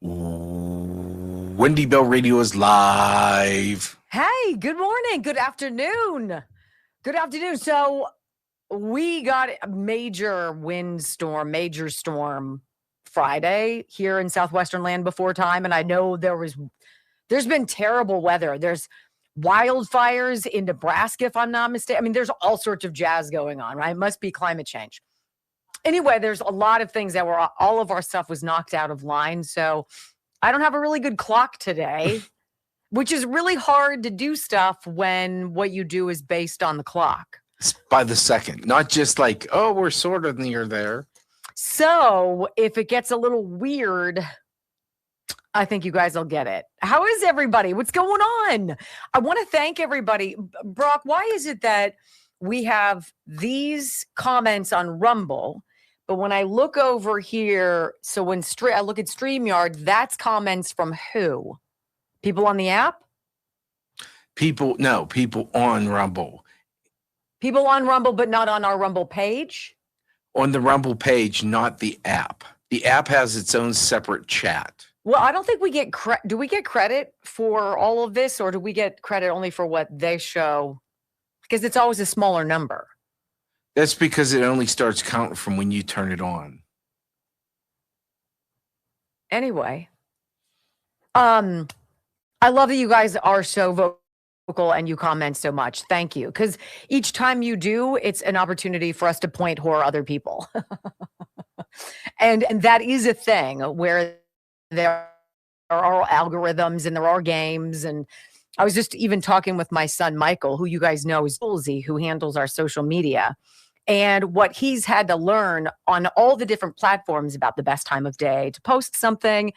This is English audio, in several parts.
Wendy Bell Radio is live. Hey, good morning. Good afternoon. Good afternoon. So we got a major major storm Friday here in southwestern land before time. And I know there's been terrible weather. There's wildfires in Nebraska, if I'm not mistaken. I mean, there's all sorts of jazz going on, right? It must be climate change. Anyway, there's a lot of things that all of our stuff was knocked out of line. So I don't have a really good clock today. Which is really hard to do stuff when what you do is based on the clock. It's by the second, not just like, oh, we're sort of near there. So if it gets a little weird, I think you guys will get it. How is everybody? What's going on? I want to thank everybody. Brock, why is it that we have these comments on Rumble, but when I look over here, so when I look at StreamYard, that's comments from who? People on the app? People on Rumble. People on Rumble, but not on our Rumble page? On the Rumble page, not the app. The app has its own separate chat. Well, I don't think we get credit. Do we get credit for all of this, or do we get credit only for what they show? Because it's always a smaller number. That's because it only starts counting from when you turn it on. Anyway. I love that you guys are so vocal and you comment so much. Thank you. Because each time you do, it's an opportunity for us to point whore other people. and that is a thing where there are algorithms and there are games. And I was just even talking with my son, Michael, who you guys know is Woolsey, who handles our social media. And what he's had to learn on all the different platforms about the best time of day to post something,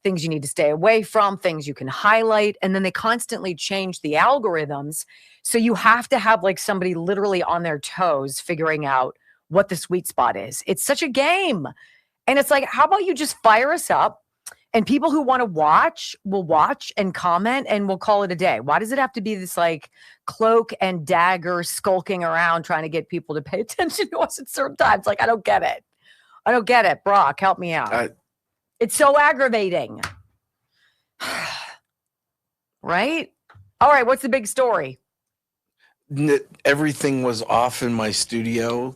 things you need to stay away from, things you can highlight. And then they constantly change the algorithms. So you have to have like somebody literally on their toes figuring out what the sweet spot is. It's such a game. And it's like, how about you just fire us up and people who want to watch will watch and comment and we'll call it a day. Why does it have to be this like cloak and dagger skulking around trying to get people to pay attention to us at certain times? Like, I don't get it. I don't get it. Brock, help me out. It's so aggravating. Right? All right. What's the big story? Everything was off in my studio,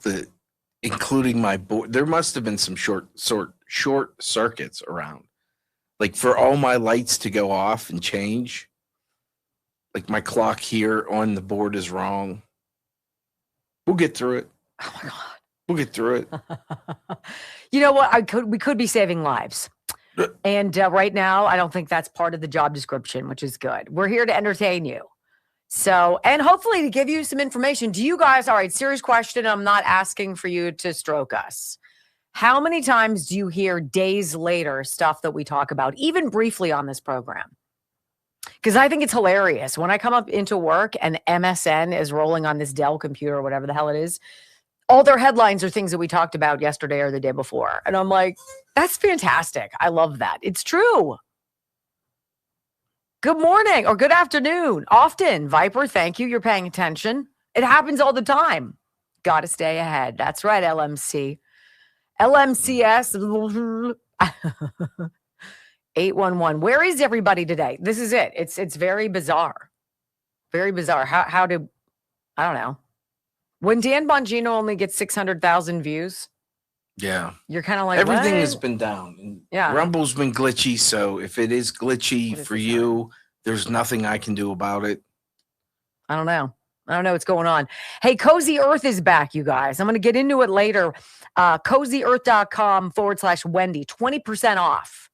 including my board. There must have been some short circuits around. Like for all my lights to go off and change. Like my clock here on the board is wrong. We'll get through it. Oh my God. We'll get through it. You know what? We could be saving lives. And right now, I don't think that's part of the job description, which is good. We're here to entertain you. So, and hopefully to give you some information. Do you guys, all right, serious question. I'm not asking for you to stroke us. How many times do you hear days later stuff that we talk about, even briefly on this program? Because I think it's hilarious. When I come up into work and MSN is rolling on this Dell computer or whatever the hell it is, all their headlines are things that we talked about yesterday or the day before. And I'm like, that's fantastic. I love that. It's true. Good morning or good afternoon. Often, Viper, thank you. You're paying attention. It happens all the time. Got to stay ahead. That's right, LMC. LMCS 811. Where is everybody today? This is it. It's very bizarre. Very bizarre. How did, I don't know. When Dan Bongino only gets 600,000 views, yeah, you're kind of like, everything what? has been down. Yeah, Rumble's been glitchy. So if it is glitchy for you, there's nothing I can do about it. I don't know what's going on. Hey, Cozy Earth is back, you guys. I'm going to get into it later. CozyEarth.com/Wendy, 20% off.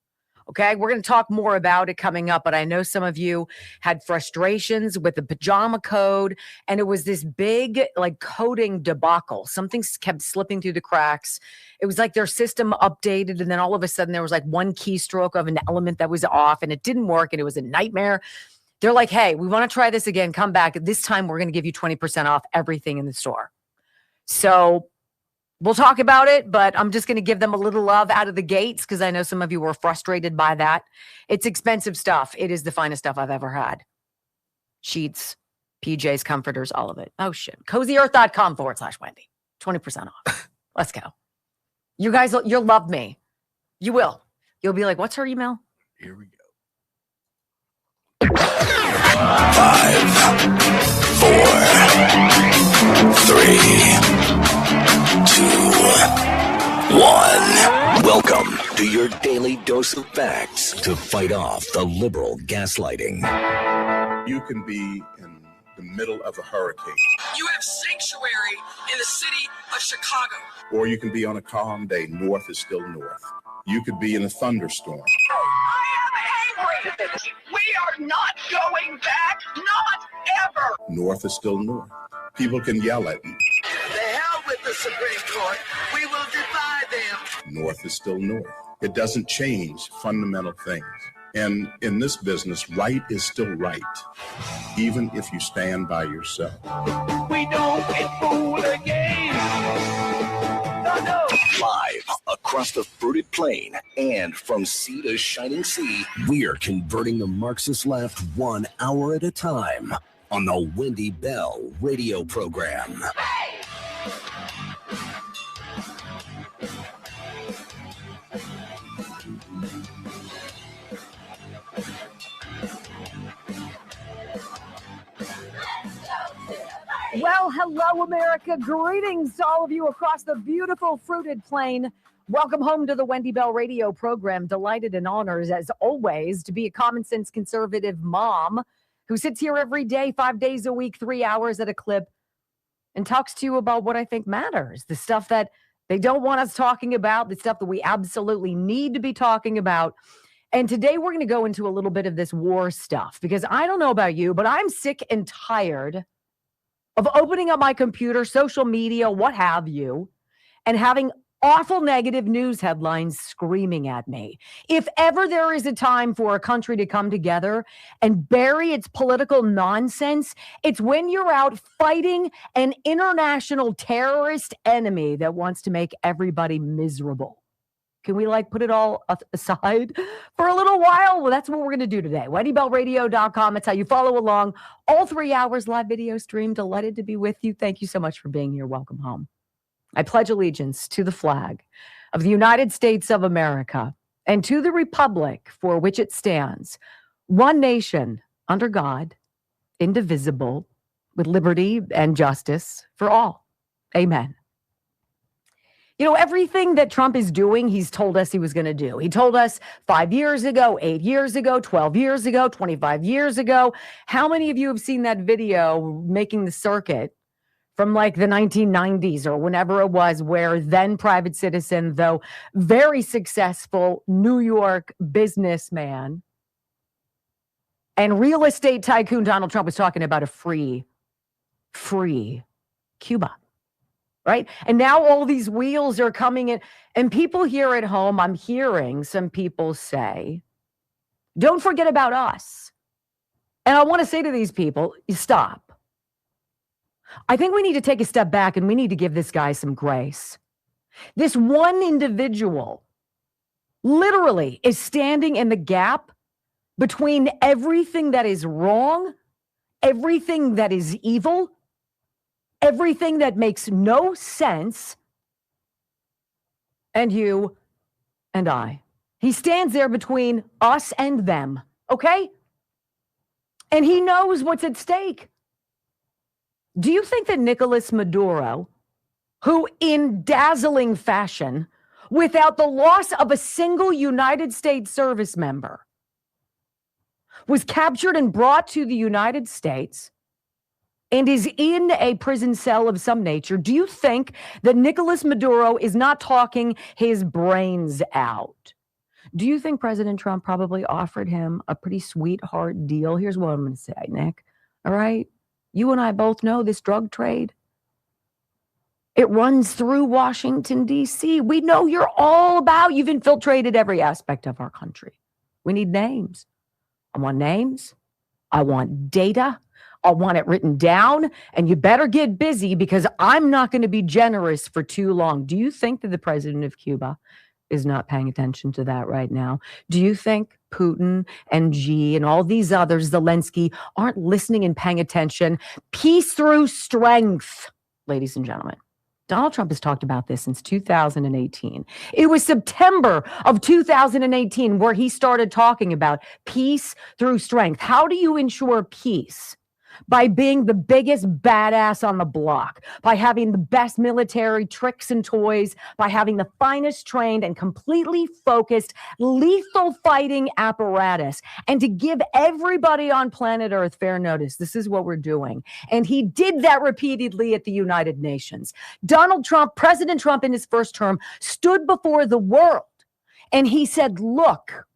Okay, we're going to talk more about it coming up, but I know some of you had frustrations with the pajama code, and it was this big like coding debacle. Something kept slipping through the cracks. It was like their system updated, and then all of a sudden there was like one keystroke of an element that was off, and it didn't work, and it was a nightmare. They're like, hey, we want to try this again. Come back. This time we're going to give you 20% off everything in the store. So we'll talk about it, but I'm just going to give them a little love out of the gates because I know some of you were frustrated by that. It's expensive stuff. It is the finest stuff I've ever had. Sheets, PJs, comforters, all of it. Oh, shit. CozyEarth.com/Wendy. 20% off. Let's go. You guys, you'll love me. You will. You'll be like, what's her email? Here we go. 5, 4, 3, 2, 1. Welcome to your daily dose of facts to fight off the liberal gaslighting. You can be in the middle of a hurricane. You have sanctuary in the city of Chicago. Or you can be on a calm day. North is still north. You could be in a thunderstorm. I am angry. We are not going back. Not ever. North is still north. People can yell at you. The hell with the Supreme Court. We will defy them. North is still north. It doesn't change fundamental things. And in this business, right is still right, even if you stand by yourself. We don't get fooled again. No. Live across the fruited plain and from sea to shining sea, we're converting the Marxist left 1 hour at a time on the Wendy Bell radio program. Well, hello, America. Greetings to all of you across the beautiful fruited plain. Welcome home to the Wendy Bell radio program. Delighted and honored, as always, to be a common sense conservative mom who sits here every day, 5 days a week, 3 hours at a clip, and talks to you about what I think matters, the stuff that they don't want us talking about, the stuff that we absolutely need to be talking about. And today we're going to go into a little bit of this war stuff, because I don't know about you, but I'm sick and tired of opening up my computer, social media, what have you, and having awful negative news headlines screaming at me. If ever there is a time for a country to come together and bury its political nonsense, it's when you're out fighting an international terrorist enemy that wants to make everybody miserable. Can we put it all aside for a little while? Well, that's what we're going to do today. WendyBellRadio.com. It's how you follow along. All 3 hours live video stream. Delighted to be with you. Thank you so much for being here. Welcome home. I pledge allegiance to the flag of the United States of America and to the republic for which it stands, one nation under God, indivisible, with liberty and justice for all. Amen. You know, everything that Trump is doing, he's told us he was going to do. He told us 5 years ago, 8 years ago, 12 years ago, 25 years ago. How many of you have seen that video making the circuit from the 1990s or whenever it was, where then private citizen, though very successful New York businessman and real estate tycoon Donald Trump was talking about a free Cuba? Right? And now all these wheels are coming in, and people here at home, I'm hearing some people say, don't forget about us. And I want to say to these people, stop. I think we need to take a step back and we need to give this guy some grace. This one individual literally is standing in the gap between everything that is wrong, everything that is evil, everything that makes no sense, and you and I. He stands there between us and them, okay? And he knows what's at stake. Do you think that Nicolas Maduro, who in dazzling fashion, without the loss of a single United States service member, was captured and brought to the United States and is in a prison cell of some nature, do you think that Nicolas Maduro is not talking his brains out? Do you think President Trump probably offered him a pretty sweetheart deal? Here's what I'm going to say, Nick. All right? You and I both know this drug trade. It runs through Washington, D.C. We know you're all about, you've infiltrated every aspect of our country. We need names. I want names. I want data. I want it written down, and you better get busy because I'm not going to be generous for too long. Do you think that the president of Cuba is not paying attention to that right now? Do you think Putin and Xi and all these others, Zelensky, aren't listening and paying attention? Peace through strength, ladies and gentlemen. Donald Trump has talked about this since 2018. It was September of 2018 where he started talking about peace through strength. How do you ensure peace? By being the biggest badass on the block, by having the best military tricks and toys, by having the finest trained and completely focused lethal fighting apparatus, and to give everybody on planet Earth fair notice. This is what we're doing. And he did that repeatedly at the United Nations. Donald Trump, President Trump in his first term, stood before the world and he said, look,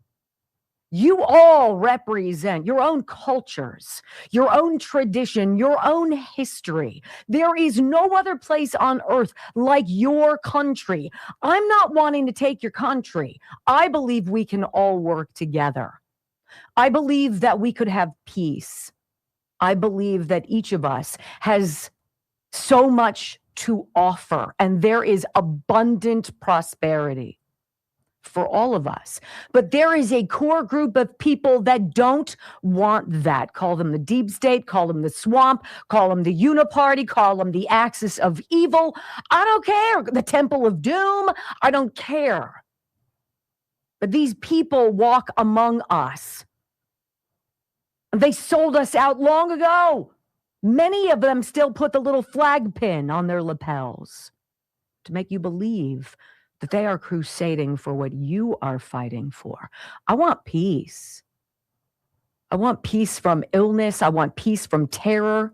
you all represent your own cultures, your own tradition, your own history. There is no other place on earth like your country. I'm not wanting to take your country. I believe we can all work together. I believe that we could have peace. I believe that each of us has so much to offer, and there is abundant prosperity for all of us. But there is a core group of people that don't want that. Call them the deep state, call them the swamp, call them the uniparty, call them the axis of evil. I don't care. The temple of doom. I don't care. But these people walk among us. They sold us out long ago. Many of them still put the little flag pin on their lapels to make you believe that they are crusading for what you are fighting for. I want peace. I want peace from illness. I want peace from terror.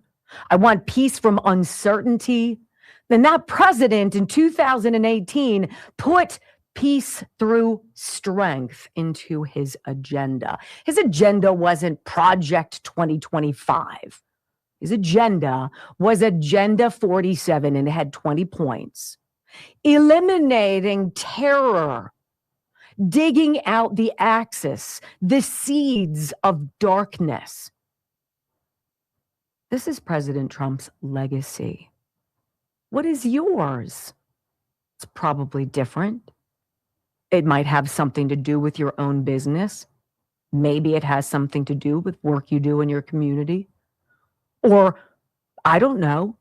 I want peace from uncertainty. Then that president in 2018 put peace through strength into his agenda. His agenda wasn't Project 2025. His agenda was Agenda 47, and it had 20 points. Eliminating terror, digging out the axis, the seeds of darkness. This is President Trump's legacy. What is yours? It's probably different. It might have something to do with your own business. Maybe it has something to do with work you do in your community. Or, I don't know,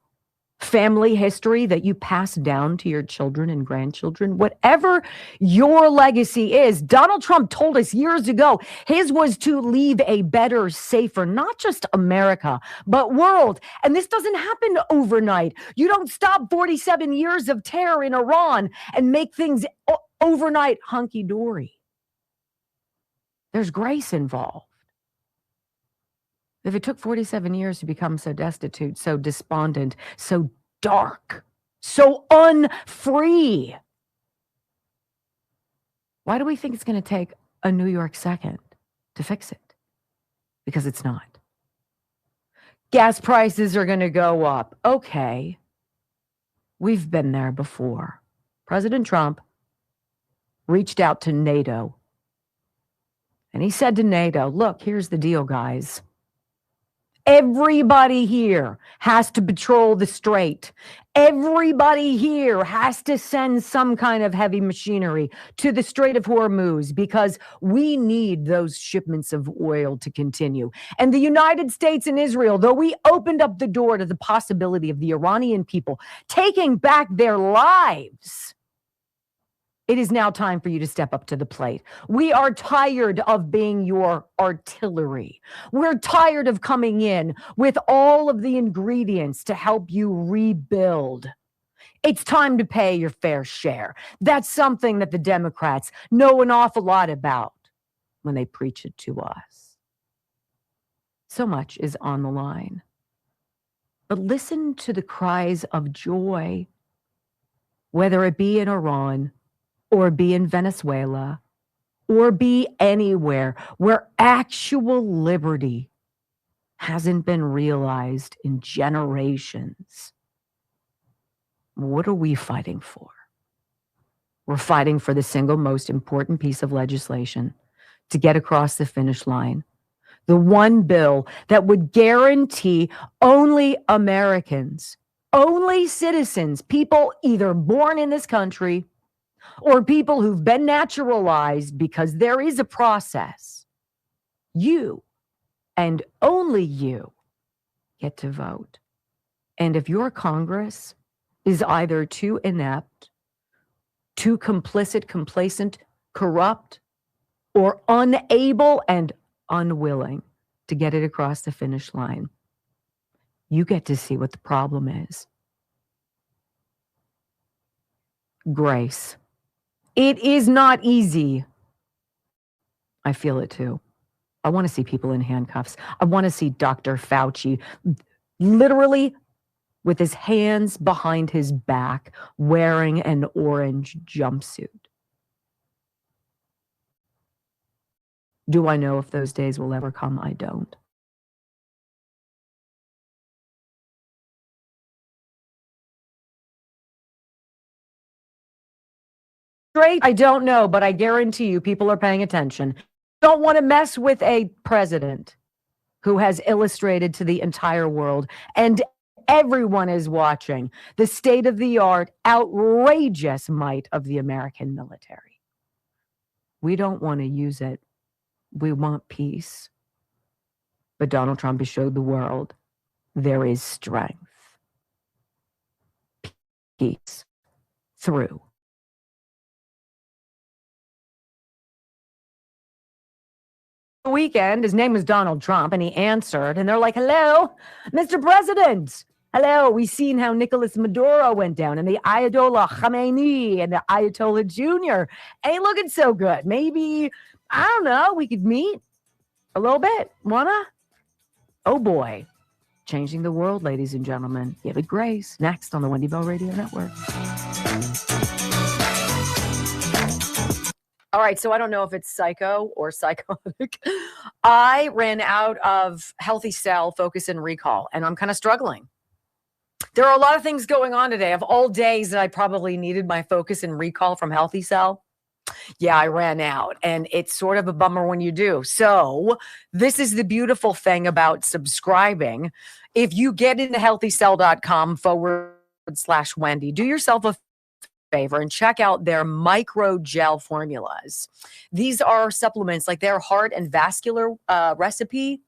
family history that you pass down to your children and grandchildren. Whatever your legacy is, Donald Trump told us years ago, his was to leave a better, safer, not just America, but world. And this doesn't happen overnight. You don't stop 47 years of terror in Iran and make things overnight hunky-dory. There's grace involved. If it took 47 years to become so destitute, so despondent, so dark, so unfree, why do we think it's going to take a New York second to fix it? Because it's not. Gas prices are going to go up. Okay. We've been there before. President Trump reached out to NATO. And he said to NATO, look, here's the deal, guys. Everybody here has to patrol the strait. Everybody here has to send some kind of heavy machinery to the Strait of Hormuz because we need those shipments of oil to continue. And the United States and Israel, though we opened up the door to the possibility of the Iranian people taking back their lives, it is now time for you to step up to the plate. We are tired of being your artillery. We're tired of coming in with all of the ingredients to help you rebuild. It's time to pay your fair share. That's something that the Democrats know an awful lot about when they preach it to us. So much is on the line. But listen to the cries of joy, whether it be in Iran, or be in Venezuela, or be anywhere where actual liberty hasn't been realized in generations. What are we fighting for? We're fighting for the single most important piece of legislation to get across the finish line. The one bill that would guarantee only Americans, only citizens, people either born in this country or people who've been naturalized, because there is a process. You and only you get to vote. And if your Congress is either too inept, too complicit, complacent, corrupt, or unable and unwilling to get it across the finish line. You get to see what the problem is. Grace. It is not easy. I feel it too. I want to see people in handcuffs. I want to see Dr. Fauci literally with his hands behind his back, wearing an orange jumpsuit. Do I know if those days will ever come? I don't. Straight? I don't know, but I guarantee you people are paying attention. Don't want to mess with a president who has illustrated to the entire world, and everyone is watching, the state-of-the-art, outrageous might of the American military. We don't want to use it. We want peace. But Donald Trump has showed the world there is strength. Peace through. The weekend, his name was Donald Trump, and he answered, and they're like, hello, Mr. President. Hello, we seen how Nicolas Maduro went down, and the Ayatollah Khamenei, and the Ayatollah Jr. Ain't looking so good. Maybe, I don't know, we could meet a little bit. Wanna? Oh boy. Changing the world, ladies and gentlemen. Give it grace. Next on the Wendy Bell Radio Network. All right, so I don't know if it's psycho or psychotic. I ran out of Healthy Cell, Focus, and Recall, and I'm kind of struggling. There are a lot of things going on today. Of all days that I probably needed my Focus and Recall from Healthy Cell, yeah, I ran out, and it's sort of a bummer when you do. So this is the beautiful thing about subscribing. If you get into healthycell.com/Wendy, do yourself a favor and check out their micro gel formulas. These are supplements like their heart and vascular recipe.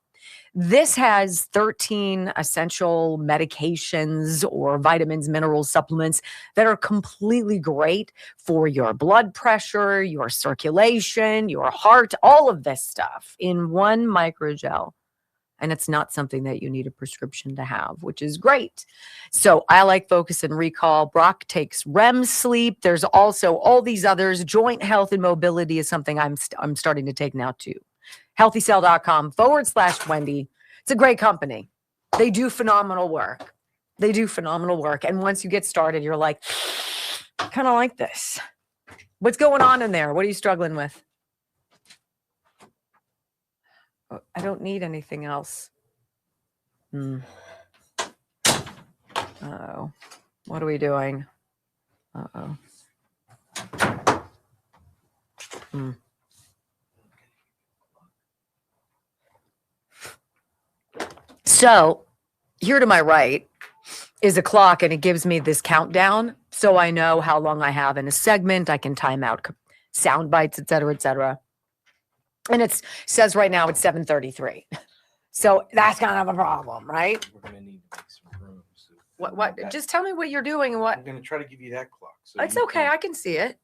This has 13 essential medications or vitamins, minerals, supplements that are completely great for your blood pressure, your circulation, your heart, all of this stuff in one microgel. And it's not something that you need a prescription to have, which is great. So I like Focus and Recall. Brock takes REM sleep. There's also all these others. Joint health and mobility is something I'm starting to take now too. healthycell.com/Wendy. It's a great company. They do phenomenal work. They do phenomenal work. And once you get started, you're like, kind of like this. What's going on in there? What are you struggling with? I don't need anything else. Uh-oh. What are we doing? Uh-oh. So here to my right is a clock, and it gives me this countdown, so I know how long I have in a segment. I can time out sound bites, et cetera, et cetera. And it says right now it's 7:33. So that's kind of a problem, right? We're gonna need to make some room. So What? Just tell me what you're doing and what. I'm gonna try to give you that clock. So It's you okay. can- I can see it.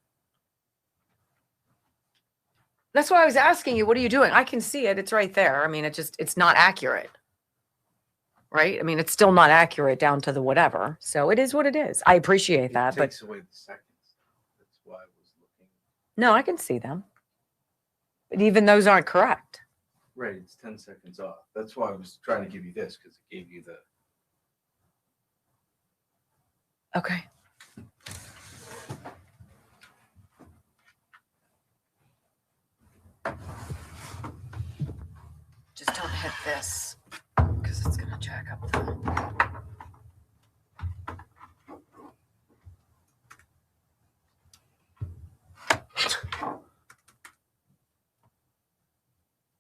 That's why I was asking you, what are you doing? I can see it. It's right there. I mean, it's not accurate. Right? I mean, it's still not accurate down to the whatever. So it is what it is. I appreciate that, It but takes away the seconds. That's why I was looking. no, I can see them. But even those aren't correct. Right, it's 10 seconds off. That's why I was trying to give you this, because it gave you the. Okay. Just don't hit this because it's going to jack up the.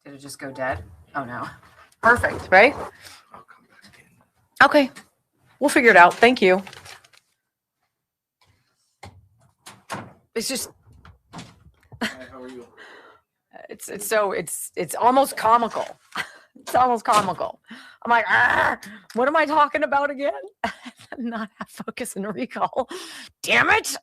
Did it just go dead? Oh no. Perfect, right? I'll come back in. Okay. We'll figure it out. Thank you. It's just Hi, how are you? it's almost comical. It's almost comical. I'm like, what am I talking about again? Not have focus and recall. Damn it.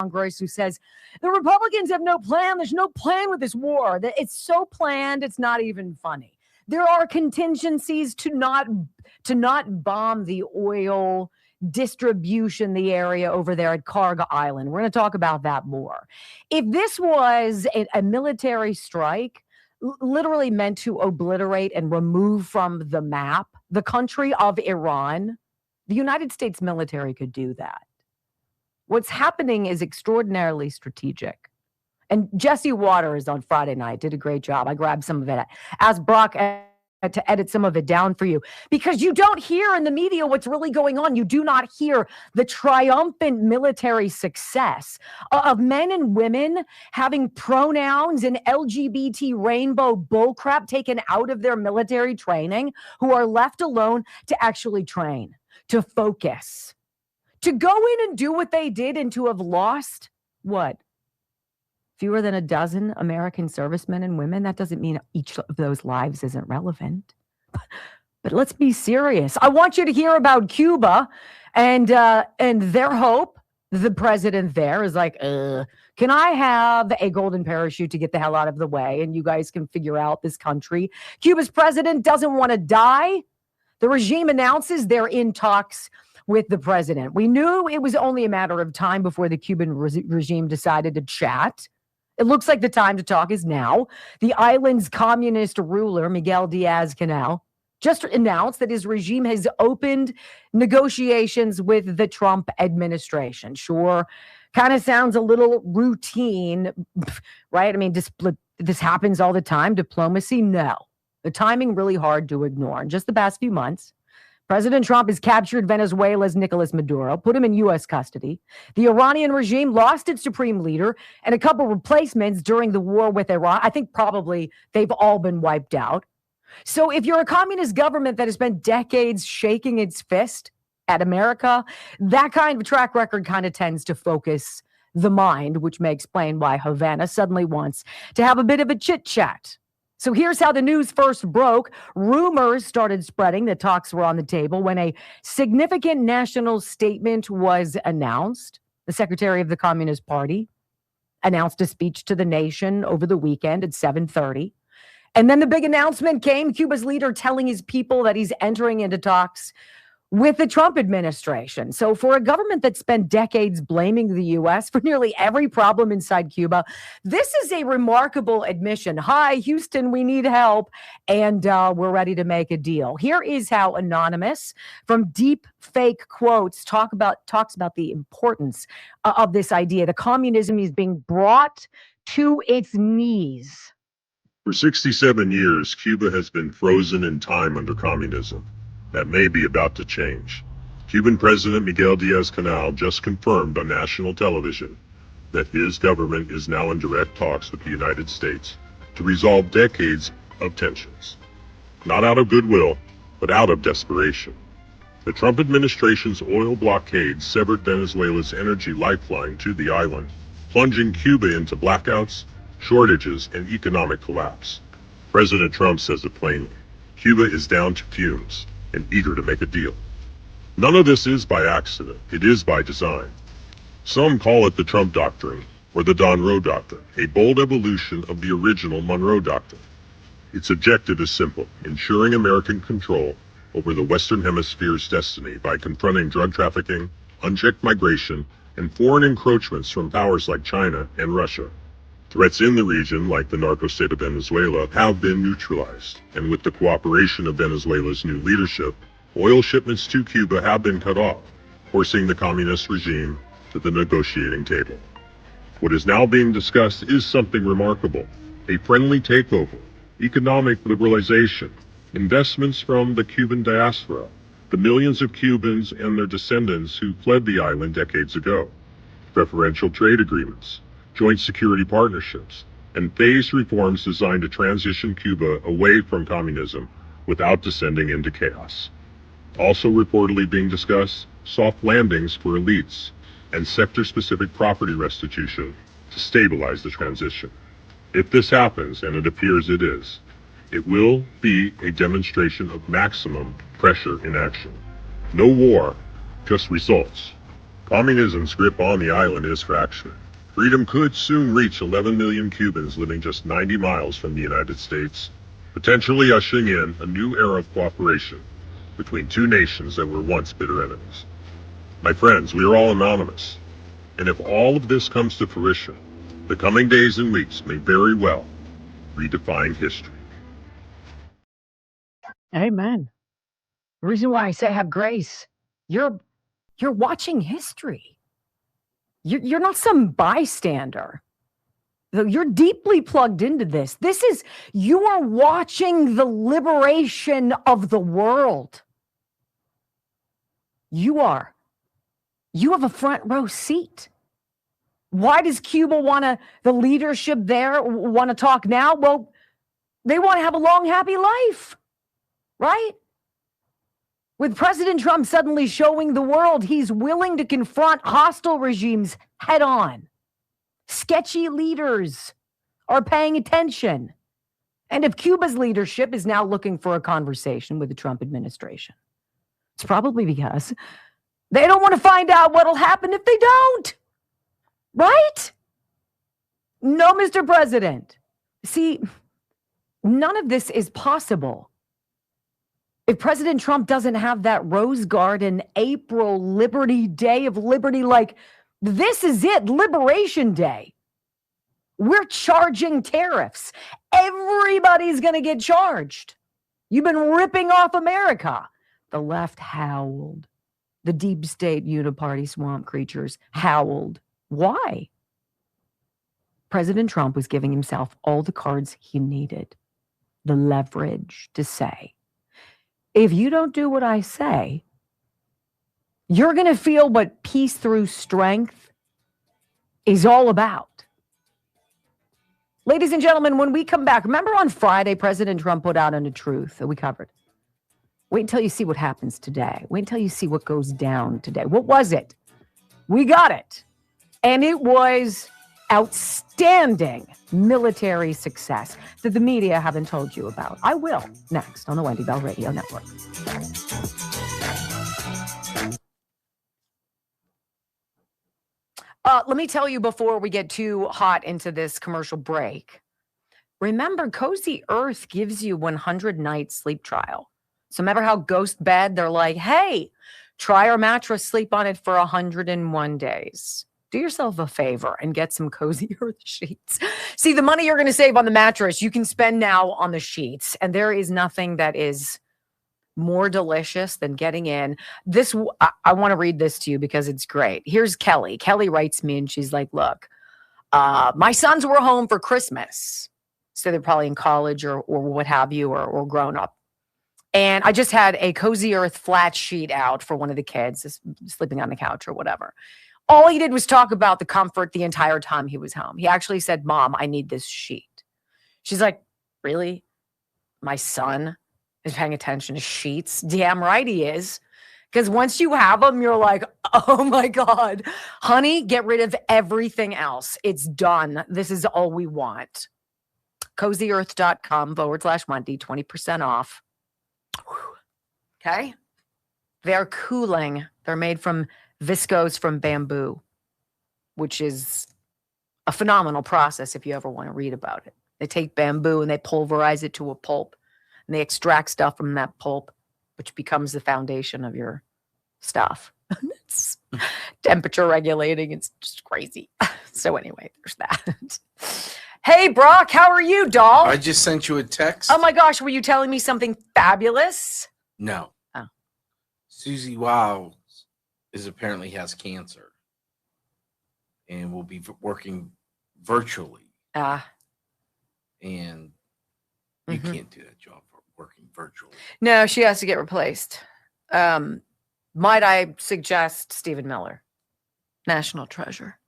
Congress who says the Republicans have no plan. There's no plan with this war. It's so planned, it's not even funny. There are contingencies to not bomb the oil distribution, the area over there at Cargo Island. We're going to talk about that more. If this was a military strike, literally meant to obliterate and remove from the map the country of Iran, the United States military could do that. What's happening is extraordinarily strategic. And Jesse Waters on Friday night did a great job. I grabbed some of it. Asked Brock to edit some of it down for you because you don't hear in the media what's really going on. You do not hear the triumphant military success of men and women having pronouns and LGBT rainbow bullcrap taken out of their military training, who are left alone to actually train, to focus, to go in and do what they did and to have lost, what? Fewer than a dozen American servicemen and women. That doesn't mean each of those lives isn't relevant. But let's be serious. I want you to hear about Cuba and their hope. The president there is like, can I have a golden parachute to get the hell out of the way? And you guys can figure out this country. Cuba's president doesn't want to die. The regime announces they're in talks with the president. We knew it was only a matter of time before the Cuban regime decided to chat. It looks like the time to talk is now. The island's communist ruler, Miguel Diaz-Canel, just announced that his regime has opened negotiations with the Trump administration. Sure, kind of sounds a little routine, right? I mean, this happens all the time. Diplomacy, no. The timing really hard to ignore. In just the past few months, President Trump has captured Venezuela's Nicolas Maduro, put him in U.S. custody. The Iranian regime lost its supreme leader and a couple replacements during the war with Iran. I think probably they've all been wiped out. So if you're a communist government that has spent decades shaking its fist at America, that kind of track record kind of tends to focus the mind, which may explain why Havana suddenly wants to have a bit of a chit-chat. So here's how the news first broke. Rumors started spreading that talks were on the table when a significant national statement was announced. The secretary of the Communist Party announced a speech to the nation over the weekend at 7:30. And then the big announcement came, Cuba's leader telling his people that he's entering into talks with the Trump administration. So for a government that spent decades blaming the U.S. for nearly every problem inside Cuba, this is a remarkable admission. Hi, Houston, we need help, and we're ready to make a deal. Here is how Anonymous from Deep Fake Quotes talks about the importance of this idea. The communism is being brought to its knees. For 67 years, Cuba has been frozen in time under communism. That may be about to change. Cuban President Miguel Diaz-Canel just confirmed on national television that his government is now in direct talks with the United States to resolve decades of tensions. Not out of goodwill, but out of desperation. The Trump administration's oil blockade severed Venezuela's energy lifeline to the island, plunging Cuba into blackouts, shortages, and economic collapse. President Trump says it plainly. Cuba is down to fumes and eager to make a deal. None of this is by accident. It is by design. Some call it the Trump Doctrine or the Monroe Doctrine, a bold evolution of the original Monroe Doctrine. Its objective is simple: ensuring American control over the Western Hemisphere's destiny by confronting drug trafficking, unchecked migration, and foreign encroachments from powers like China and Russia. Threats in the region, like the narco state of Venezuela, have been neutralized, and with the cooperation of Venezuela's new leadership, oil shipments to Cuba have been cut off, forcing the communist regime to the negotiating table. What is now being discussed is something remarkable: a friendly takeover, economic liberalization, investments from the Cuban diaspora, the millions of Cubans and their descendants who fled the island decades ago, preferential trade agreements, joint security partnerships, and phased reforms designed to transition Cuba away from communism without descending into chaos. Also reportedly being discussed, soft landings for elites and sector-specific property restitution to stabilize the transition. If this happens, and it appears it is, it will be a demonstration of maximum pressure in action. No war, just results. Communism's grip on the island is fractured. Freedom could soon reach 11 million Cubans living just 90 miles from the United States, potentially ushering in a new era of cooperation between two nations that were once bitter enemies. My friends, we are all anonymous, and if all of this comes to fruition, the coming days and weeks may very well redefine history. Amen. The reason why I say have grace, you're watching history. You're not some bystander. You're deeply plugged into this. You are watching the liberation of the world. You are. You have a front row seat. Why does Cuba the leadership there want to talk now? Well, they want to have a long, happy life, right? With President Trump suddenly showing the world he's willing to confront hostile regimes head on. Sketchy leaders are paying attention. And if Cuba's leadership is now looking for a conversation with the Trump administration, it's probably because they don't want to find out what'll happen if they don't. Right? No, Mr. President. See, none of this is possible if President Trump doesn't have that Rose Garden April Liberty Day of Liberty, like, this is it, Liberation Day. We're charging tariffs. Everybody's going to get charged. You've been ripping off America. The left howled. The deep state uniparty swamp creatures howled. Why? President Trump was giving himself all the cards he needed, the leverage to say, if you don't do what I say, you're going to feel what peace through strength is all about. Ladies and gentlemen, when we come back, remember on Friday, President Trump put out a truth that we covered. Wait until you see what happens today. Wait until you see what goes down today. What was it? We got it. And it was outstanding military success that the media haven't told you about. I will next on the Wendy Bell Radio Network. Let me tell you before we get too hot into this commercial break. Remember, Cozy Earth gives you 100 night sleep trial. So remember how Ghost Bed, they're like, hey, try our mattress, sleep on it for 101 days. Do yourself a favor and get some Cozy Earth sheets. See, the money you're going to save on the mattress, you can spend now on the sheets. And there is nothing that is more delicious than getting in this. I want to read this to you because it's great. Here's Kelly. Kelly writes me and she's like, look, my sons were home for Christmas. So they're probably in college or what have you, or grown up. And I just had a Cozy Earth flat sheet out for one of the kids sleeping on the couch or whatever. All he did was talk about the comfort the entire time he was home. He actually said, Mom, I need this sheet. She's like, really? My son is paying attention to sheets? Damn right he is. Because once you have them, you're like, oh my God, honey, get rid of everything else. It's done. This is all we want. CozyEarth.com/Wendy, 20% off. Okay. They're cooling. They're made from viscose from bamboo, which is a phenomenal process if you ever want to read about it. They take bamboo and they pulverize it to a pulp, and they extract stuff from that pulp, which becomes the foundation of your stuff. It's temperature regulating. It's just crazy. So anyway, there's that. Hey, Brock, how are you, doll? I just sent you a text. Oh my gosh, were you telling me something fabulous? No. Oh. Susie Wow apparently has cancer and will be working virtually. And you can't do that job working virtually. No, she has to get replaced. Might I suggest Stephen Miller? National treasure.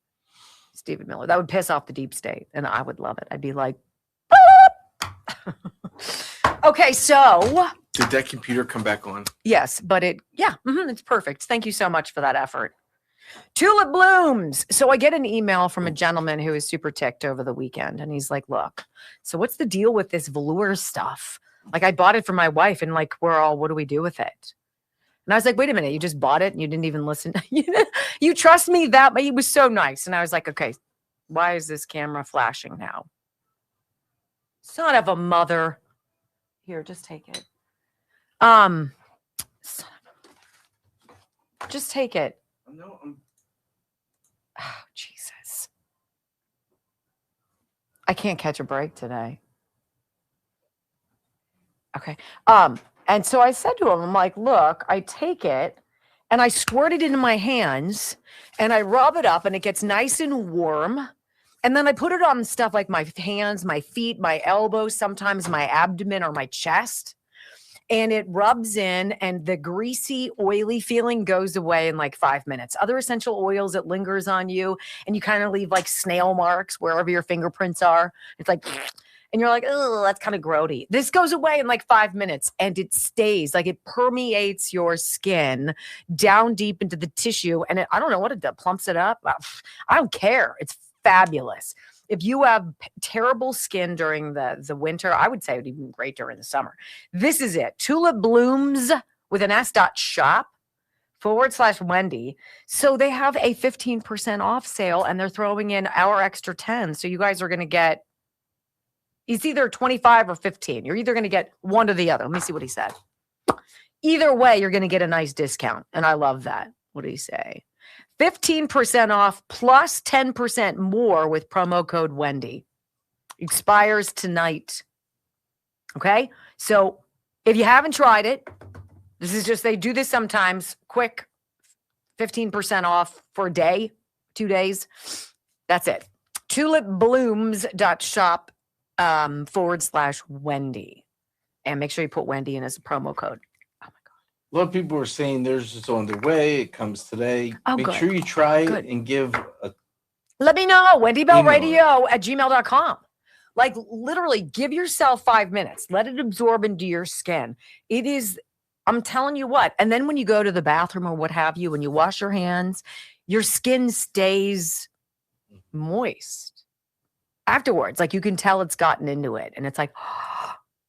Stephen Miller. That would piss off the deep state, and I would love it. I'd be like, okay, so. Did that computer come back on? Yes, but it's perfect. Thank you so much for that effort. Tulip blooms. So I get an email from a gentleman who is super ticked over the weekend, and he's like, look, so what's the deal with this velour stuff? Like, I bought it for my wife, and like, what do we do with it? And I was like, wait a minute, you just bought it and you didn't even listen. You trust me that, but he was so nice. And I was like, okay, why is this camera flashing now? Son of a mother. Here, just take it. Just take it. No, Oh, Jesus. I can't catch a break today. Okay. And so I said to him, I'm like, look, I take it and I squirt it into my hands and I rub it up and it gets nice and warm. And then I put it on stuff like my hands, my feet, my elbows, sometimes my abdomen or my chest. And it rubs in and the greasy, oily feeling goes away in like 5 minutes. Other essential oils, it lingers on you and you kind of leave like snail marks wherever your fingerprints are. It's like, and you're like, oh, that's kind of grody. This goes away in like 5 minutes and it stays, like it permeates your skin down deep into the tissue. And I don't know what it does, plumps it up. I don't care. It's fabulous. If you have terrible skin during the winter, I would say it would be great during the summer. This is it. Tulip Blooms with an S.shop /Wendy. So they have a 15% off sale and they're throwing in our extra 10. So you guys are going to get, it's either 25 or 15. You're either going to get one or the other. Let me see what he said. Either way, you're going to get a nice discount. And I love that. What did he say? 15% off plus 10% more with promo code Wendy. Expires tonight. Okay? So if you haven't tried it, this is just, they do this sometimes. Quick 15% off for a day, 2 days. That's it. tulipblooms.shop /Wendy. And make sure you put Wendy in as a promo code. A lot of people are saying theirs is on the way. It comes today. Oh, Make good. sure you try it Good. and give a. Let me know. WendyBellRadio@gmail.com. Like literally give yourself 5 minutes. Let it absorb into your skin. It is, I'm telling you what. And then when you go to the bathroom or what have you, when you wash your hands, your skin stays moist afterwards. Like you can tell it's gotten into it. And it's like,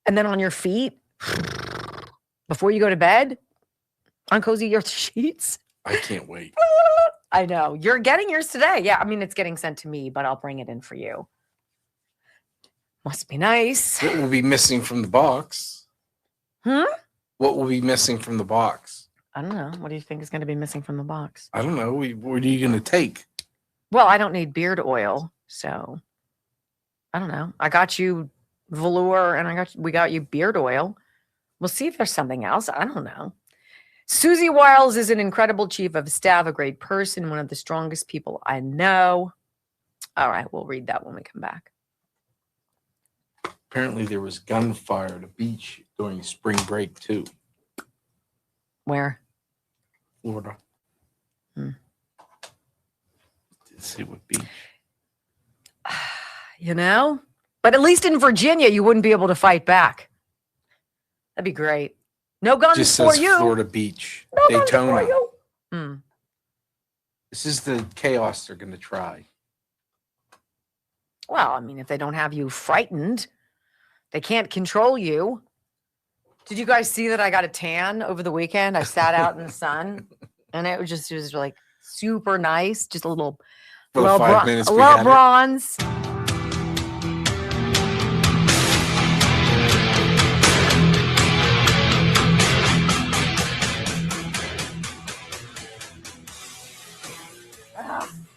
and then on your feet, before you go to bed, uncozy your sheets. I can't wait. I know. You're getting yours today. Yeah, I mean, it's getting sent to me, but I'll bring it in for you. Must be nice. What will be missing from the box? Hmm? What will be missing from the box? I don't know. What do you think is going to be missing from the box? I don't know. What are you going to take? Well, I don't need beard oil, so I don't know. I got you velour and we got you beard oil. We'll see if there's something else. I don't know. Susie Wiles is an incredible chief of staff, a great person, one of the strongest people I know. All right, we'll read that when we come back. Apparently, there was gunfire at a beach during spring break, too. Where? Florida. Didn't say what beach. You know? But at least in Virginia, you wouldn't be able to fight back. That'd be great. No guns Just for says you. Florida Beach, No guns Daytona. for you. This is the chaos they're going to try. Well, I mean, if they don't have you frightened, they can't control you. Did you guys see that I got a tan over the weekend? I sat out in the sun, and it was like super nice. Just a little, For the 5 minutes a we little had it. bronze.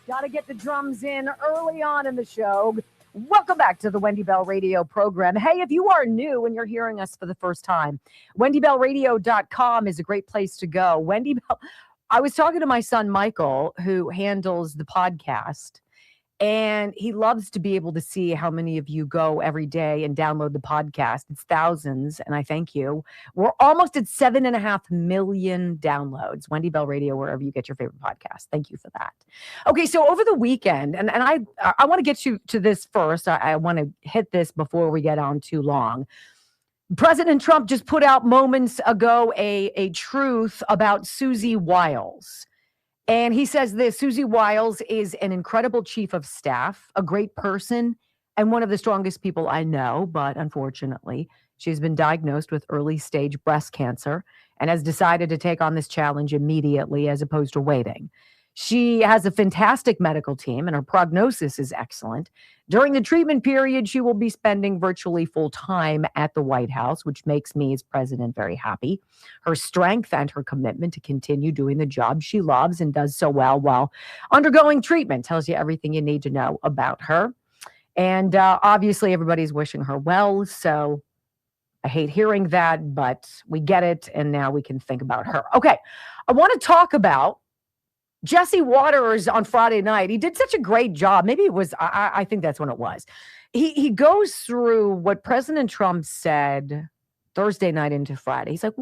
Got to get the drums in early on in the show. Welcome back to the Wendy Bell Radio program. Hey, if you are new and you're hearing us for the first time, WendyBellRadio.com is a great place to go. Wendy Bell. I was talking to my son, Michael, who handles the podcast, And he loves to be able to see how many of you go every day and download the podcast. It's thousands, and I thank you. We're almost at 7.5 million downloads. Wendy Bell Radio, wherever you get your favorite podcast. Thank you for that. Okay, so over the weekend, and I want to get you to this first. I want to hit this before we get on too long. President Trump just put out moments ago a truth about Susie Wiles. And he says this: Susie Wiles is an incredible chief of staff, a great person, and one of the strongest people I know. But unfortunately, she's been diagnosed with early stage breast cancer and has decided to take on this challenge immediately as opposed to waiting. She has a fantastic medical team and her prognosis is excellent. During the treatment period, she will be spending virtually full time at the White House, which makes me as president very happy. Her strength and her commitment to continue doing the job she loves and does so well while undergoing treatment tells you everything you need to know about her. And obviously, everybody's wishing her well. So I hate hearing that, but we get it. And now we can think about her. Okay, I want to talk about Jesse Waters on Friday night. He did such a great job. Maybe it was, I think that's when it was. He goes through what President Trump said Thursday night into Friday. He's like,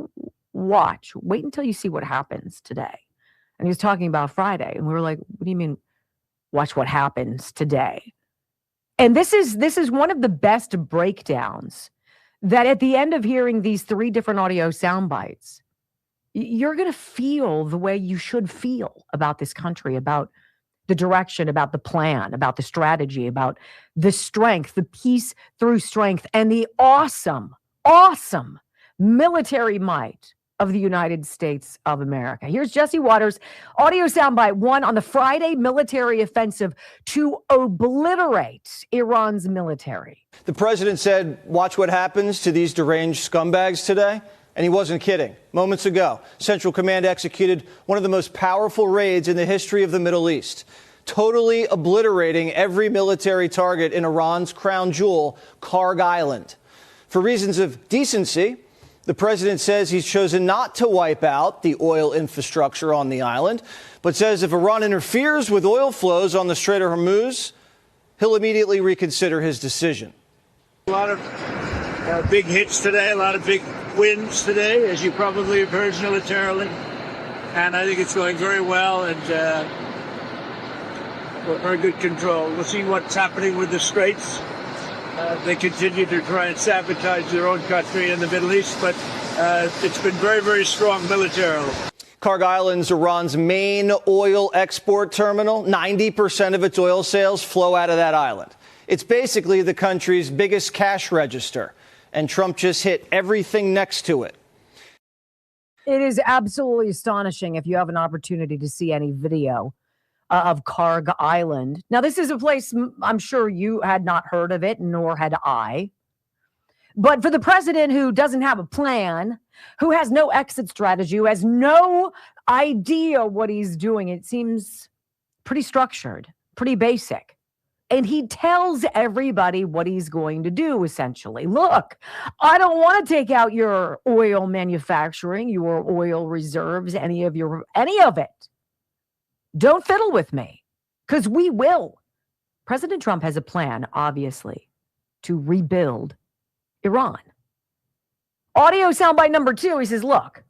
wait until you see what happens today. And he was talking about Friday. And we were like, what do you mean, watch what happens today? And this is one of the best breakdowns that at the end of hearing these 3 different audio sound bites, you're going to feel the way you should feel about this country, about the direction, about the plan, about the strategy, about the strength, the peace through strength, and the awesome, awesome military might of the United States of America. Here's Jesse Waters, audio soundbite 1 on the Friday military offensive to obliterate Iran's military. The president said, watch what happens to these deranged scumbags today. And he wasn't kidding. Moments ago, Central Command executed one of the most powerful raids in the history of the Middle East, totally obliterating every military target in Iran's crown jewel, Karg Island. For reasons of decency, the president says he's chosen not to wipe out the oil infrastructure on the island, but says if Iran interferes with oil flows on the Strait of Hormuz, he'll immediately reconsider his decision. A lot of big hits today, a lot of big wins today, as you probably have heard militarily. And I think it's going very well and very good control. We'll see what's happening with the Straits. They continue to try and sabotage their own country in the Middle East, but it's been very, very strong militarily. Karg Island's Iran's main oil export terminal. 90% of its oil sales flow out of that island. It's basically the country's biggest cash register. And Trump just hit everything next to it. It is absolutely astonishing if you have an opportunity to see any video of Karg Island. Now, this is a place I'm sure you had not heard of it, nor had I. But for the president who doesn't have a plan, who has no exit strategy, who has no idea what he's doing, it seems pretty structured, pretty basic. And he tells everybody what he's going to do, essentially. Look, I don't want to take out your oil manufacturing, your oil reserves, any of it. Don't fiddle with me, because we will. President Trump has a plan, obviously, to rebuild Iran. Audio soundbite number 2, he says, look,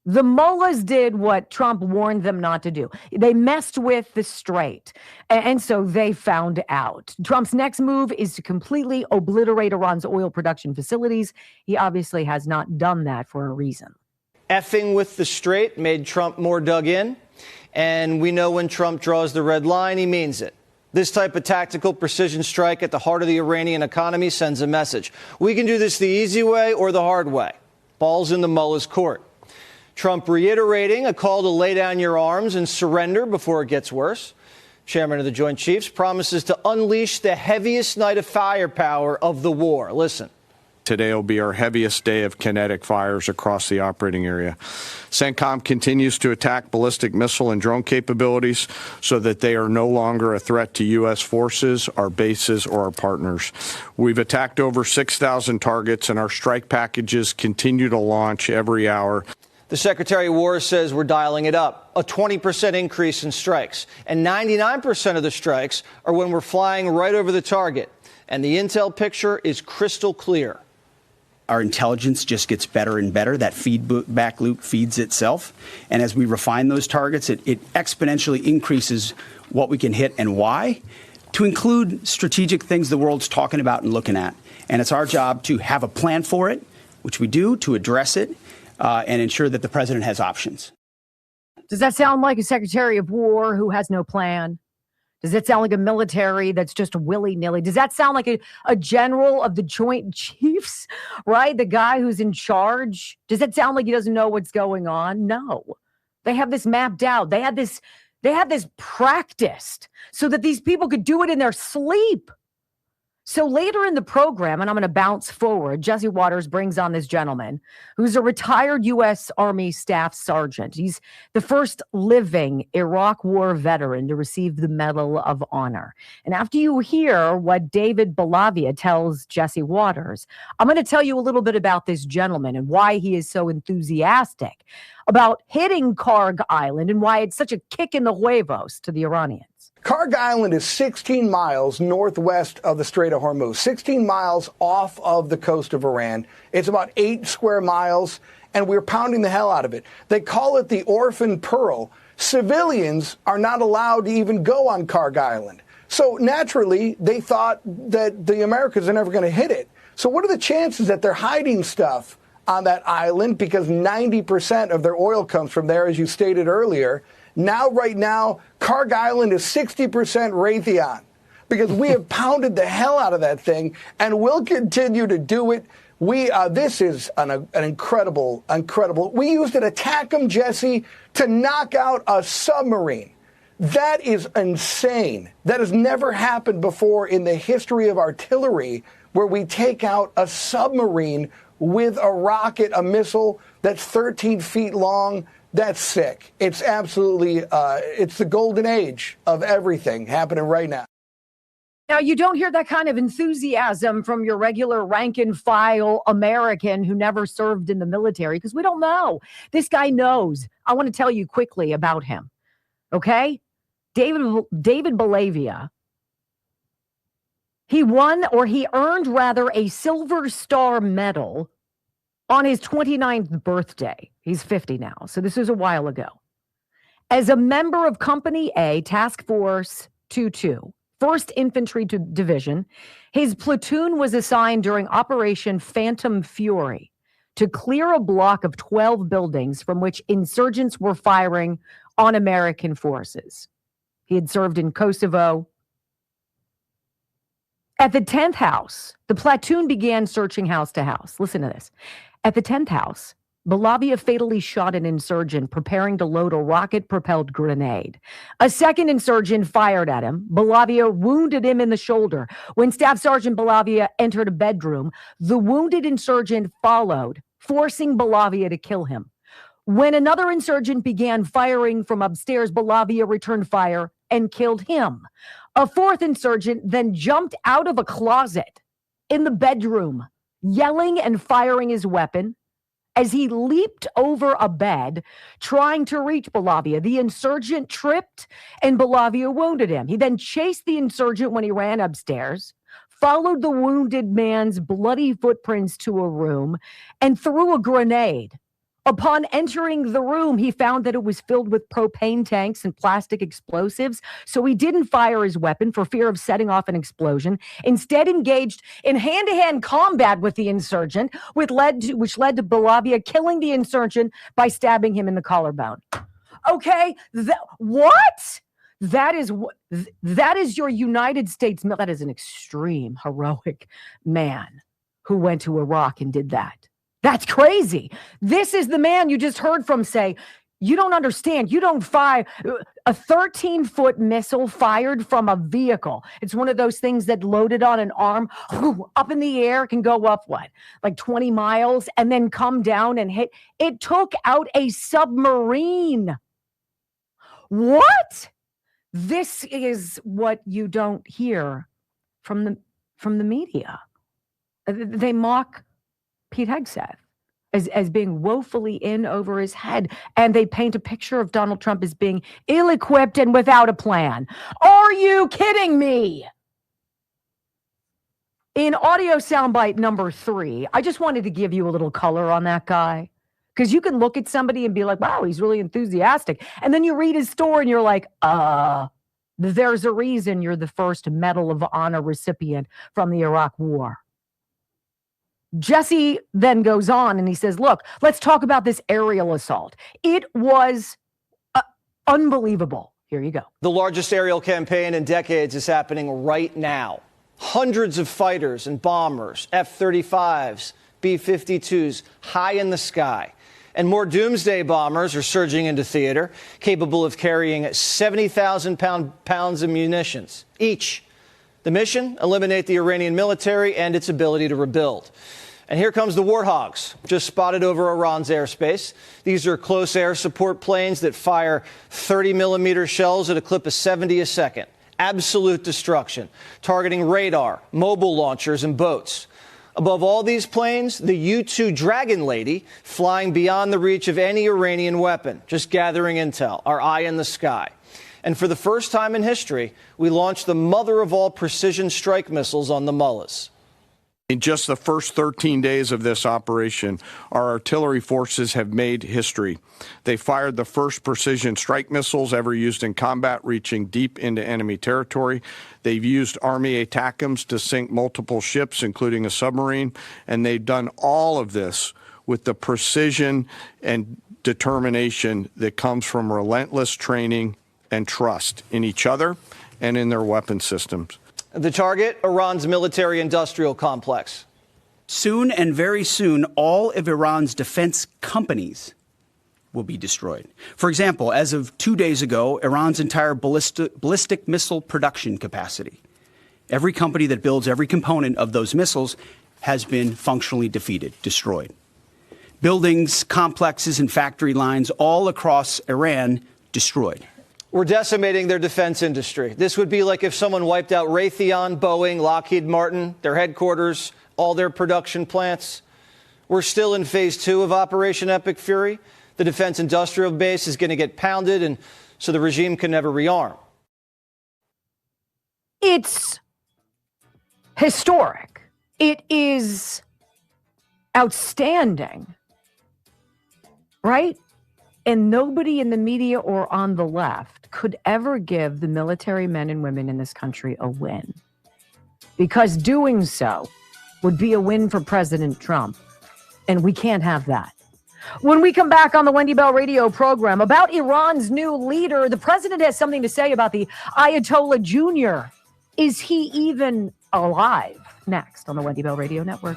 the mullahs did what Trump warned them not to do. They messed with the Strait, and so they found out. Trump's next move is to completely obliterate Iran's oil production facilities. He obviously has not done that for a reason. Effing with the Strait made Trump more dug in, and we know when Trump draws the red line, he means it. This type of tactical precision strike at the heart of the Iranian economy sends a message. We can do this the easy way or the hard way. Ball's in the mullah's court. Trump reiterating a call to lay down your arms and surrender before it gets worse. Chairman of the Joint Chiefs promises to unleash the heaviest night of firepower of the war. Listen. Today will be our heaviest day of kinetic fires across the operating area. CENTCOM continues to attack ballistic missile and drone capabilities so that they are no longer a threat to U.S. forces, our bases, or our partners. We've attacked over 6,000 targets, and our strike packages continue to launch every hour. The Secretary of War says we're dialing it up, a 20% increase in strikes. And 99% of the strikes are when we're flying right over the target. And the intel picture is crystal clear. Our intelligence just gets better and better. That feedback loop feeds itself. And as we refine those targets, it exponentially increases what we can hit and why, to include strategic things the world's talking about and looking at. And it's our job to have a plan for it, which we do, to address it, and ensure that the president has options. Does that sound like a Secretary of War who has no plan? Does it sound like a military that's just willy-nilly? Does that sound like a general of the Joint Chiefs, right? The guy who's in charge? Does it sound like he doesn't know what's going on? No. They have this mapped out. They had this practiced so that these people could do it in their sleep. So later in the program, and I'm going to bounce forward, Jesse Waters brings on this gentleman who's a retired U.S. Army Staff Sergeant. He's the first living Iraq War veteran to receive the Medal of Honor. And after you hear what David Balavia tells Jesse Waters, I'm going to tell you a little bit about this gentleman and why he is so enthusiastic about hitting Karg Island and why it's such a kick in the huevos to the Iranians. Karg Island is 16 miles northwest of the Strait of Hormuz, 16 miles off of the coast of Iran. It's about 8 square miles, and we're pounding the hell out of it. They call it the Orphan Pearl. Civilians are not allowed to even go on Karg Island. So naturally, they thought that the Americans are never going to hit it. So what are the chances that they're hiding stuff on that island? Because 90% of their oil comes from there, as you stated earlier. Right now, Karg Island is 60% Raytheon because we have pounded the hell out of that thing and will continue to do it. This is an incredible. We used an ATACMS, Jesse, to knock out a submarine. That is insane. That has never happened before in the history of artillery, where we take out a submarine with a rocket, a missile that's 13 feet long. That's sick. It's absolutely, it's the golden age of everything happening right now. Now, you don't hear that kind of enthusiasm from your regular rank and file American who never served in the military, because we don't know. This guy knows. I want to tell you quickly about him. Okay? David Balavia. He earned a Silver Star Medal on his 29th birthday. He's 50 now, so this is a while ago. As a member of Company A, Task Force 22, 1st Infantry Division, his platoon was assigned during Operation Phantom Fury to clear a block of 12 buildings from which insurgents were firing on American forces. He had served in Kosovo. At the 10th house, the platoon began searching house to house. Listen to this. At the 10th house, Balavia fatally shot an insurgent preparing to load a rocket-propelled grenade. A second insurgent fired at him. Balavia wounded him in the shoulder. When Staff Sergeant Balavia entered a bedroom, the wounded insurgent followed, forcing Balavia to kill him. When another insurgent began firing from upstairs, Balavia returned fire and killed him. A fourth insurgent then jumped out of a closet in the bedroom, yelling and firing his weapon. As he leaped over a bed, trying to reach Balavia, the insurgent tripped and Balavia wounded him. He then chased the insurgent when he ran upstairs, followed the wounded man's bloody footprints to a room, and threw a grenade. Upon entering the room, he found that it was filled with propane tanks and plastic explosives, so he didn't fire his weapon for fear of setting off an explosion. Instead, engaged in hand-to-hand combat with the insurgent, which led to Balavia killing the insurgent by stabbing him in the collarbone. Okay, what? That is your United States. That is an extreme, heroic man who went to Iraq and did that. That's crazy. This is the man you just heard from say, you don't understand. You don't fire a 13-foot missile fired from a vehicle. It's one of those things that loaded on an arm, up in the air, can go up, like 20 miles and then come down and hit. It took out a submarine. What? This is what you don't hear from the media. They mock Pete Hegseth. as being woefully in over his head. And they paint a picture of Donald Trump as being ill-equipped and without a plan. Are you kidding me? In audio soundbite number 3, I just wanted to give you a little color on that guy. Because you can look at somebody and be like, wow, he's really enthusiastic. And then you read his story and you're like, there's a reason you're the first Medal of Honor recipient from the Iraq War. Jesse then goes on and he says, look, let's talk about this aerial assault. It was unbelievable. Here you go. The largest aerial campaign in decades is happening right now. Hundreds of fighters and bombers, F-35s, B-52s, high in the sky. And more doomsday bombers are surging into theater, capable of carrying 70,000 pounds of munitions each. The mission, eliminate the Iranian military and its ability to rebuild. And here comes the Warthogs, just spotted over Iran's airspace. These are close air support planes that fire 30-millimeter shells at a clip of 70 a second. Absolute destruction, targeting radar, mobile launchers, and boats. Above all these planes, the U-2 Dragon Lady, flying beyond the reach of any Iranian weapon, just gathering intel, our eye in the sky. And for the first time in history, we launched the mother of all precision strike missiles on the mullahs. In just the first 13 days of this operation, our artillery forces have made history. They fired the first precision strike missiles ever used in combat, reaching deep into enemy territory. They've used Army ATACMS to sink multiple ships, including a submarine, and they've done all of this with the precision and determination that comes from relentless training and trust in each other and in their weapon systems. The target, Iran's military-industrial complex. Soon and very soon, all of Iran's defense companies will be destroyed. For example, as of 2 days ago, Iran's entire ballistic missile production capacity, every company that builds every component of those missiles, has been functionally defeated, destroyed. Buildings, complexes, and factory lines all across Iran destroyed. We're decimating their defense industry. This would be like if someone wiped out Raytheon, Boeing, Lockheed Martin, their headquarters, all their production plants. We're still in phase 2 of Operation Epic Fury. The defense industrial base is going to get pounded, and so the regime can never rearm. It's historic. It is outstanding, right? And nobody in the media or on the left could ever give the military men and women in this country a win, because doing so would be a win for President Trump. And we can't have that. When we come back on the Wendy Bell radio program about Iran's new leader, the president has something to say about the Ayatollah Jr. Is he even alive? Next on the Wendy Bell Radio Network.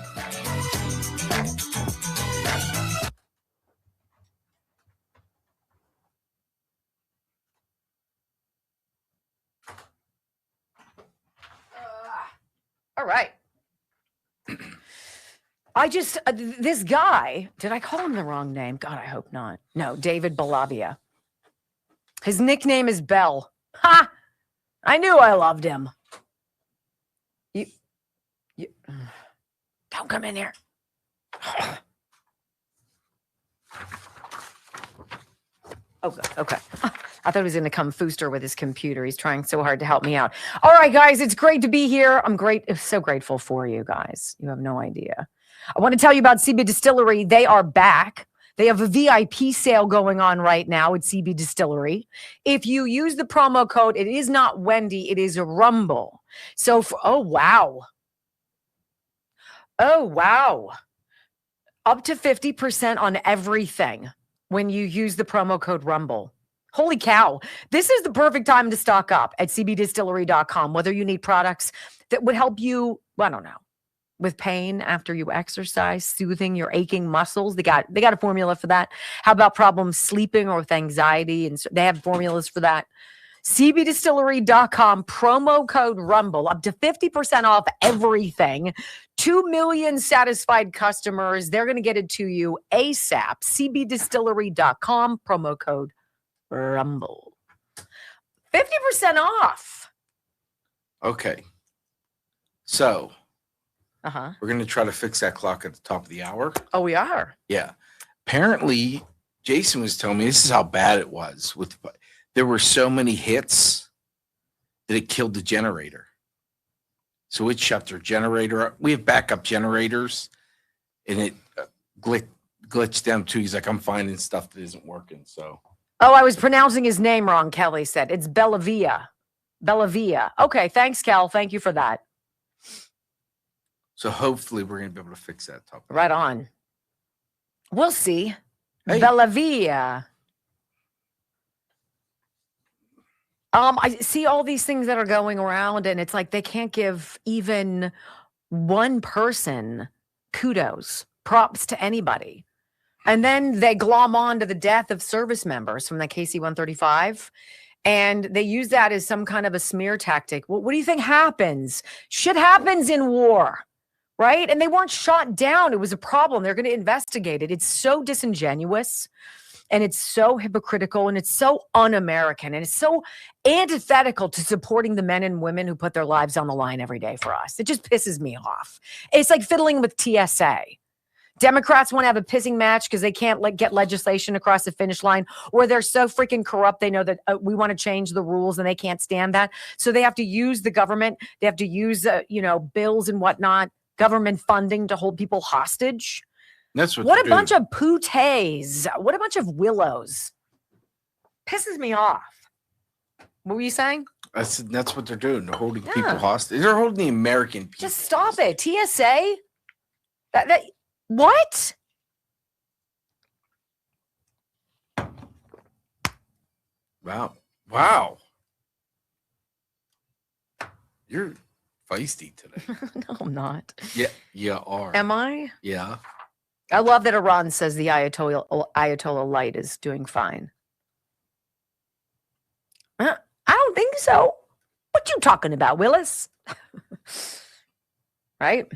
All right. This guy, did I call him the wrong name? God, I hope not. No, David Balabia. His nickname is Bell. Ha! I knew I loved him. You don't come in here. Oh, good. Okay. I thought he was going to come Fooster with his computer. He's trying so hard to help me out. All right, guys, it's great to be here. I'm so grateful for you guys. You have no idea. I want to tell you about CB Distillery. They are back. They have a VIP sale going on right now at CB Distillery. If you use the promo code, it is not Wendy, it is a Rumble. So, oh, wow. Up to 50% on everything when you use the promo code Rumble. Holy cow. This is the perfect time to stock up at cbdistillery.com, whether you need products that would help you, I don't know, with pain after you exercise, soothing your aching muscles. They got a formula for that. How about problems sleeping or with anxiety? And so they have formulas for that. cbdistillery.com, promo code Rumble, up to 50% off everything. 2 million satisfied customers. They're going to get it to you ASAP. cbdistillery.com, promo code Rumble. 50% off. Okay. So We're going to try to fix that clock at the top of the hour. Oh, we are. Yeah. Apparently, Jason was telling me this is how bad it was. There were so many hits that it killed the generator. So it shut their generator up. We have backup generators, and it glitched them too. He's like, I'm finding stuff that isn't working. So. Oh, I was pronouncing his name wrong, Kelly said. It's Bellavia. Bellavia. Okay, thanks, Kel. Thank you for that. So hopefully we're going to be able to fix that top. Right on. We'll see. Hey. Bellavia. I see all these things that are going around, and it's like they can't give even one person kudos, props to anybody. And then they glom on to the death of service members from the KC-135, and they use that as some kind of a smear tactic. What do you think happens? Shit happens in war, right? And they weren't shot down. It was a problem. They're going to investigate it. It's so disingenuous. And it's so hypocritical, and it's so un-American, and it's so antithetical to supporting the men and women who put their lives on the line every day for us. It just pisses me off. It's like fiddling with TSA. Democrats want to have a pissing match because they can't get legislation across the finish line, or they're so freaking corrupt they know that we want to change the rules and they can't stand that. So they have to use the government. They have to use, bills and whatnot, government funding to hold people hostage. That's what a bunch of pooties. What a bunch of willows. Pisses me off. What were you saying? That's what they're doing. They're holding people hostage. They're holding the American people. Just stop it. TSA? What? Wow. You're feisty today. No, I'm not. Yeah, you are. Am I? Yeah. I love that Iran says the Ayatollah light is doing fine. I don't think so. What you talking about, Willis? Right?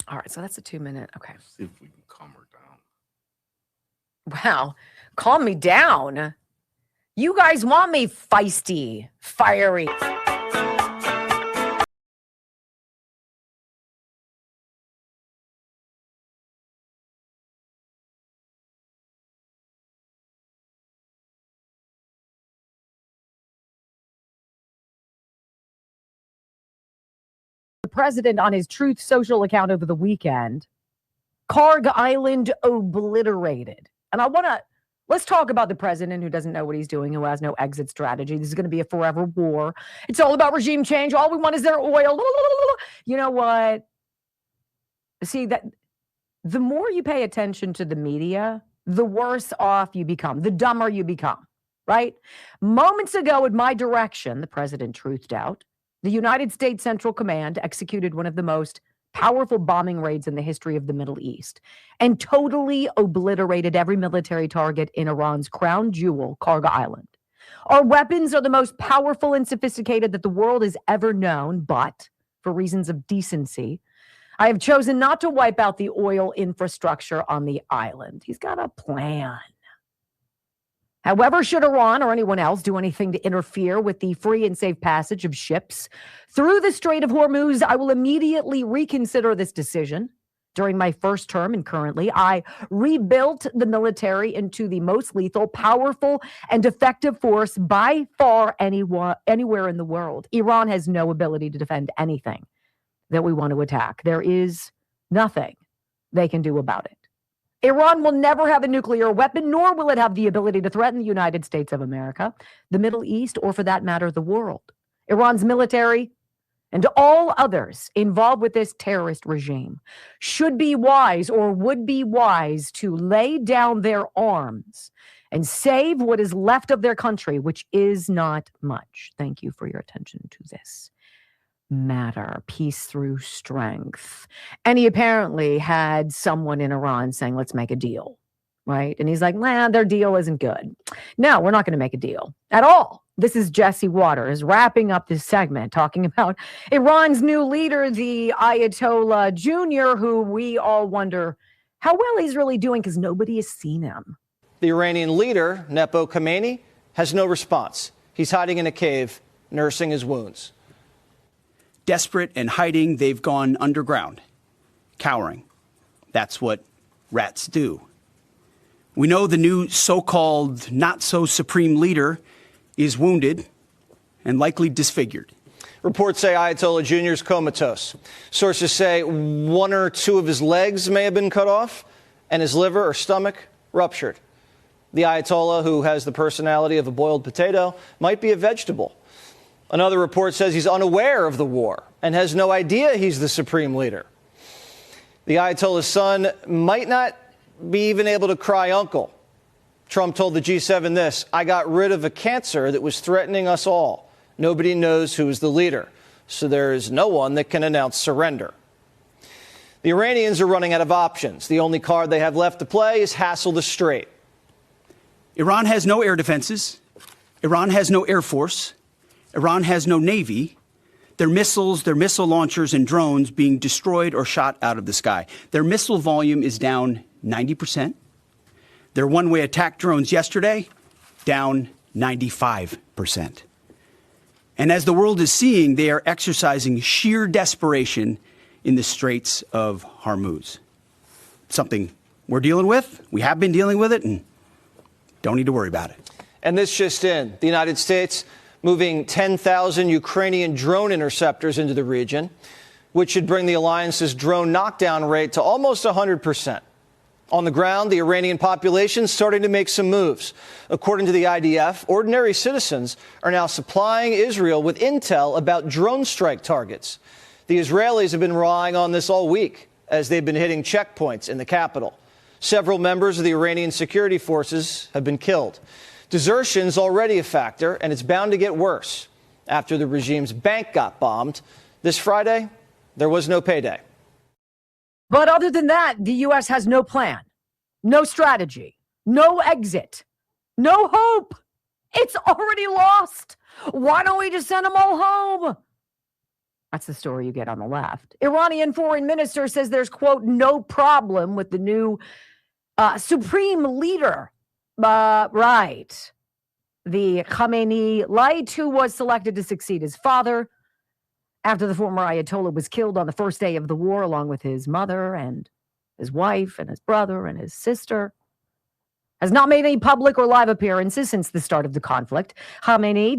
All right, so that's a 2-minute. Okay. Let's see if we can calm her down. Wow. Calm me down. You guys want me feisty, fiery. President on his Truth Social account over the weekend, Karg Island obliterated. And let's talk about the president who doesn't know what he's doing, who has no exit strategy. This is going to be a forever war. It's all about regime change. All we want is their oil. You know what? See, that the more you pay attention to the media, the worse off you become, the dumber you become, right? Moments ago, at my direction, the president truthed out. The United States Central Command executed one of the most powerful bombing raids in the history of the Middle East and totally obliterated every military target in Iran's crown jewel, Karg Island. Our weapons are the most powerful and sophisticated that the world has ever known, but for reasons of decency, I have chosen not to wipe out the oil infrastructure on the island. He's got a plan. However, should Iran or anyone else do anything to interfere with the free and safe passage of ships through the Strait of Hormuz, I will immediately reconsider this decision. During my first term and currently, I rebuilt the military into the most lethal, powerful, and effective force by far anywhere in the world. Iran has no ability to defend anything that we want to attack. There is nothing they can do about it. Iran will never have a nuclear weapon, nor will it have the ability to threaten the United States of America, the Middle East, or for that matter, the world. Iran's military and all others involved with this terrorist regime should be wise or would be wise to lay down their arms and save what is left of their country, which is not much. Thank you for your attention to this matter. Peace through strength. And he apparently had someone in Iran saying, let's make a deal, right? And he's like, nah, their deal isn't good. No, we're not going to make a deal at all. This is Jesse Waters wrapping up this segment talking about Iran's new leader, the Ayatollah Jr., who we all wonder how well he's really doing because nobody has seen him. The Iranian leader, Nepo Khamenei, has no response. He's hiding in a cave, nursing his wounds. Desperate and hiding, they've gone underground, cowering. That's what rats do. We know the new so-called not-so-supreme leader is wounded and likely disfigured. Reports say Ayatollah Jr. is comatose. Sources say one or two of his legs may have been cut off and his liver or stomach ruptured. The Ayatollah, who has the personality of a boiled potato, might be a vegetable. Another report says he's unaware of the war and has no idea he's the supreme leader. The Ayatollah's son might not be even able to cry uncle. Trump told the G7 this: "I got rid of a cancer that was threatening us all. Nobody knows who is the leader, so there is no one that can announce surrender." The Iranians are running out of options. The only card they have left to play is hassle the Strait. Iran has no air defenses. Iran has no air force. Iran has no navy. Their missiles, their missile launchers and drones being destroyed or shot out of the sky. Their missile volume is down 90%. Their one-way attack drones yesterday, down 95%. And as the world is seeing, they are exercising sheer desperation in the Straits of Hormuz. Something we're dealing with. We have been dealing with it and don't need to worry about it. And this just in, the United States moving 10,000 Ukrainian drone interceptors into the region, which should bring the alliance's drone knockdown rate to almost 100%. On the ground, the Iranian population is starting to make some moves. According to the IDF, ordinary citizens are now supplying Israel with intel about drone strike targets. The Israelis have been relying on this all week as they've been hitting checkpoints in the capital. Several members of the Iranian security forces have been killed. Desertion's already a factor, and it's bound to get worse. After the regime's bank got bombed this Friday, there was no payday. But other than that, the U.S. has no plan, no strategy, no exit, no hope. It's already lost. Why don't we just send them all home? That's the story you get on the left. Iranian foreign minister says there's, quote, no problem with the new supreme leader. Right. The Khamenei-lite who was selected to succeed his father after the former Ayatollah was killed on the first day of the war, along with his mother and his wife and his brother and his sister, has not made any public or live appearances since the start of the conflict. Khamenei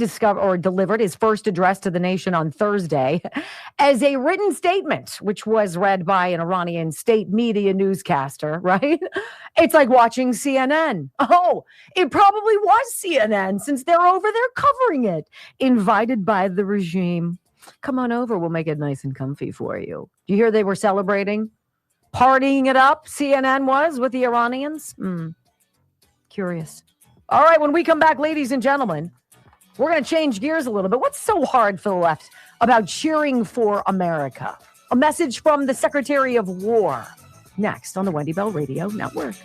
delivered his first address to the nation on Thursday as a written statement, which was read by an Iranian state media newscaster, right? It's like watching CNN. Oh, it probably was CNN since they're over there covering it. Invited by the regime. Come on over. We'll make it nice and comfy for you. Do you hear they were celebrating? Partying it up, CNN was, with the Iranians? Curious. All right, when we come back, ladies and gentlemen, we're going to change gears a little bit. What's so hard for the left about cheering for America? A message from the Secretary of War. Next on the Wendy Bell Radio Network.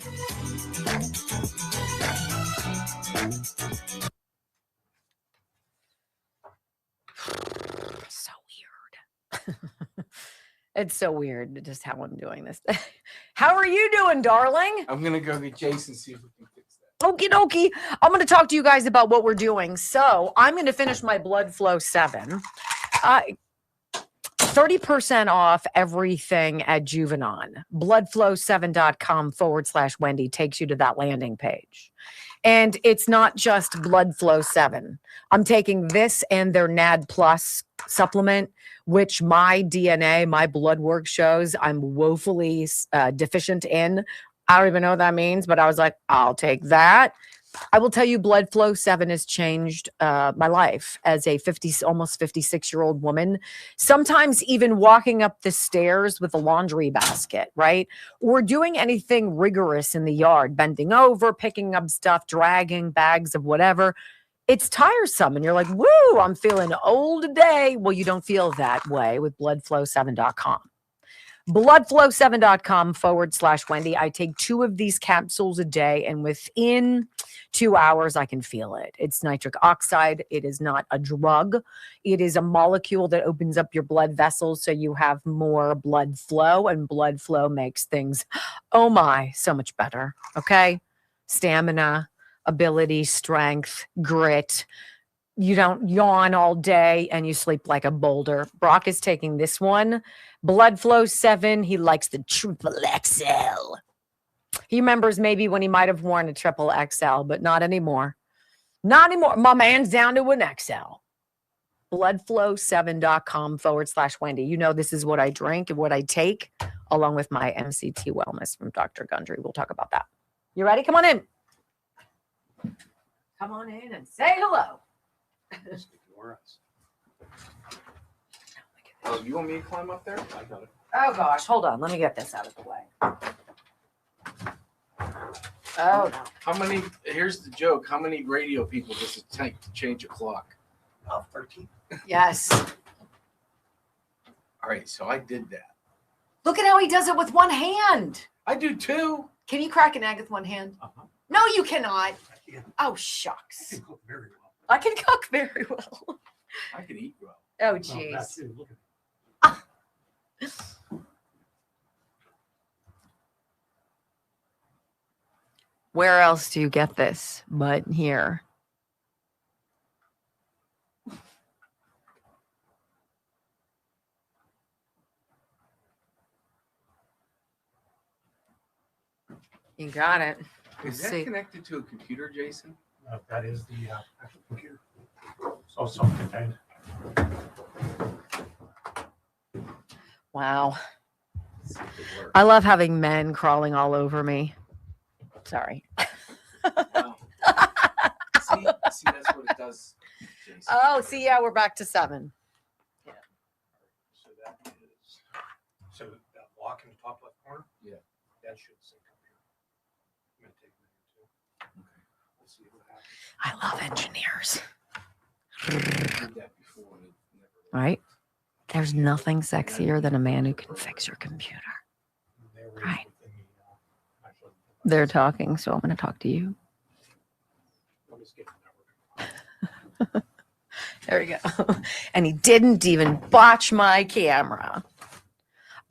So weird. It's so weird just how I'm doing this. How are you doing, darling? I'm going to go get Jason, see if we can fix that. Okie dokie. I'm going to talk to you guys about what we're doing. So I'm going to finish my Blood Flow 7. 30% off everything at Juvenon. Bloodflow7.com/Wendy takes you to that landing page. And it's not just Blood Flow 7. I'm taking this and their NAD Plus supplement, which my DNA, my blood work shows I'm woefully deficient in. I don't even know what that means, but I was like, I'll take that. I will tell you, Blood Flow 7 has changed my life as a almost 56-year-old woman. Sometimes even walking up the stairs with a laundry basket, right? Or doing anything rigorous in the yard, bending over, picking up stuff, dragging bags of whatever. It's tiresome. And you're like, woo, I'm feeling old today. Well, you don't feel that way with bloodflow7.com. Bloodflow7.com/Wendy. I take 2 of these capsules a day, and within 2 hours, I can feel it. It's nitric oxide. It is not a drug. It is a molecule that opens up your blood vessels so you have more blood flow, and blood flow makes things, oh my, so much better. Okay? Stamina, ability, strength, grit, you don't yawn all day and you sleep like a boulder. Brock is taking this one. Blood Flow 7. He likes the triple XL. He remembers maybe when he might have worn a triple XL, but not anymore. Not anymore. My man's down to an XL. Bloodflow7.com/Wendy. You know, this is what I drink and what I take, along with my MCT Wellness from Dr. Gundry. We'll talk about that. You ready? Come on in. Come on in and say hello. Oh, you want me to climb up there? I got it. Oh, gosh. Hold on. Let me get this out of the way. Oh, no. How many, here's the joke. How many radio people does it take to change a clock? Oh, 13. Yes. All right, so I did that. Look at how he does it with one hand. I do too. Can you crack an egg with one hand? No, you cannot. Oh, shucks. Cook very well. I can cook very well. I can eat well. Oh, jeez. Where else do you get this but here? You got it. Is that connected to a computer, Jason? That is the actual computer. So self-contained. Wow. I love having men crawling all over me. Sorry. Wow. see, that's what it does, Jason. Oh, see, yeah, we're back to 7. So that is, so that lock in the top left corner? Yeah. That should sync up here. I'm going to take a minute or two. Okay. Let's see what happens. I love engineers. I did that before and it never Right? There's nothing sexier than a man who can fix your computer. Right. They're talking, so I'm going to talk to you. There we go. And he didn't even botch my camera.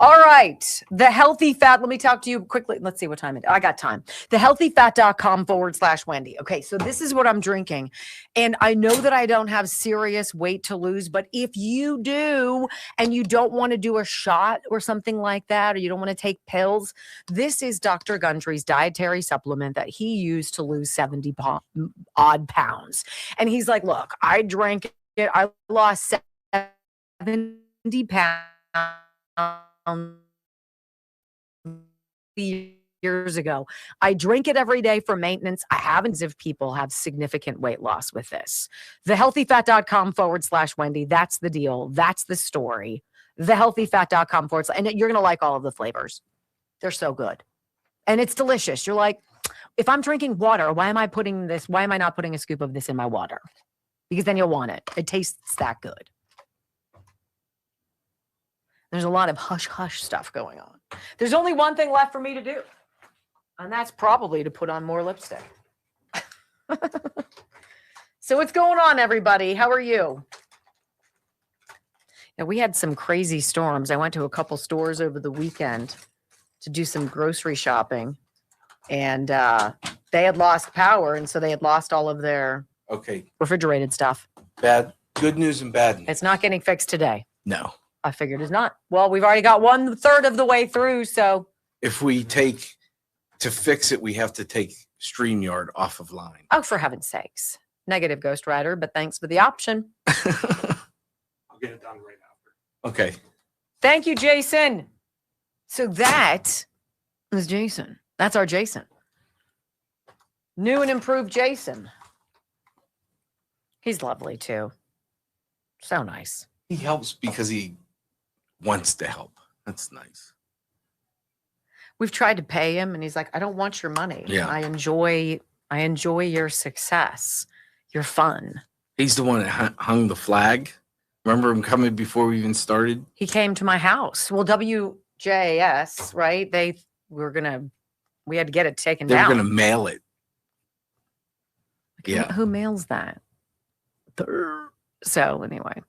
All right. The Healthy Fat. Let me talk to you quickly. Let's see what time it is. I got time. thehealthyfat.com/Wendy. Okay. So this is what I'm drinking. And I know that I don't have serious weight to lose, but if you do, and you don't want to do a shot or something like that, or you don't want to take pills, this is Dr. Gundry's dietary supplement that he used to lose 70 odd pounds. And he's like, look, I drank it. I lost 70 pounds years ago. I drink it every day for maintenance. I haven't if people have significant weight loss with this. Thehealthyfat.com/Wendy. That's the deal. That's the story. Thehealthyfat.com/ and you're going to like all of the flavors. They're so good. And it's delicious. You're like, if I'm drinking water, why am I not putting a scoop of this in my water? Because then you'll want it. It tastes that good. There's a lot of hush-hush stuff going on. There's only one thing left for me to do, and that's probably to put on more lipstick. So what's going on, everybody? How are you? Now, we had some crazy storms. I went to a couple stores over the weekend to do some grocery shopping, and they had lost power, and so they had lost all of their refrigerated stuff. Good news and bad news. It's not getting fixed today. No. I figured it's not. Well, we've already got 1/3 of the way through, so. If we to fix it, we have to take StreamYard off of line. Oh, for heaven's sakes. Negative Ghost Rider, but thanks for the option. I'll get it done right after. Okay. Thank you, Jason. So that is Jason. That's our Jason. New and improved Jason. He's lovely too. So nice. He helps because he wants to help. That's nice. We've tried to pay him and he's like, I don't want your money. Yeah. I enjoy your success. You're fun. He's the one that hung the flag. Remember him coming before we even started? He came to my house. Well, WJS, right? We had to get it taken down. They were going to mail it. Yeah. Who mails that? So anyway,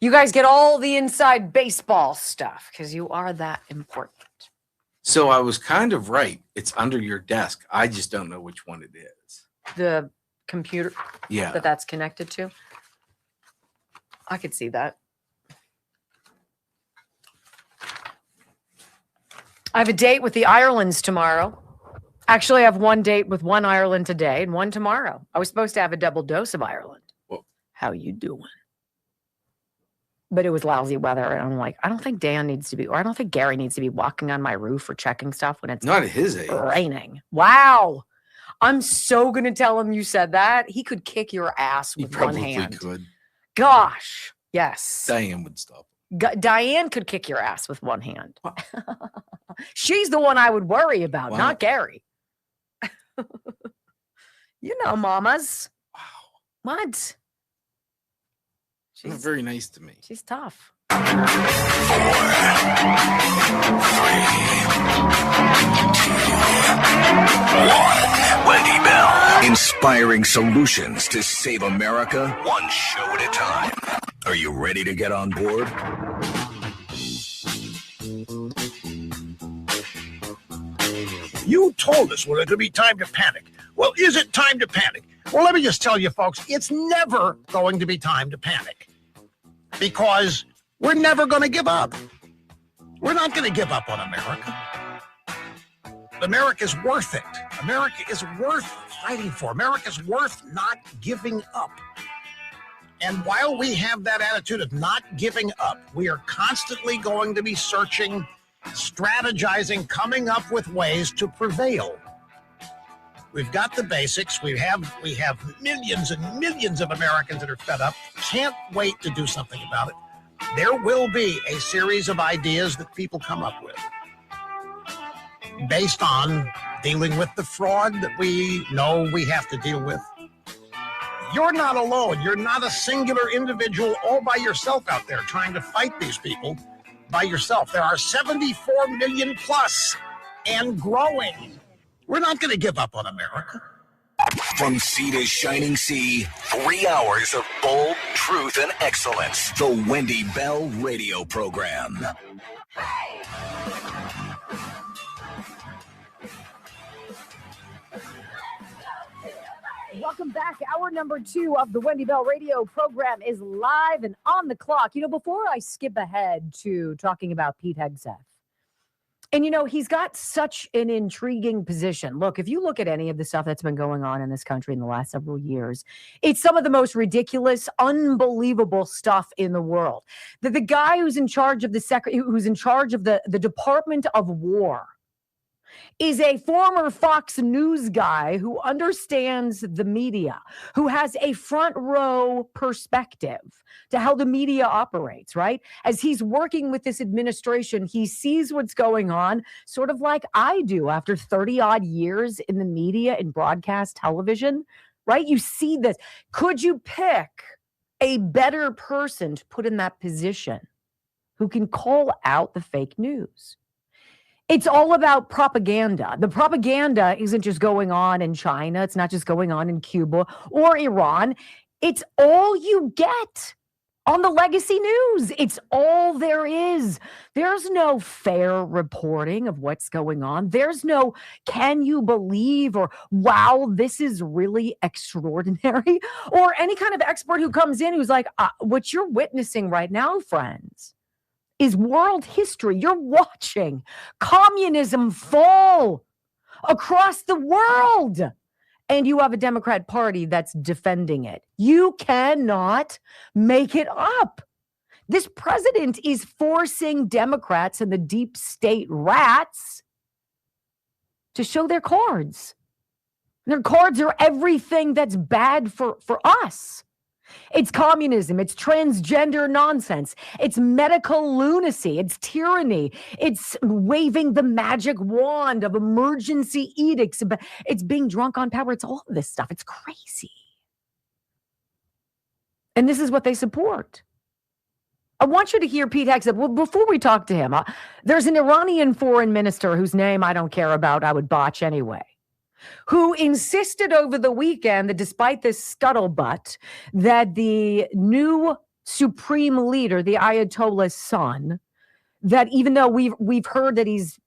you guys get all the inside baseball stuff because you are that important. So I was kind of right. It's under your desk. I just don't know which one it is. The computer that's connected to. I could see that. I have a date with the Irelands tomorrow. Actually, I have one date with one Ireland today and one tomorrow. I was supposed to have a double dose of Ireland. Well, how you doing? But it was lousy weather, and I'm like, I don't think Dan needs to be, or I don't think Gary needs to be walking on my roof or checking stuff when it's not at his age. Raining. Wow. I'm so going to tell him you said that. He could kick your ass with one hand. Could. Gosh. Yes. Diane would stop. Diane could kick your ass with one hand. She's the one I would worry about, not Gary. You know, mamas. Wow. What? She's not very nice to me. She's tough. 4, 3, 2, 1. Wendy Bell. Inspiring solutions to save America, one show at a time. Are you ready to get on board? You told us when it could be time to panic. Well, is it time to panic? Well, let me just tell you, folks, it's never going to be time to panic because we're never going to give up. We're not going to give up on America. America's worth it. America is worth fighting for. America's worth not giving up. And while we have that attitude of not giving up, we are constantly going to be searching, strategizing, coming up with ways to prevail. We've got the basics. We have millions and millions of Americans that are fed up, can't wait to do something about it. There will be a series of ideas that people come up with based on dealing with the fraud that we know we have to deal with. You're not alone. You're not a singular individual all by yourself out there trying to fight these people by yourself. There are 74 million plus and growing. We're not going to give up on America. From sea to shining sea, 3 hours of bold truth and excellence. The Wendy Bell Radio Program. Welcome back. Hour number 2 of the Wendy Bell Radio Program is live and on the clock. You know, before I skip ahead to talking about Pete Hegseth, and, you know, he's got such an intriguing position. Look, if you look at any of the stuff that's been going on in this country in the last several years, it's some of the most ridiculous, unbelievable stuff in the world. The guy who's in charge of the Department of War is a former Fox News guy who understands the media, who has a front row perspective to how the media operates, right? As he's working with this administration, he sees what's going on, sort of like I do after 30 odd years in the media and broadcast television, right? You see this. Could you pick a better person to put in that position who can call out the fake news? It's all about propaganda. The propaganda isn't just going on in China. It's not just going on in Cuba or Iran. It's all you get on the legacy news. It's all there is. There's no fair reporting of what's going on. There's no, can you believe, or wow, this is really extraordinary, or any kind of expert who comes in who's like, what you're witnessing right now, friends, is world history. You're watching communism fall across the world, and you have a Democrat Party that's defending it. You cannot make it up. This president is forcing Democrats and the deep state rats to show their cards. Their cards are everything that's bad for us. It's communism. It's transgender nonsense. It's medical lunacy. It's tyranny. It's waving the magic wand of emergency edicts. It's being drunk on power. It's all of this stuff. It's crazy. And this is what they support. I want you to hear Pete Hegseth. Well, before we talk to him, there's an Iranian foreign minister whose name I don't care about. I would botch anyway, who insisted over the weekend that despite this scuttlebutt, that the new supreme leader, the Ayatollah's son, that even though we've heard that he's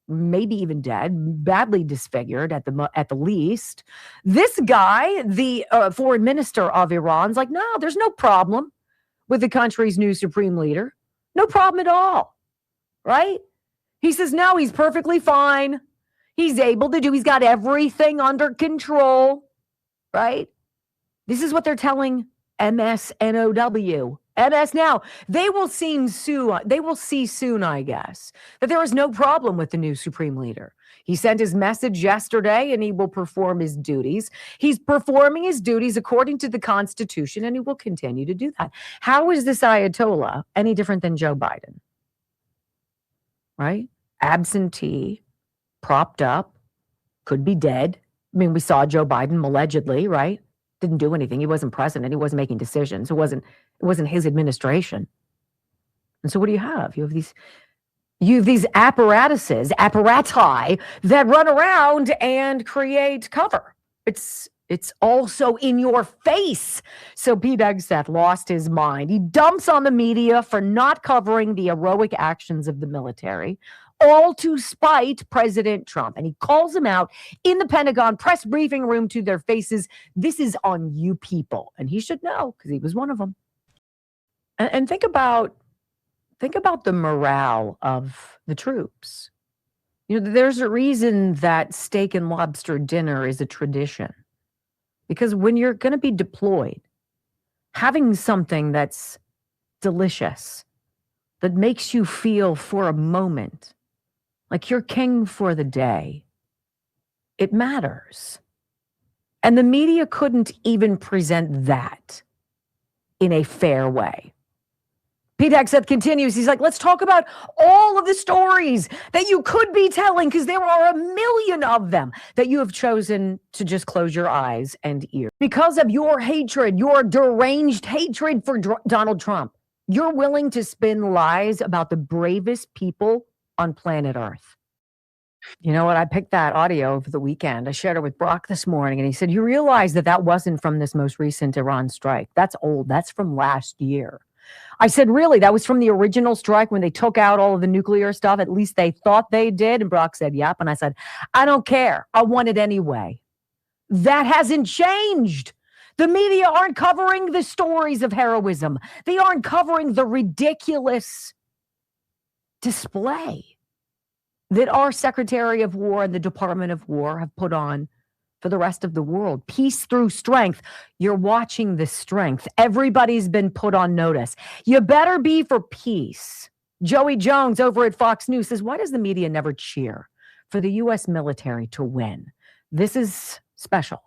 maybe even dead, badly disfigured at the least, this guy, the foreign minister of Iran's like, no, there's no problem with the country's new supreme leader. No problem at all, right? He says, no, he's perfectly fine. He's able to do, he's got everything under control, right? This is what they're telling MSNOW. MS Now. They will see soon, I guess, that there is no problem with the new supreme leader. He sent his message yesterday and he will perform his duties. He's performing his duties according to the Constitution and he will continue to do that. How is this Ayatollah any different than Joe Biden? Right? Absentee, propped up, could be dead. I mean, we saw Joe Biden allegedly, right? Didn't do anything. He wasn't president. He wasn't making decisions. It wasn't his administration. And so what do you have? You have these apparati that run around and create cover. It's also in your face. So Pete Hegseth lost his mind. He dumps on the media for not covering the heroic actions of the military, all to spite President Trump. And he calls him out in the Pentagon press briefing room to their faces. This is on you people. And he should know because he was one of them. And think about the morale of the troops. You know, there's a reason that steak and lobster dinner is a tradition. Because when you're going to be deployed, having something that's delicious, that makes you feel for a moment like you're king for the day, it matters. And the media couldn't even present that in a fair way. Pete Hegseth continues. He's like, let's talk about all of the stories that you could be telling, because there are a million of them that you have chosen to just close your eyes and ears. Because of your hatred, your deranged hatred for Donald Trump, you're willing to spin lies about the bravest people on planet Earth. You know what? I picked that audio over the weekend. I shared it with Brock this morning, and he said, you realize that wasn't from this most recent Iran strike. That's old. That's from last year. I said, really? That was from the original strike when they took out all of the nuclear stuff? At least they thought they did. And Brock said, yep. And I said, I don't care. I want it anyway. That hasn't changed. The media aren't covering the stories of heroism. They aren't covering the ridiculous display that our Secretary of War and the Department of War have put on for the rest of the world. Peace through strength. You're watching the strength. Everybody's been put on notice. You better be for peace. Joey Jones over at Fox News says, why does the media never cheer for the U.S. military to win? This is special.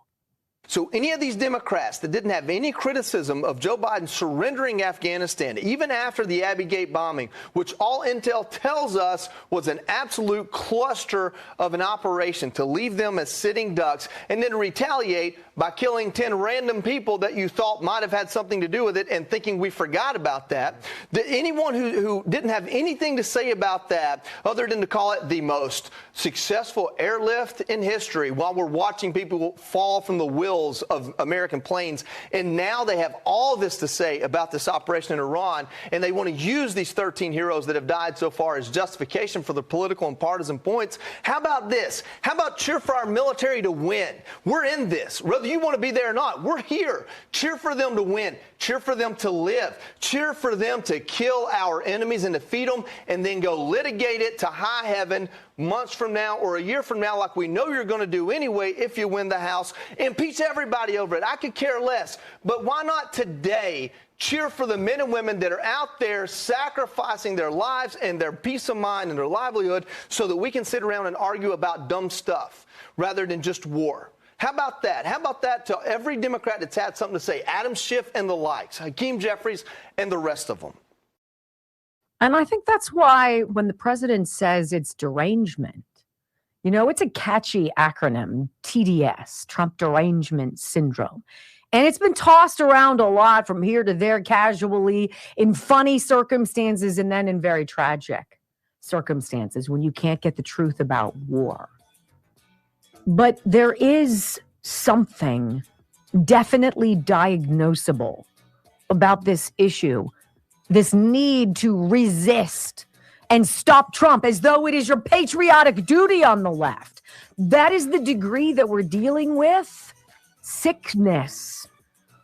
So any of these Democrats that didn't have any criticism of Joe Biden surrendering Afghanistan, even after the Abbey Gate bombing, which all intel tells us was an absolute cluster of an operation to leave them as sitting ducks and then retaliate by killing 10 random people that you thought might have had something to do with it and thinking we forgot about that. Anyone who didn't have anything to say about that other than to call it the most successful airlift in history while we're watching people fall from the wheels of American planes, and now they have all this to say about this operation in Iran, and they want to use these 13 heroes that have died so far as justification for their political and partisan points. How about this? How about cheer for our military to win? We're in this. Whether you want to be there or not, we're here. Cheer for them to win. Cheer for them to live. Cheer for them to kill our enemies and defeat them, and then go litigate it to high heaven months from now or a year from now, like we know you're going to do anyway if you win the House. Impeach everybody over it. I could care less. But why not today cheer for the men and women that are out there sacrificing their lives and their peace of mind and their livelihood so that we can sit around and argue about dumb stuff rather than just war? How about that? How about that to every Democrat that's had something to say? Adam Schiff and the likes, Hakeem Jeffries and the rest of them. And I think that's why when the president says it's derangement, you know, it's a catchy acronym, TDS, Trump Derangement Syndrome. And it's been tossed around a lot from here to there casually in funny circumstances and then in very tragic circumstances when you can't get the truth about war. But there is something definitely diagnosable about this issue, this need to resist and stop Trump as though it is your patriotic duty on the left. That is the degree that we're dealing with. Sickness.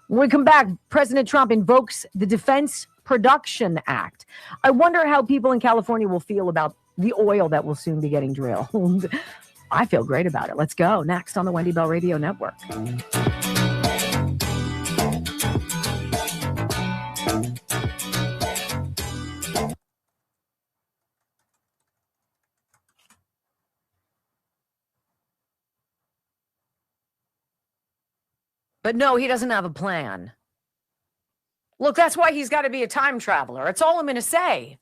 When we come back, President Trump invokes the Defense Production Act. I wonder how people in California will feel about the oil that will soon be getting drilled. I feel great about it. Let's go. Next on the Wendy Bell Radio Network. But no, he doesn't have a plan. Look, that's why he's got to be a time traveler. That's all I'm going to say.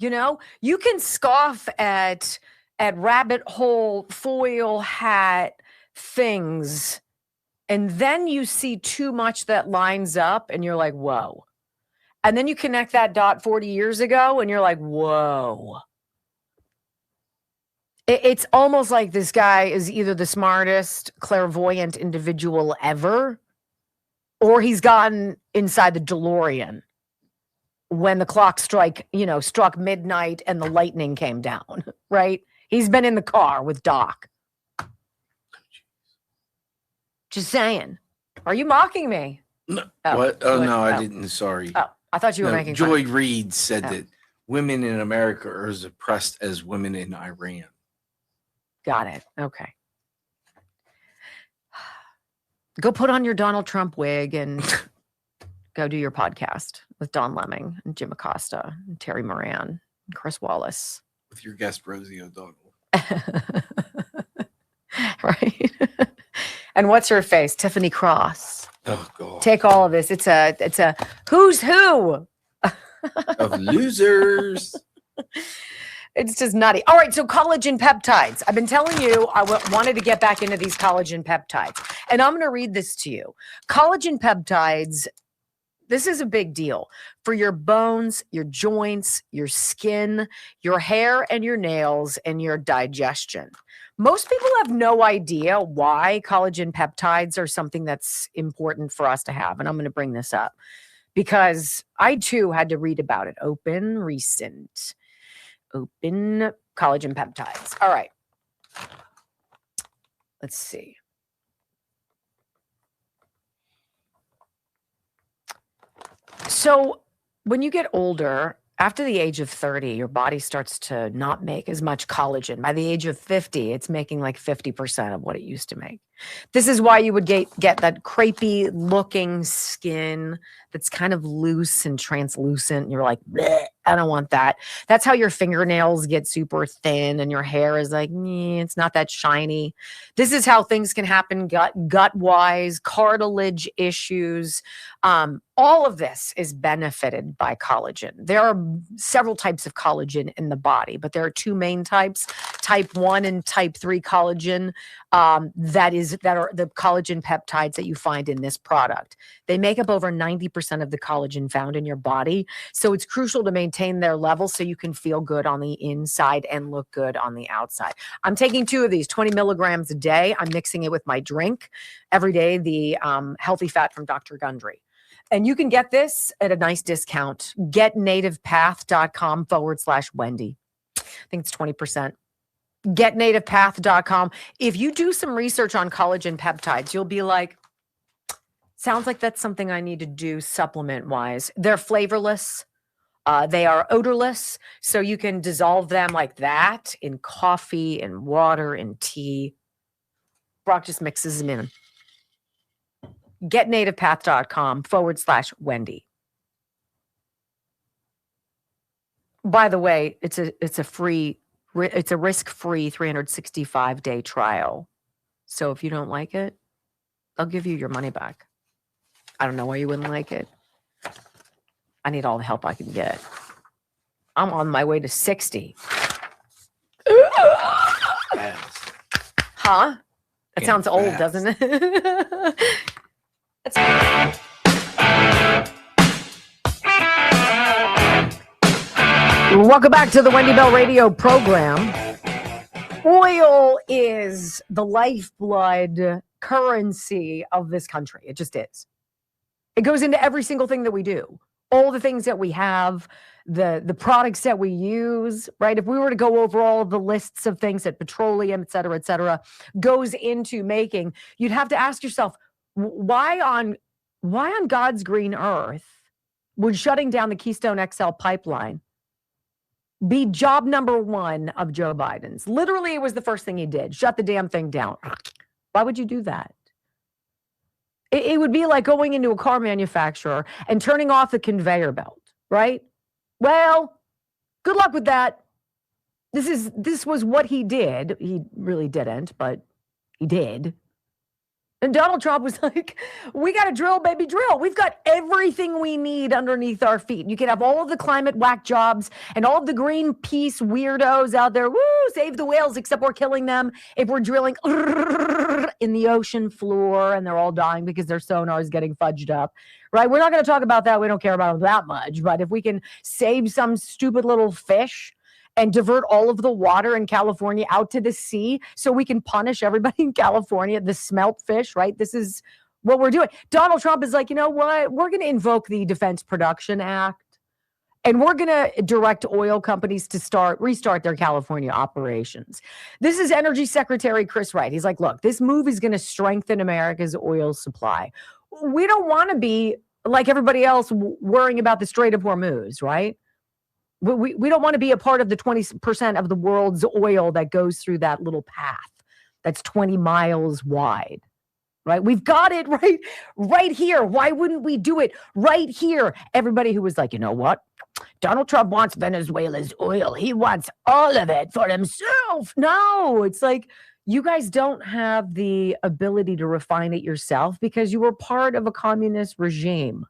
You know, you can scoff at rabbit hole, foil hat things, and then you see too much that lines up, and you're like, whoa. And then you connect that dot 40 years ago, and you're like, whoa. It's almost like this guy is either the smartest, clairvoyant individual ever, or he's gotten inside the DeLorean when the clock struck midnight and the lightning came down, right? He's been in the car with Doc. Just saying. Are you mocking me? No. What? Oh, no, I didn't. Sorry. Oh, I thought you were making fun. Joy Reid said that women in America are as oppressed as women in Iran. Got it. Okay. Go put on your Donald Trump wig and go do your podcast with Don Lemming and Jim Acosta and Terry Moran and Chris Wallace. With your guest, Rosie O'Donnell. Right? And what's her face? Tiffany Cross. Oh, God. Take all of this. It's a who's who of losers. It's just nutty. All right, so collagen peptides. I've been telling you I wanted to get back into these collagen peptides. And I'm going to read this to you. Collagen peptides, this is a big deal for your bones, your joints, your skin, your hair and your nails, and your digestion. Most people have no idea why collagen peptides are something that's important for us to have. And I'm going to bring this up because I, too, had to read about it. Open collagen peptides. All right. Let's see. So when you get older, after the age of 30, your body starts to not make as much collagen. By the age of 50, it's making like 50% of what it used to make. This is why you would get that crepey looking skin that's kind of loose and translucent. And you're like, I don't want that. That's how your fingernails get super thin and your hair is like, it's not that shiny. This is how things can happen gut-wise, cartilage issues. All of this is benefited by collagen. There are several types of collagen in the body, but there are two main types, type 1 and type 3 collagen. That are the collagen peptides that you find in this product. They make up over 90% of the collagen found in your body. So it's crucial to maintain their level so you can feel good on the inside and look good on the outside. I'm taking 2 of these, 20 milligrams a day. I'm mixing it with my drink every day, the Healthy Fat from Dr. Gundry. And you can get this at a nice discount. GetNativePath.com/Wendy. I think it's 20%. GetNativePath.com. If you do some research on collagen peptides, you'll be like, sounds like that's something I need to do supplement-wise. They're flavorless. They are odorless, so you can dissolve them like that in coffee and water and tea. Brock just mixes them in. GetNativePath.com/Wendy. By the way, it's a risk-free 365-day trial. So if you don't like it, I'll give you your money back. I don't know why you wouldn't like it. I need all the help I can get. I'm on my way to 60. Huh? That sounds old, doesn't it? Welcome back to the Wendy Bell Radio program. Oil is the lifeblood currency of this country. It just is. It goes into every single thing that we do. All the things that we have, the products that we use, right? If we were to go over all of the lists of things that petroleum, et cetera, goes into making, you'd have to ask yourself, why on God's green earth would shutting down the Keystone XL pipeline be job number one of Joe Biden's? Literally, it was the first thing he did. Shut the damn thing down. Why would you do that? It would be like going into a car manufacturer and turning off the conveyor belt, right? Well, good luck with that. This was what he did. He really didn't, but he did. And Donald Trump was like, we got to drill, baby, drill. We've got everything we need underneath our feet. You can have all of the climate whack jobs and all of the Greenpeace weirdos out there. Woo, save the whales, except we're killing them if we're drilling in the ocean floor and they're all dying because their sonar is getting fudged up, right? We're not going to talk about that. We don't care about them that much. But if we can save some stupid little fish and divert all of the water in California out to the sea so we can punish everybody in California, the smelt fish, right? This is what we're doing. Donald Trump is like, you know what? We're going to invoke the Defense Production Act, and we're going to direct oil companies to restart their California operations. This is Energy Secretary Chris Wright. He's like, look, this move is going to strengthen America's oil supply. We don't want to be like everybody else worrying about the Strait of Hormuz, right? We don't want to be a part of the 20% of the world's oil that goes through that little path that's 20 miles wide, right? We've got it right here. Why wouldn't we do it right here? Everybody who was like, you know what? Donald Trump wants Venezuela's oil. He wants all of it for himself. No, it's like you guys don't have the ability to refine it yourself because you were part of a communist regime.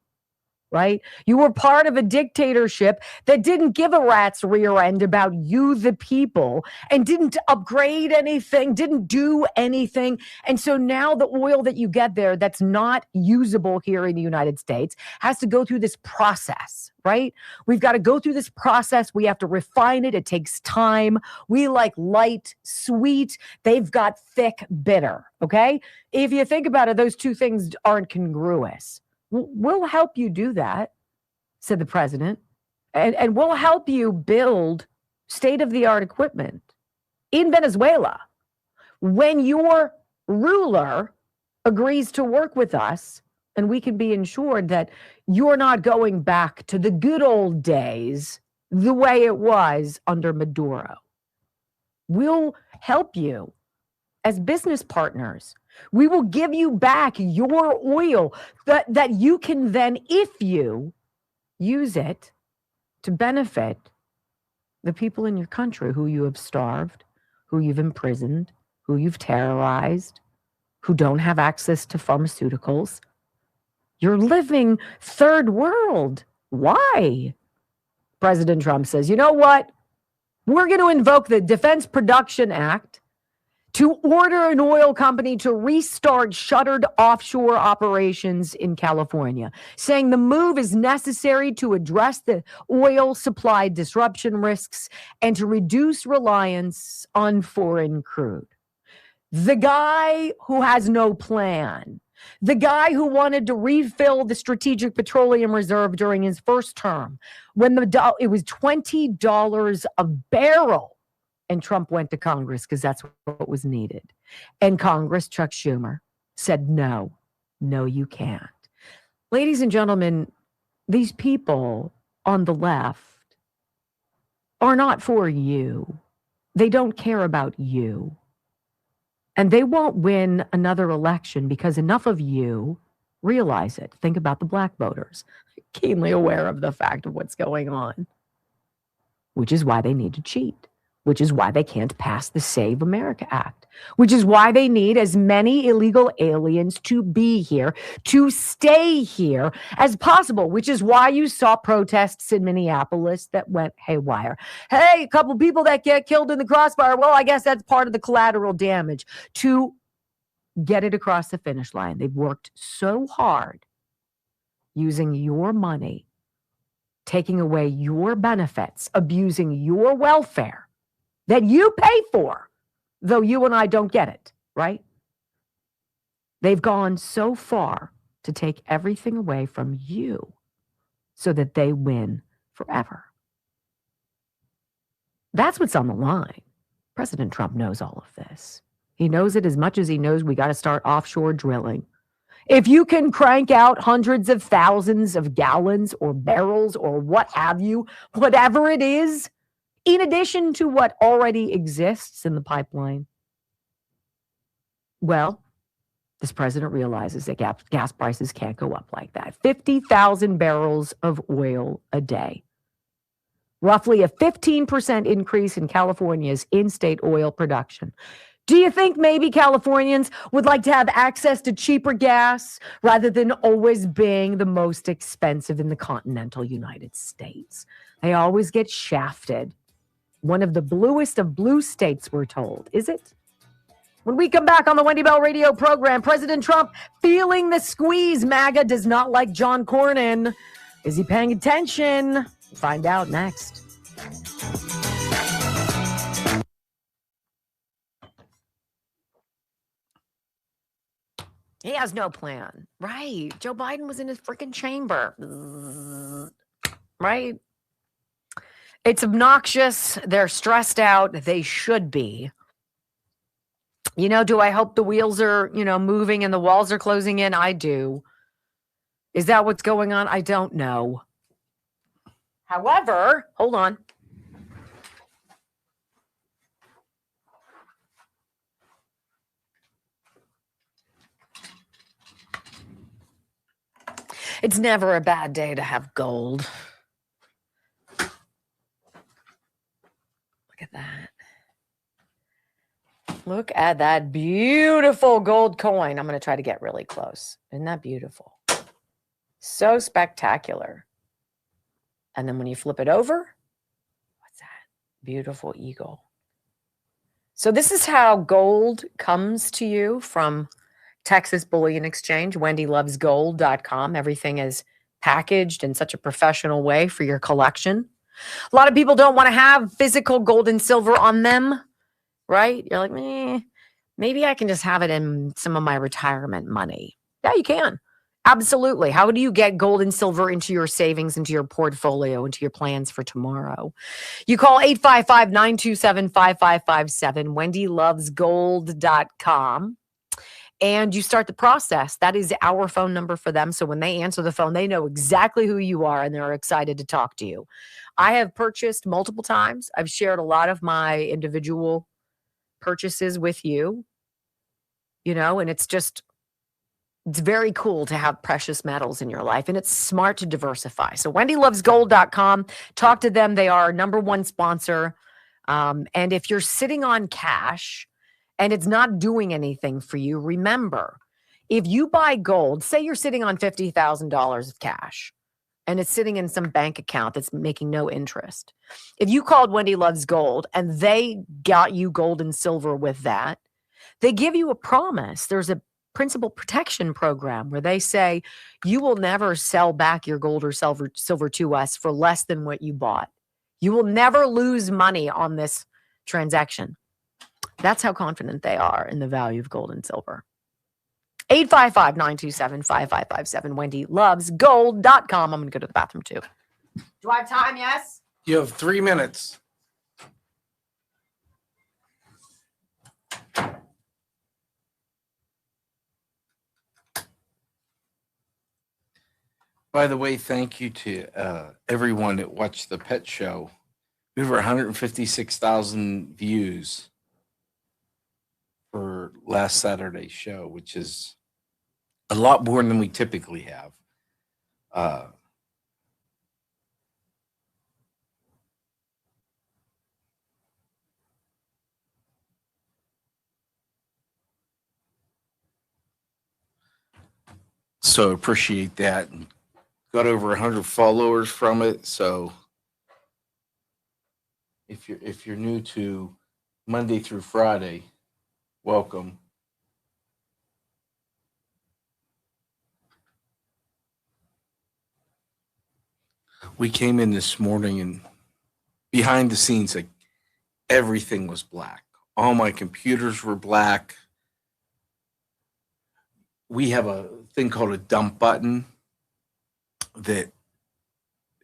Right? You were part of a dictatorship that didn't give a rat's rear end about you, the people, and didn't upgrade anything, didn't do anything. And so now the oil that you get there that's not usable here in the United States has to go through this process, right? We've got to go through this process. We have to refine it. It takes time. We like light, sweet. They've got thick, bitter, okay? If you think about it, those two things aren't congruous. We'll help you do that, said the president, and we'll help you build state-of-the-art equipment in Venezuela when your ruler agrees to work with us, and we can be ensured that you're not going back to the good old days the way it was under Maduro. We'll help you as business partners. We will give you back your oil that you can then, if you use it to benefit the people in your country who you have starved, who you've imprisoned, who you've terrorized, who don't have access to pharmaceuticals. You're living third world. Why? President Trump says, you know what? We're going to invoke the Defense Production Act to order an oil company to restart shuttered offshore operations in California, saying the move is necessary to address the oil supply disruption risks and to reduce reliance on foreign crude. The guy who has no plan, the guy who wanted to refill the Strategic Petroleum Reserve during his first term, when it was $20 a barrel. And Trump went to Congress because that's what was needed. And Congress, Chuck Schumer, said, no, you can't. Ladies and gentlemen, these people on the left are not for you. They don't care about you. And they won't win another election because enough of you realize it. Think about the black voters, keenly aware of the fact of what's going on, which is why they need to cheat. Which is why they can't pass the Save America Act, which is why they need as many illegal aliens to be here, to stay here as possible, which is why you saw protests in Minneapolis that went haywire. Hey, a couple people that get killed in the crossfire. Well, I guess that's part of the collateral damage to get it across the finish line. They've worked so hard using your money, taking away your benefits, abusing your welfare that you pay for, though you and I don't get it, right? They've gone so far to take everything away from you so that they win forever. That's what's on the line. President Trump knows all of this. He knows it as much as he knows we got to start offshore drilling. If you can crank out hundreds of thousands of gallons or barrels or what have you, whatever it is, in addition to what already exists in the pipeline, well, this president realizes that gas prices can't go up like that. 50,000 barrels of oil a day. Roughly a 15% increase in California's in-state oil production. Do you think maybe Californians would like to have access to cheaper gas rather than always being the most expensive in the continental United States? They always get shafted. One of the bluest of blue states, we're told. Is it? When we come back on the Wendy Bell radio program, President Trump feeling the squeeze. MAGA does not like John Cornyn. Is he paying attention? Find out next. He has no plan. Right. Joe Biden was in his freaking chamber. Right. It's obnoxious. They're stressed out. They should be. You know, do I hope the wheels are, moving and the walls are closing in? I do. Is that what's going on? I don't know. However, hold on. It's never a bad day to have gold. Look at that. Look at that beautiful gold coin. I'm going to try to get really close. Isn't that beautiful? So spectacular. And then when you flip it over, what's that? Beautiful eagle. So this is how gold comes to you from Texas Bullion Exchange, wendylovesgold.com. Everything is packaged in such a professional way for your collection. A lot of people don't want to have physical gold and silver on them, right? You're like, maybe I can just have it in some of my retirement money. Yeah, you can. Absolutely. How do you get gold and silver into your savings, into your portfolio, into your plans for tomorrow? You call 855-927-5557, wendylovesgold.com. And you start the process. That is our phone number for them. So when they answer the phone, they know exactly who you are and they're excited to talk to you. I have purchased multiple times. I've shared a lot of my individual purchases with you, and it's very cool to have precious metals in your life, and it's smart to diversify. So wendylovesgold.com, talk to them. They are our number one sponsor. And if you're sitting on cash and it's not doing anything for you, remember, if you buy gold, say you're sitting on $50,000 of cash and it's sitting in some bank account that's making no interest. If you called Wendy Loves Gold and they got you gold and silver with that, they give you a promise. There's a principal protection program where they say you will never sell back your gold or silver to us for less than what you bought. You will never lose money on this transaction. That's how confident they are in the value of gold and silver. 855-927-5557, wendylovesgold.com. I'm going to go to the bathroom too. Do I have time? Yes? You have 3 minutes. By the way, thank you to everyone that watched the pet show. We have over 156,000 views for last Saturday's show, which is a lot more than we typically have. So appreciate that. And got over 100 followers from it. So if you're new to Monday through Friday, welcome. We came in this morning and behind the scenes, like everything was black. All my computers were black. We have a thing called a dump button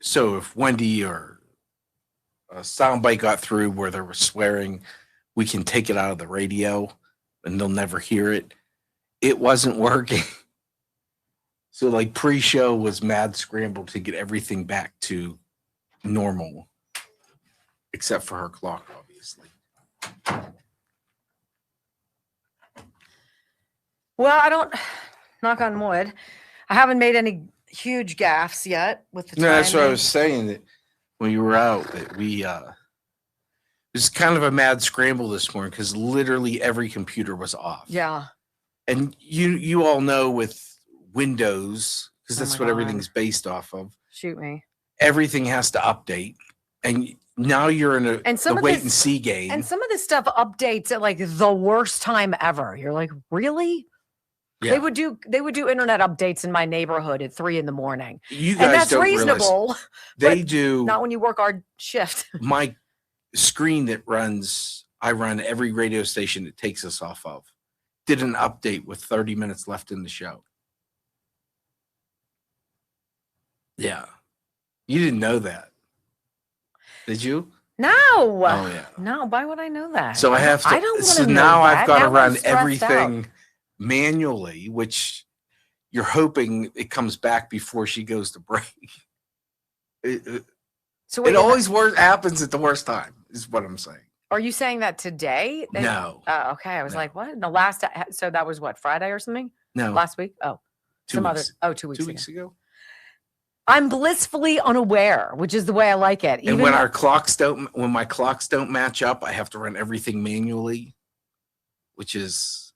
so if Wendy or a soundbite got through where there was swearing, we can take it out of the radio and they'll never hear it. It wasn't working. So like pre-show was mad scramble to get everything back to normal, except for her clock, obviously. Well, I don't, knock on wood, I haven't made any huge gaffes yet with the No, that's what I timing. was saying, that when you were out, that we it was kind of a mad scramble this morning because literally every computer was off. Yeah. And you all know with Windows, because Oh that's my what God. everything's based off of. Shoot me. Everything has to update, and now you're in a wait and see game. And some of this stuff updates at like the worst time ever. You're like, really? Yeah. They would do internet updates in my neighborhood at 3 a.m. You and guys that's don't realize reasonable. they but do. Not when you work our shift. My screen that I run every radio station it takes us off of, did an update with 30 minutes left in the show. Yeah. You didn't know that. Did you? No. Oh yeah. No, why would I know that? So I have to. I don't So wanna know now I've that. got to Now I'm run stressed everything out. manually, which you're hoping it comes back before she goes to break. So It always happens at the worst time, is what I'm saying. Are you saying that today? No. Okay. I was like, what? The last, so that was what, Friday or something? No. Last week? Oh, 2 some weeks. other. Oh, 2 weeks. 2 ago. weeks ago. I'm blissfully unaware, which is the way I like it. And when when my clocks don't match up, I have to run everything manually, which is.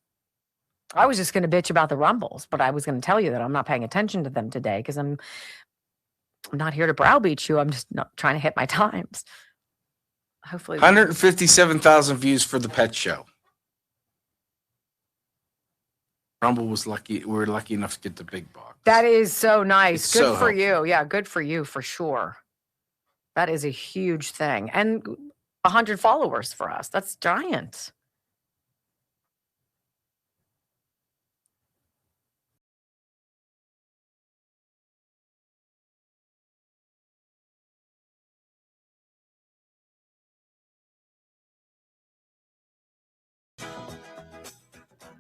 I was just going to bitch about the rumbles, but I was going to tell you that I'm not paying attention to them today because I'm not here to browbeat you. I'm just not trying to hit my times. Hopefully, 157,000 views for the pet show. Rumble was lucky. We were lucky enough to get the big box. that is so nice. It's Good so for helpful. you. Yeah, good for you for sure. That is a huge thing. And 100 followers for us. That's giant.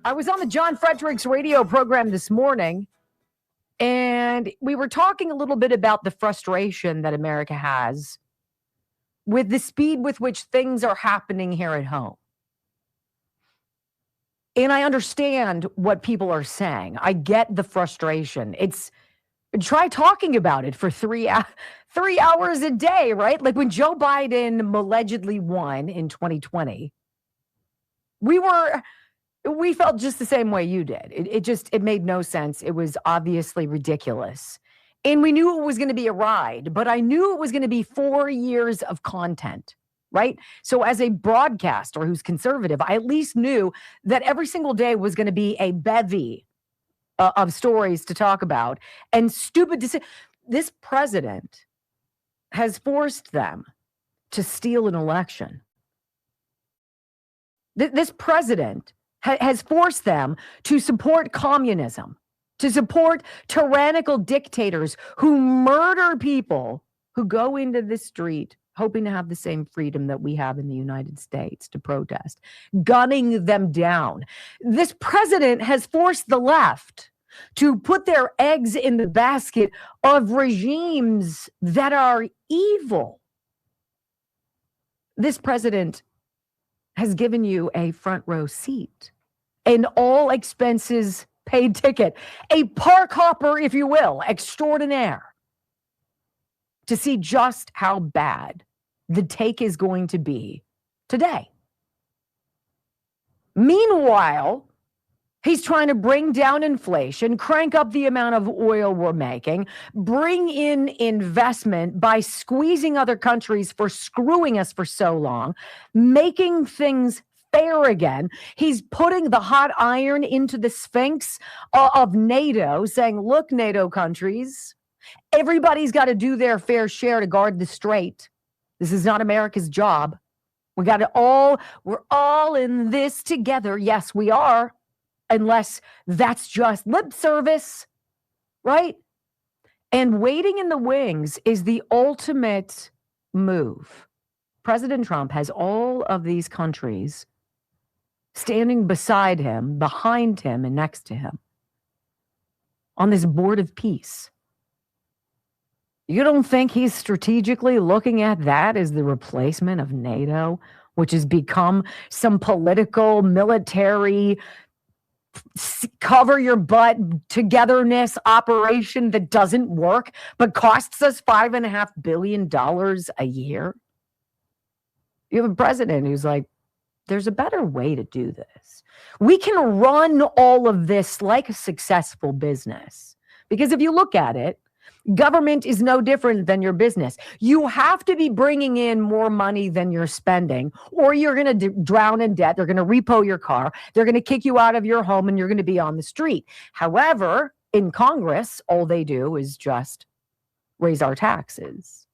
I was on the John Fredericks radio program this morning, and we were talking a little bit about the frustration that America has with the speed with which things are happening here at home. And I understand what people are saying. I get the frustration. Try talking about it for 3 hours a day, right? Like when Joe Biden allegedly won in 2020, we felt just the same way you did. It made no sense. It was obviously ridiculous. And we knew it was going to be a ride, but I knew it was going to be 4 years of content, right? So as a broadcaster who's conservative, I at least knew that every single day was going to be a bevy of stories to talk about. And this president has forced them to steal an election. This president has forced them to support communism, to support tyrannical dictators who murder people who go into the street hoping to have the same freedom that we have in the United States to protest, gunning them down. This president has forced the left to put their eggs in the basket of regimes that are evil. This president has given you a front row seat, an all expenses paid ticket, a park hopper, if you will, extraordinaire, to see just how bad the take is going to be today. Meanwhile, he's trying to bring down inflation, crank up the amount of oil we're making, bring in investment by squeezing other countries for screwing us for so long, making things fair again. He's putting the hot iron into the sphinx of NATO, saying, look, NATO countries, everybody's got to do their fair share to guard the strait. This is not America's job. We're all in this together. Yes, we are. Unless that's just lip service, right? And waiting in the wings is the ultimate move. President Trump has all of these countries standing beside him, behind him, and next to him. on this board of peace. You don't think he's strategically looking at that as the replacement of NATO, which has become some political, military, cover your butt togetherness operation that doesn't work, but costs us $5.5 billion a year? You have a president who's like, there's a better way to do this. We can run all of this like a successful business. Because if you look at it, government is no different than your business. You have to be bringing in more money than you're spending, or you're going to drown in debt. They're going to repo your car. They're going to kick you out of your home, and you're going to be on the street. However, in Congress, all they do is just raise our taxes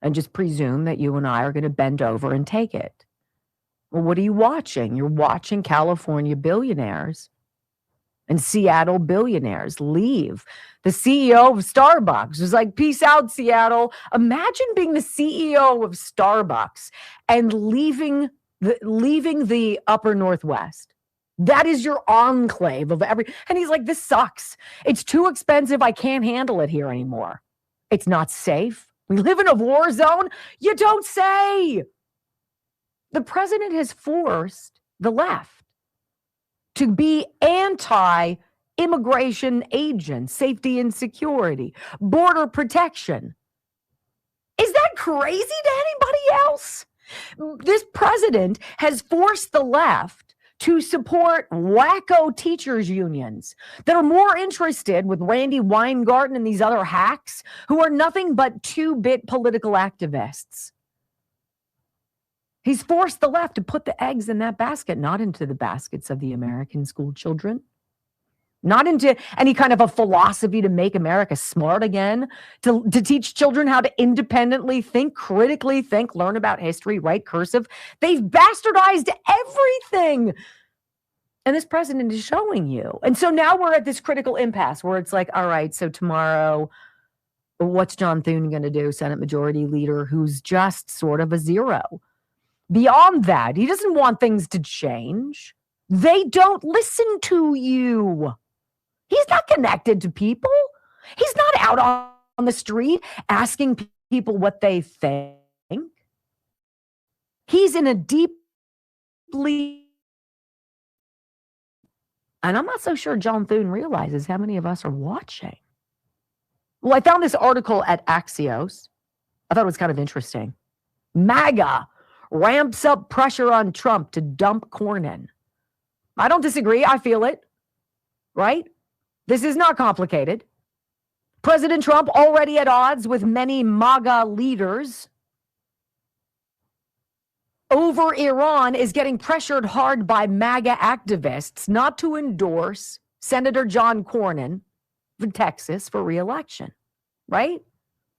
and just presume that you and I are going to bend over and take it. Well, what are you watching? You're watching California billionaires and Seattle billionaires leave. The CEO of Starbucks was like, peace out, Seattle. Imagine being the CEO of Starbucks and leaving the upper Northwest. That is your enclave of and he's like, this sucks. It's too expensive. I can't handle it here anymore. It's not safe. We live in a war zone. You don't say. The president has forced the left to be anti-immigration agents, safety and security, border protection. Is that crazy to anybody else? This president has forced the left to support wacko teachers unions that are more interested with Randy Weingarten and these other hacks who are nothing but two-bit political activists. He's forced the left to put the eggs in that basket, not into the baskets of the American school children, not into any kind of a philosophy to make America smart again, to teach children how to independently think, critically think, learn about history, write cursive. They've bastardized everything. And this president is showing you. And so now we're at this critical impasse where it's like, all right, so tomorrow, what's John Thune going to do, Senate Majority Leader, who's just sort of a zero? Beyond that, he doesn't want things to change. They don't listen to you. He's not connected to people. He's not out on the street asking people what they think. He's in a deeply, and I'm not so sure John Thune realizes how many of us are watching. Well, I found this article at Axios. I thought it was kind of interesting. MAGA ramps up pressure on Trump to dump Cornyn. I don't disagree. I feel it, right? This is not complicated. President Trump, already at odds with many MAGA leaders over Iran, is getting pressured hard by MAGA activists not to endorse Senator John Cornyn from Texas for re-election, right?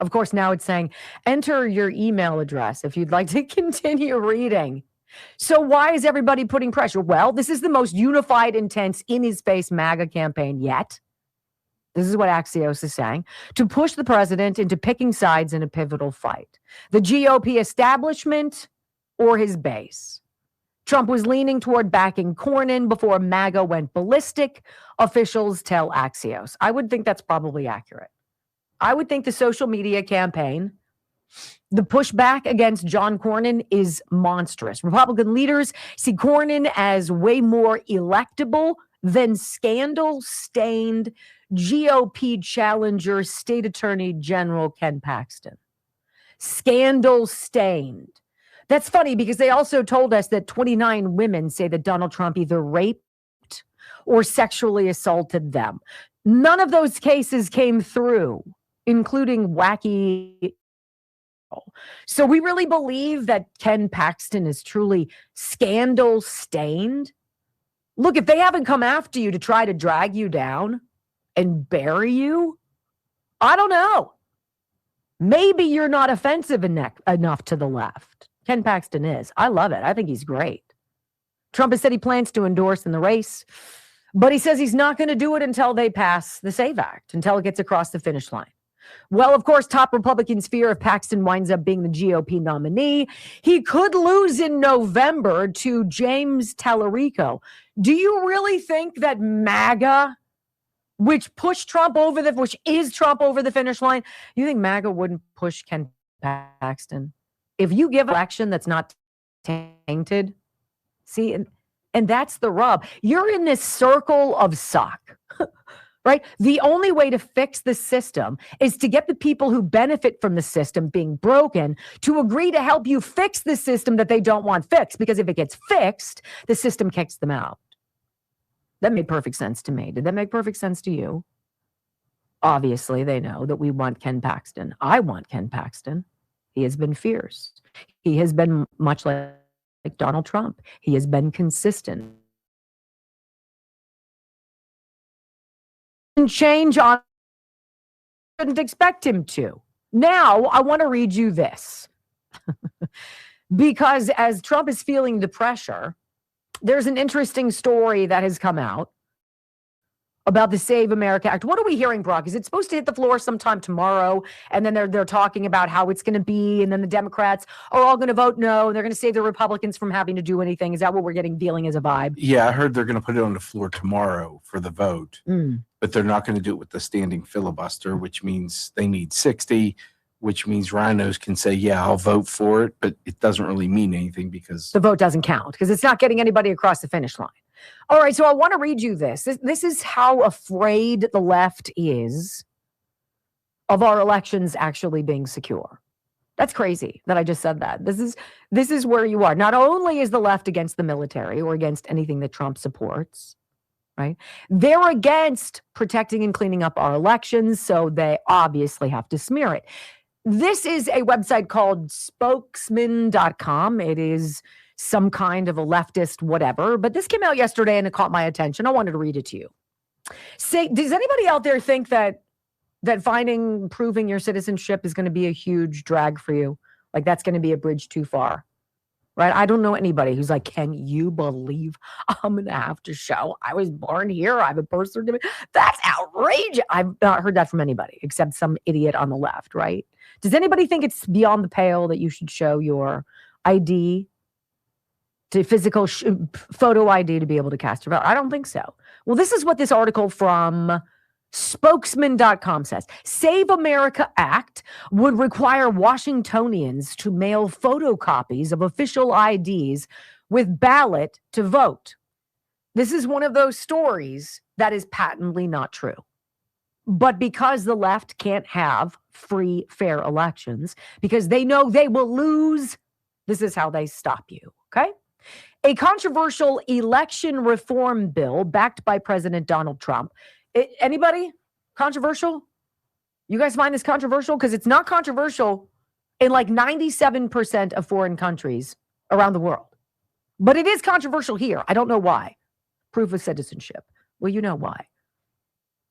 Of course, now it's saying, enter your email address if you'd like to continue reading. So why is everybody putting pressure? Well, this is the most unified, intense, in-his-face MAGA campaign yet. This is what Axios is saying, to push the president into picking sides in a pivotal fight. The GOP establishment or his base. Trump was leaning toward backing Cornyn before MAGA went ballistic, officials tell Axios. I would think that's probably accurate. I would think the social media campaign, the pushback against John Cornyn is monstrous. Republican leaders see Cornyn as way more electable than scandal-stained GOP challenger State Attorney General Ken Paxton. Scandal-stained. That's funny because they also told us that 29 women say that Donald Trump either raped or sexually assaulted them. None of those cases came through, including wacky. So we really believe that Ken Paxton is truly scandal stained. Look, if they haven't come after you to try to drag you down and bury you, I don't know. Maybe you're not offensive enough to the left. Ken Paxton is. I love it. I think he's great. Trump has said he plans to endorse in the race, but he says he's not going to do it until they pass the SAVE Act, until it gets across the finish line. Well, of course, top Republicans fear if Paxton winds up being the GOP nominee, he could lose in November to James Tallarico. Do you really think that MAGA which is Trump over the finish line. You think MAGA wouldn't push Ken Paxton? If you give an election that's not tainted, see, and that's the rub. You're in this circle of suck, right? The only way to fix the system is to get the people who benefit from the system being broken to agree to help you fix the system that they don't want fixed. Because if it gets fixed, the system kicks them out. That made perfect sense to me. Did that make perfect sense to you? Obviously, they know that we want Ken Paxton. I want Ken Paxton. He has been fierce. He has been much like Donald Trump. He has been consistent. Change on, didn't expect him to. Now, I want to read you this. Because as Trump is feeling the pressure, there's an interesting story that has come out about the Save America Act. What are we hearing, Brock? Is it supposed to hit the floor sometime tomorrow? And then they're talking about how it's going to be, and then the Democrats are all going to vote no, and they're going to save the Republicans from having to do anything. Is that what we're feeling as a vibe? Yeah, I heard they're going to put it on the floor tomorrow for the vote, but they're not going to do it with the standing filibuster, which means they need 60, which means rhinos can say, yeah, I'll vote for it, but it doesn't really mean anything because the vote doesn't count because it's not getting anybody across the finish line. All right, so I want to read you this. This is how afraid the left is of our elections actually being secure. That's crazy that I just said that. This is where you are. Not only is the left against the military or against anything that Trump supports, right? They're against protecting and cleaning up our elections, so they obviously have to smear it. This is a website called spokesman.com. It is some kind of a leftist whatever, but this came out yesterday and it caught my attention. I wanted to read it to you. Does anybody out there think that proving your citizenship is going to be a huge drag for you? Like that's going to be a bridge too far, right? I don't know anybody who's like, can you believe I'm going to have to show I was born here? I have a birth certificate. That's outrageous. I've not heard that from anybody except some idiot on the left, right? Does anybody think it's beyond the pale that you should show your ID, to physical photo ID to be able to cast your vote? I don't think so. Well, this is what this article from spokesman.com says. Save America Act would require Washingtonians to mail photocopies of official IDs with ballot to vote. This is one of those stories that is patently not true. But because the left can't have free, fair elections, because they know they will lose, this is how they stop you, okay? A controversial election reform bill backed by President Donald Trump. Anybody? Controversial? You guys find this controversial? Because it's not controversial in like 97% of foreign countries around the world. But it is controversial here. I don't know why. Proof of citizenship. Well, you know why.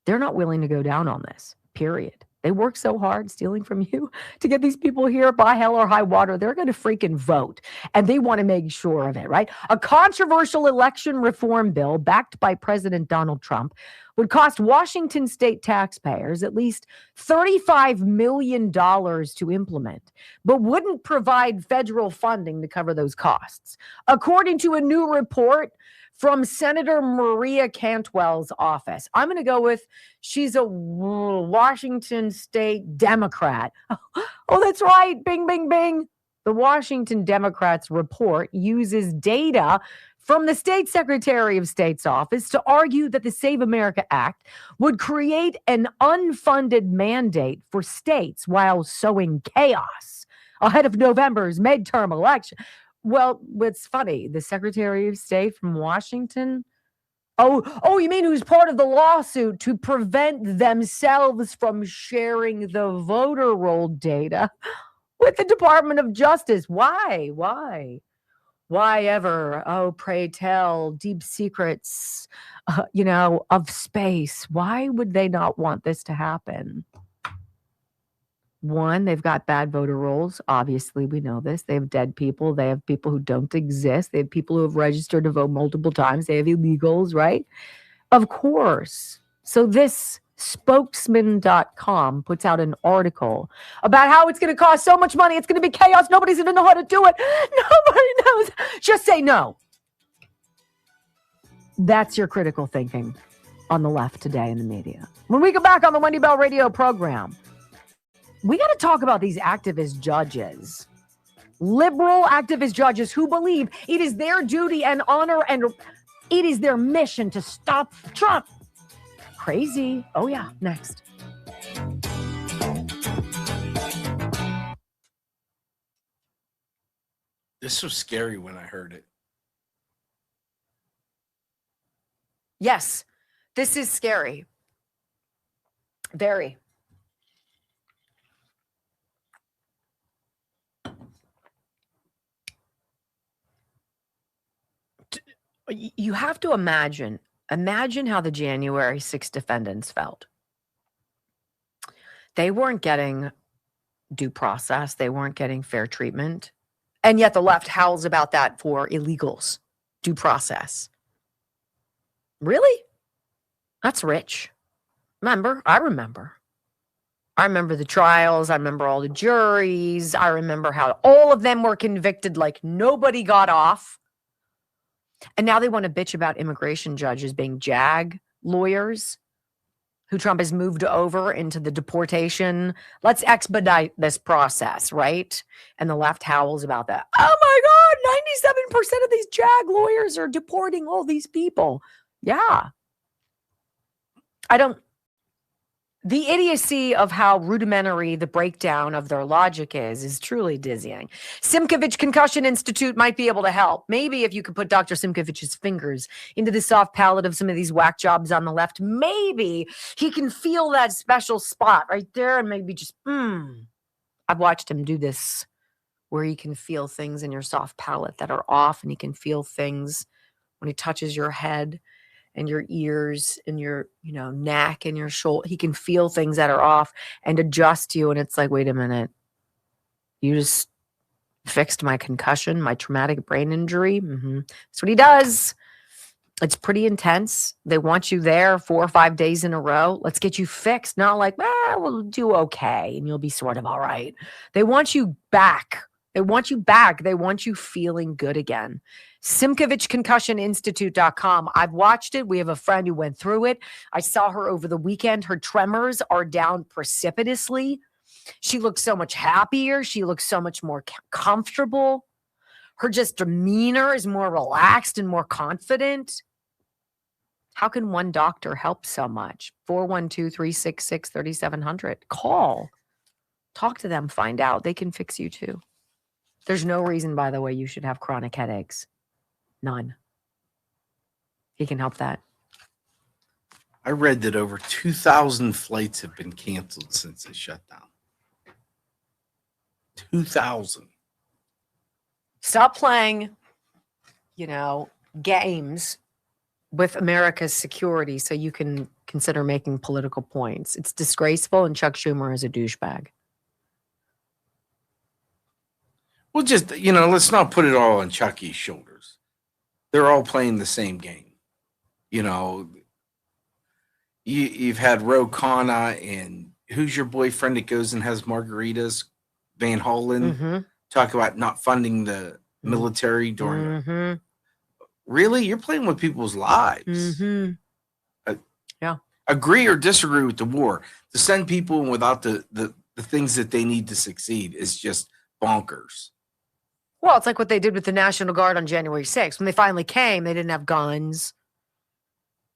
They're not willing to go down on this, period. They work so hard stealing from you to get these people here by hell or high water. They're going to freaking vote, and they want to make sure of it, right? A controversial election reform bill backed by President Donald Trump would cost Washington state taxpayers at least $35 million to implement, but wouldn't provide federal funding to cover those costs. According to a new report from Senator Maria Cantwell's office. I'm going to go with, she's a Washington state Democrat. Oh, that's right. Bing, bing, bing. The Washington Democrats report uses data from the state secretary of state's office to argue that the Save America Act would create an unfunded mandate for states while sowing chaos ahead of November's midterm election. Well, what's funny, the Secretary of State from Washington? Oh, you mean who's part of the lawsuit to prevent themselves from sharing the voter roll data with the Department of Justice? Why? Why ever? Oh, pray tell, deep secrets, of space. Why would they not want this to happen? One, they've got bad voter rolls. Obviously, we know this. They have dead people. They have people who don't exist. They have people who have registered to vote multiple times. They have illegals, right? Of course. So this spokesman.com puts out an article about how it's going to cost so much money. It's going to be chaos. Nobody's going to know how to do it. Nobody knows. Just say no. That's your critical thinking. on the left today in the media. When we go back on the Wendy Bell radio program, we got to talk about these activist judges, liberal activist judges who believe it is their duty and honor and it is their mission to stop Trump. Crazy. Oh, yeah. Next. This was scary when I heard it. Yes, this is scary. Very. You have to imagine how the January 6th defendants felt. They weren't getting due process. They weren't getting fair treatment. And yet the left howls about that for illegals, due process. Really? That's rich. I remember the trials. I remember all the juries. I remember how all of them were convicted like nobody got off. And now they want to bitch about immigration judges being JAG lawyers who Trump has moved over into the deportation. Let's expedite this process, right? And the left howls about that. Oh my God, 97% of these JAG lawyers are deporting all these people. Yeah. The idiocy of how rudimentary the breakdown of their logic is truly dizzying. Simkovich Concussion Institute might be able to help. Maybe if you could put Dr. Simkovich's fingers into the soft palate of some of these whack jobs on the left, maybe he can feel that special spot right there and maybe just, I've watched him do this where he can feel things in your soft palate that are off, and he can feel things when he touches your head and your ears and your, neck and your shoulder. He can feel things that are off and adjust you. And it's like, wait a minute. You just fixed my concussion, my traumatic brain injury. That's what he does. It's pretty intense. They want you there 4 or 5 days in a row. Let's get you fixed. Not like, we'll do okay and you'll be sort of all right. They want you back. They want you back. They want you feeling good again. SimkovichConcussionInstitute.com. I've watched it. We have a friend who went through it. I saw her over the weekend. Her tremors are down precipitously. She looks so much happier. She looks so much more comfortable. Her just demeanor is more relaxed and more confident. How can one doctor help so much? 412-366-3700. Call. Talk to them. Find out. They can fix you too. There's no reason, by the way, you should have chronic headaches. None. He can help that. I read that over 2,000 flights have been canceled since the shutdown. 2,000. Stop playing, games with America's security so you can consider making political points. It's disgraceful, and Chuck Schumer is a douchebag. Well, just, let's not put it all on Chucky's shoulders. They're all playing the same game. You've had Ro Khanna and who's your boyfriend that goes and has margaritas? Van Hollen. Talk about not funding the military during. Really? You're playing with people's lives. Yeah. Agree or disagree with the war. To send people without the things that they need to succeed is just bonkers. Well, it's like what they did with the National Guard on January 6th. When they finally came, they didn't have guns.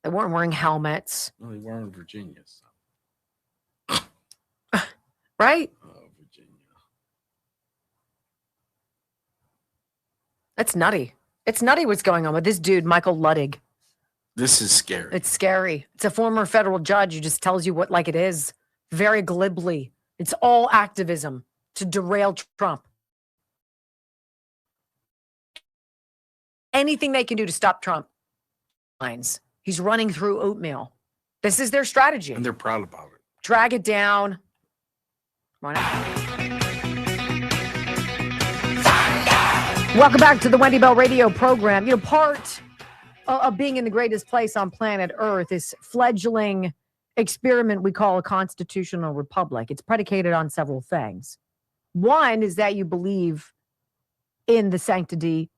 They weren't wearing helmets. Well, they were in Virginia. So. Right? Virginia. That's nutty. It's nutty what's going on with this dude, Michael Ludwig. This is scary. It's scary. It's a former federal judge who just tells you what like it is. Very glibly. It's all activism to derail Trump. Anything they can do to stop Trump. He's running through oatmeal. This is their strategy. And they're proud about it. Drag it down. Welcome back to the Wendy Bell radio program. Part of being in the greatest place on planet Earth, this fledgling experiment we call a constitutional republic. It's predicated on several things. One is that you believe in the sanctity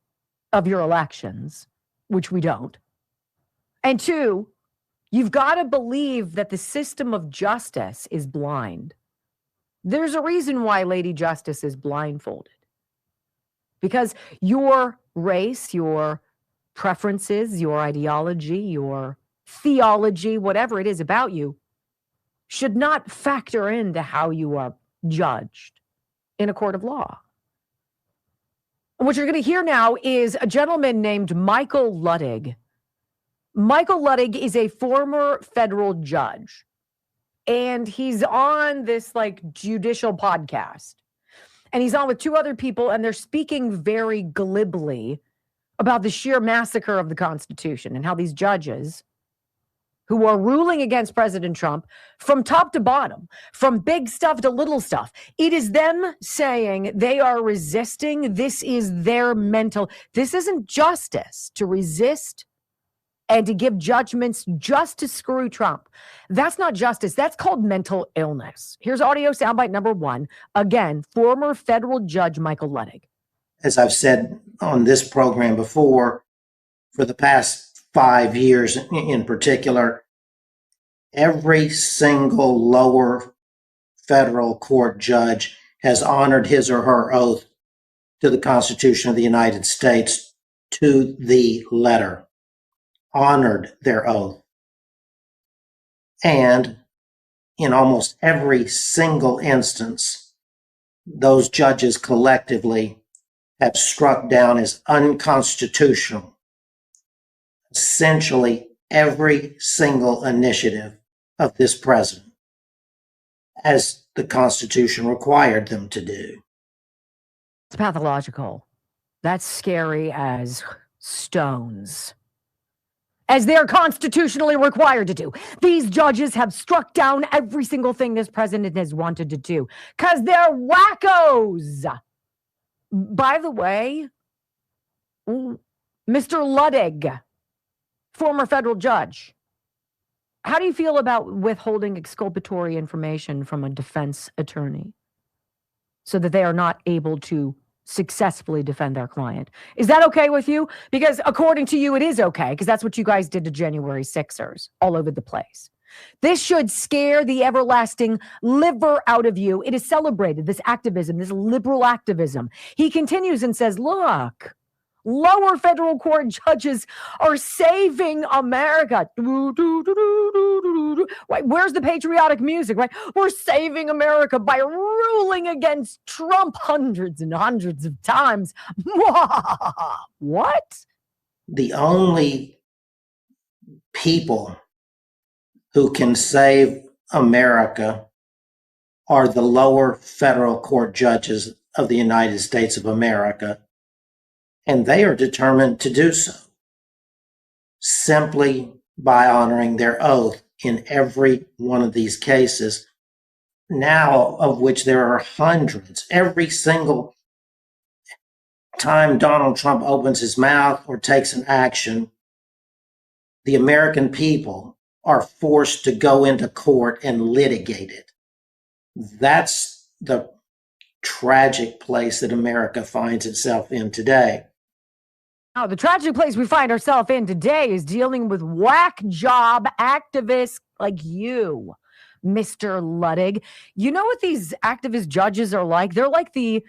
of your elections, which we don't. And two, You've got to believe that the system of justice is blind. There's a reason why Lady Justice is blindfolded. Because your race, your preferences, your ideology, your theology, whatever it is about you, should not factor into how you are judged in a court of law. What you're going to hear now is a gentleman named Michael Luttig. Michael Luttig is a former federal judge, and he's on this like judicial podcast. And he's on with two other people, and they're speaking very glibly about the sheer massacre of the Constitution and how these judges who are ruling against President Trump from top to bottom, from big stuff to little stuff, it is them saying they are resisting. This is their mental. This isn't justice to resist and to give judgments just to screw Trump. That's not justice. That's called mental illness. Here's audio soundbite number 1. Again, former federal judge Michael Luttig. As I've said on this program before, for the past 5 years in particular, every single lower federal court judge has honored his or her oath to the Constitution of the United States to the letter. Honored their oath. And in almost every single instance, those judges collectively have struck down as unconstitutional essentially every single initiative of this president, as the Constitution required them to do. It's pathological. That's scary as stones. As they're constitutionally required to do. These judges have struck down every single thing this president has wanted to do because they're wackos. By the way, Mr. Luttig, former federal judge, how do you feel about withholding exculpatory information from a defense attorney so that they are not able to successfully defend their client? Is that okay with you? Because according to you, it is okay, because that's what you guys did to January 6ers all over the place. This should scare the everlasting liver out of you. It is celebrated, this activism, this liberal activism. He continues and says, look, lower federal court judges are saving America. Right? Where's the patriotic music, right? We're saving America by ruling against Trump hundreds and hundreds of times. What? The only people who can save America are the lower federal court judges of the United States of America. And they are determined to do so simply by honoring their oath in every one of these cases, now of which there are hundreds. Every single time Donald Trump opens his mouth or takes an action, the American people are forced to go into court and litigate it. That's the tragic place that America finds itself in today. Now, the tragic place we find ourselves in today is dealing with whack job activists like you, Mr. Luttig. You know what these activist judges are like? They're like the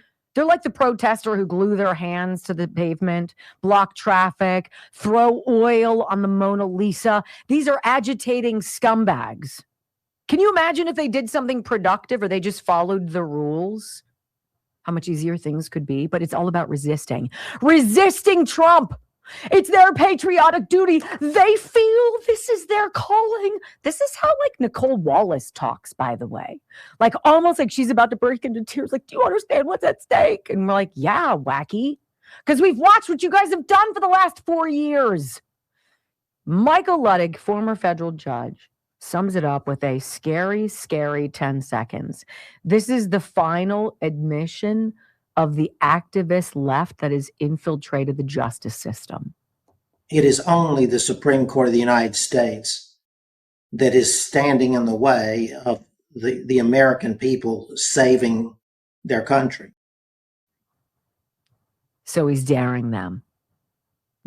protester who glue their hands to the pavement, block traffic, throw oil on the Mona Lisa. These are agitating scumbags. Can you imagine if they did something productive or they just followed the rules? How much easier things could be, but it's all about resisting Trump. It's their patriotic duty. They feel this is their calling. This is how like Nicole Wallace talks, by the way, like almost like she's about to break into tears. Like, do you understand what's at stake? And we're like, yeah, wacky. Because we've watched what you guys have done for the last 4 years. Michael Luttig, former federal judge, sums it up with a scary, scary 10 seconds. This is the final admission of the activist left that has infiltrated the justice system. It is only the Supreme Court of the United States that is standing in the way of the American people saving their country. So he's daring them,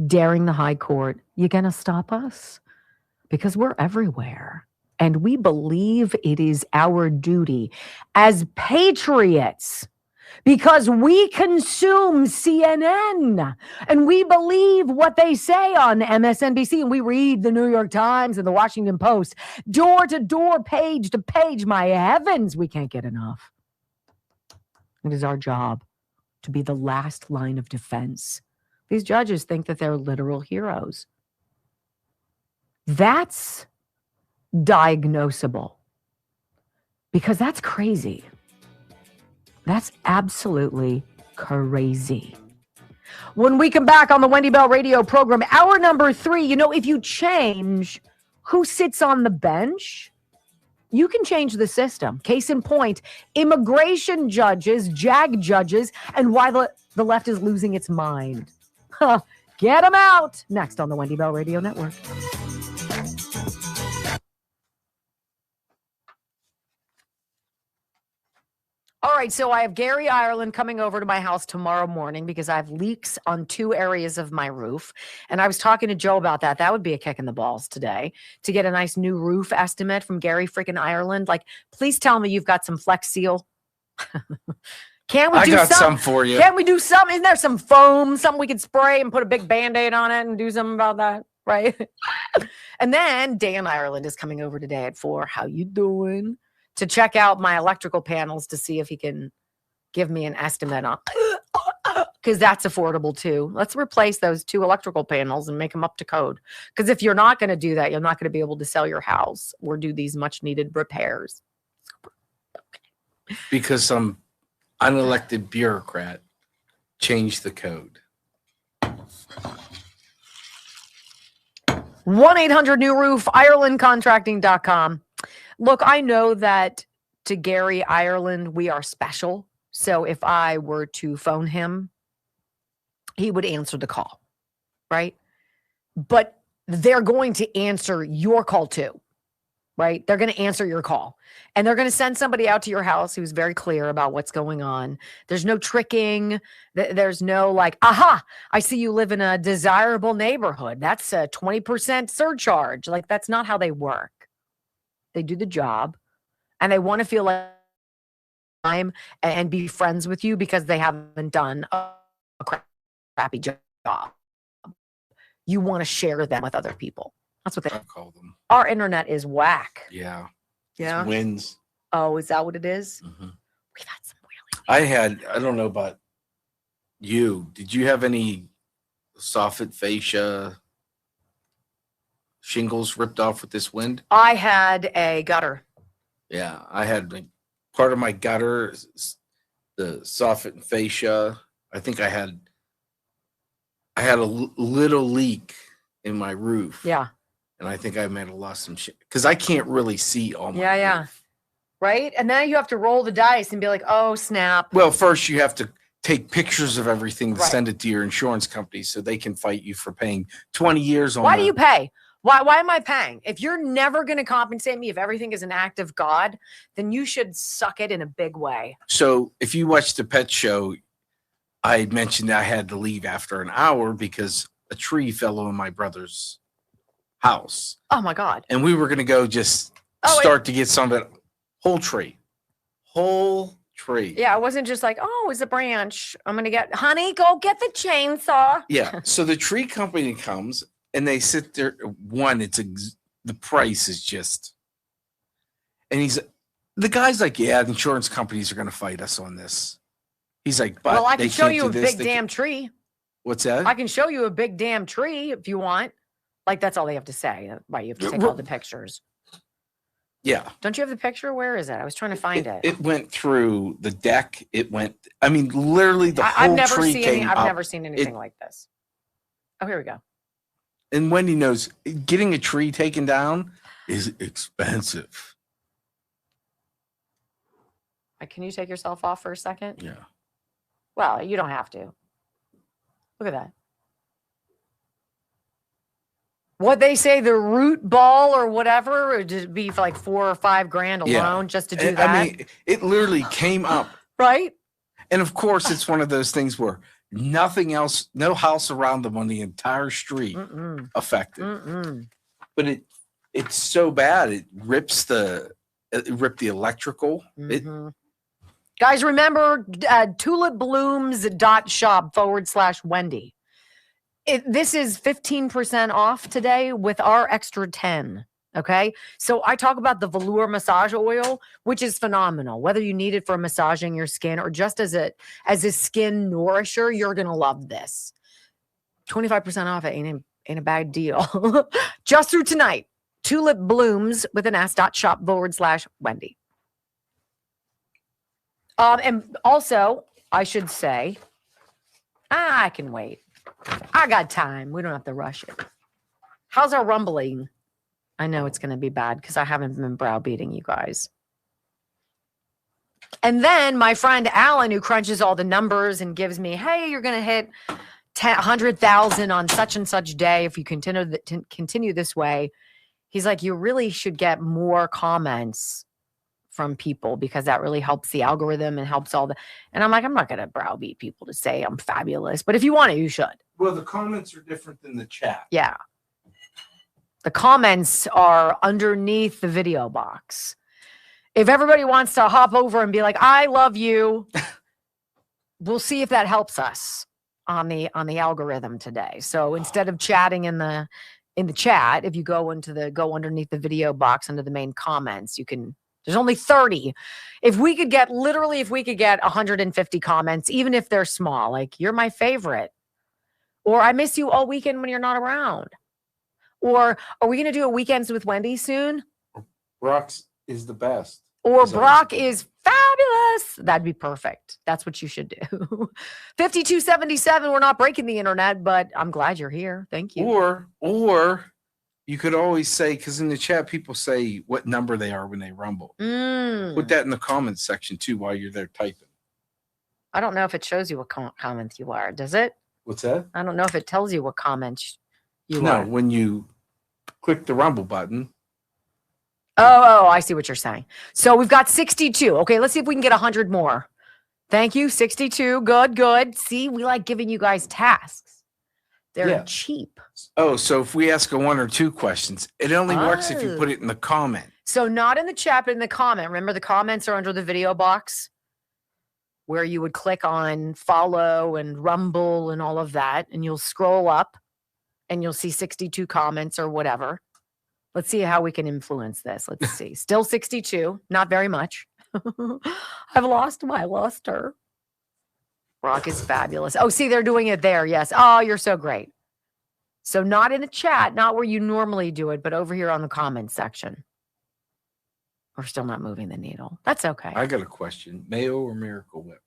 daring the high court. You gonna stop us? because we're everywhere. And we believe it is our duty as patriots because we consume CNN and we believe what they say on MSNBC and we read the New York Times and the Washington Post, door to door, page to page. My heavens, we can't get enough. It is our job to be the last line of defense. These judges think that they're literal heroes. That's diagnosable because that's crazy. That's absolutely crazy. When we come back on the Wendy Bell radio program, hour number 3, if you change who sits on the bench, you can change the system. Case in point, immigration judges, JAG judges, and why the left is losing its mind. Get them out. Next on the Wendy Bell Radio Network. All right, so I have Gary Ireland coming over to my house tomorrow morning because I have leaks on 2 areas of my roof. And I was talking to Joe about that. That would be a kick in the balls today to get a nice new roof estimate from Gary freaking Ireland. Like, please tell me you've got some Flex Seal. Can't we do some for you. Can't we do something? Isn't there some foam, something we could spray and put a big Band-Aid on it and do something about that? Right? And then Dan Ireland is coming over today at 4. How you doing? To check out my electrical panels to see if he can give me an estimate on, because that's affordable too. Let's replace those 2 electrical panels and make them up to code. Because if you're not going to do that, you're not going to be able to sell your house or do these much needed repairs. Because some unelected bureaucrat changed the code. 1-800-NEW-ROOF, IrelandContracting.com. Look, I know that to Gary Ireland, we are special. So if I were to phone him, he would answer the call, right? But they're going to answer your call too, right? They're going to answer your call. And they're going to send somebody out to your house who's very clear about what's going on. There's no tricking. There's no like, aha, I see you live in a desirable neighborhood. That's a 20% surcharge. Like, that's not how they work. They do the job and they want to feel like time and be friends with you because they haven't done a crappy job. You want to share them with other people. That's what they call them. Our internet is whack. Yeah. Yeah. Wins. Oh, is that what it is? Mm-hmm. We've had some really. I don't know about you. Did you have any soffit fascia shingles ripped off with this wind? I had a gutter. Yeah, I had part of my gutter, the soffit and fascia. I think I had a little leak in my roof. Yeah. And I think I might have lost some shit because I can't really see all my roof. Right? And then you have to roll the dice and be like, oh, snap. Well, first you have to take pictures of everything to send it to your insurance company so they can fight you for paying 20 years on Why do you pay? Why am I paying? If you're never going to compensate me, if everything is an act of God, then you should suck it in a big way. So if you watch the pet show, I mentioned I had to leave after an hour because a tree fell on my brother's house. Oh my God. And we were going to go just start to get some of it. Whole tree. Yeah, it wasn't just like, oh, it's a branch. I'm going to get, honey, go get the chainsaw. Yeah. So the tree company comes and they sit there. One, the price is just, and the guy's like, yeah, the insurance companies are going to fight us on this. He's like, but well, I can show you a this. big damn tree. What's that? I can show you a big damn tree if you want. Like, that's all they have to say. Right? You have to take all the pictures. Yeah. Don't you have the picture? Where is it? I was trying to find it. It went through the deck. Literally the whole tree came up. I've never seen anything like this. Oh, here we go. And Wendy knows getting a tree taken down is expensive. Can you take yourself off for a second? Yeah. Well, you don't have to. Look at that. What they say, the root ball or whatever, would just be for like $4 or $5 grand alone just to do that. I mean, it literally came up. Right? And of course, it's one of those things where nothing else, no house around them on the entire street affected. Mm-mm. But It's so bad. It ripped the electrical. Mhm. Guys, remember tulipblooms.shop/Wendy. This is 15% off today with our extra 10. Okay. So I talk about the velour massage oil, which is phenomenal. Whether you need it for massaging your skin or just as a skin nourisher, you're going to love this. 25% off. It ain't a bad deal. Just through tonight. Tulip Blooms with an s.shop/Wendy. And also, I should say, I can wait. I got time. We don't have to rush it. How's our rumbling? I know it's going to be bad because I haven't been browbeating you guys. And then my friend Alan, who crunches all the numbers and gives me, hey, you're going to hit 100,000 on such and such day if you continue this way. He's like, you really should get more comments from people because that really helps the algorithm and helps all the. And I'm like, I'm not going to browbeat people to say I'm fabulous, but if you want it, you should. Well, the comments are different than the chat. Yeah. The comments are underneath the video box. If everybody wants to hop over and be like, I love you, we'll see if that helps us on the algorithm today. So instead of chatting in the chat, if you go underneath the video box under the main comments, you can. There's only 30. If we could get 150 comments, even if they're small, like you're my favorite, or I miss you all weekend when you're not around, or are we going to do a Weekends with Wendy soon? Brock is the best. Or Brock is fabulous. That'd be perfect. That's what you should do. 5277. We're not breaking the internet, but I'm glad you're here. Thank you. Or you could always say, because in the chat, people say what number they are when they rumble. Put that in the comments section too while you're there typing. I don't know if it shows you what comments you are. Does it? What's that? I don't know if it tells you what comments you are. are. No, when you click the rumble button. Oh, I see what you're saying. So we've got 62. Okay, let's see if we can get 100 more. Thank you. 62. Good. See, we like giving you guys tasks. They're cheap. Oh, so if we ask a 1 or 2 questions, it only works if you put it in the comment. So not in the chat, but in the comment. Remember, the comments are under the video box where you would click on follow and rumble and all of that. And you'll scroll up and you'll see 62 comments or whatever. Let's see how we can influence this. Let's see. Still 62. Not very much. I've lost my luster. Brock is fabulous. Oh, see, they're doing it there. Yes. Oh, you're so great. So not in the chat, not where you normally do it, but over here on the comments section. We're still not moving the needle. That's okay. I got a question. Mayo or Miracle Whip?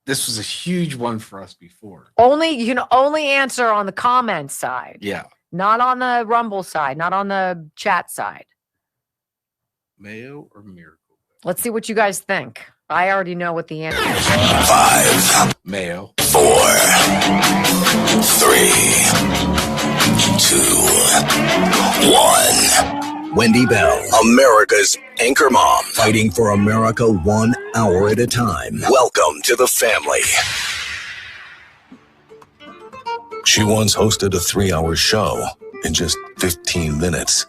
This was a huge one for us before. You can only answer on the comments side. Yeah. Not on the Rumble side, not on the chat side. Mayo or Miracle Whip? Let's see what you guys think. I already know what the answer is. 5. Mayo. 4. 3. 2. 1. Wendy Bell, America's anchor mom, fighting for America 1 hour at a time. Welcome to the family. She once hosted a 3-hour show in just 15 minutes.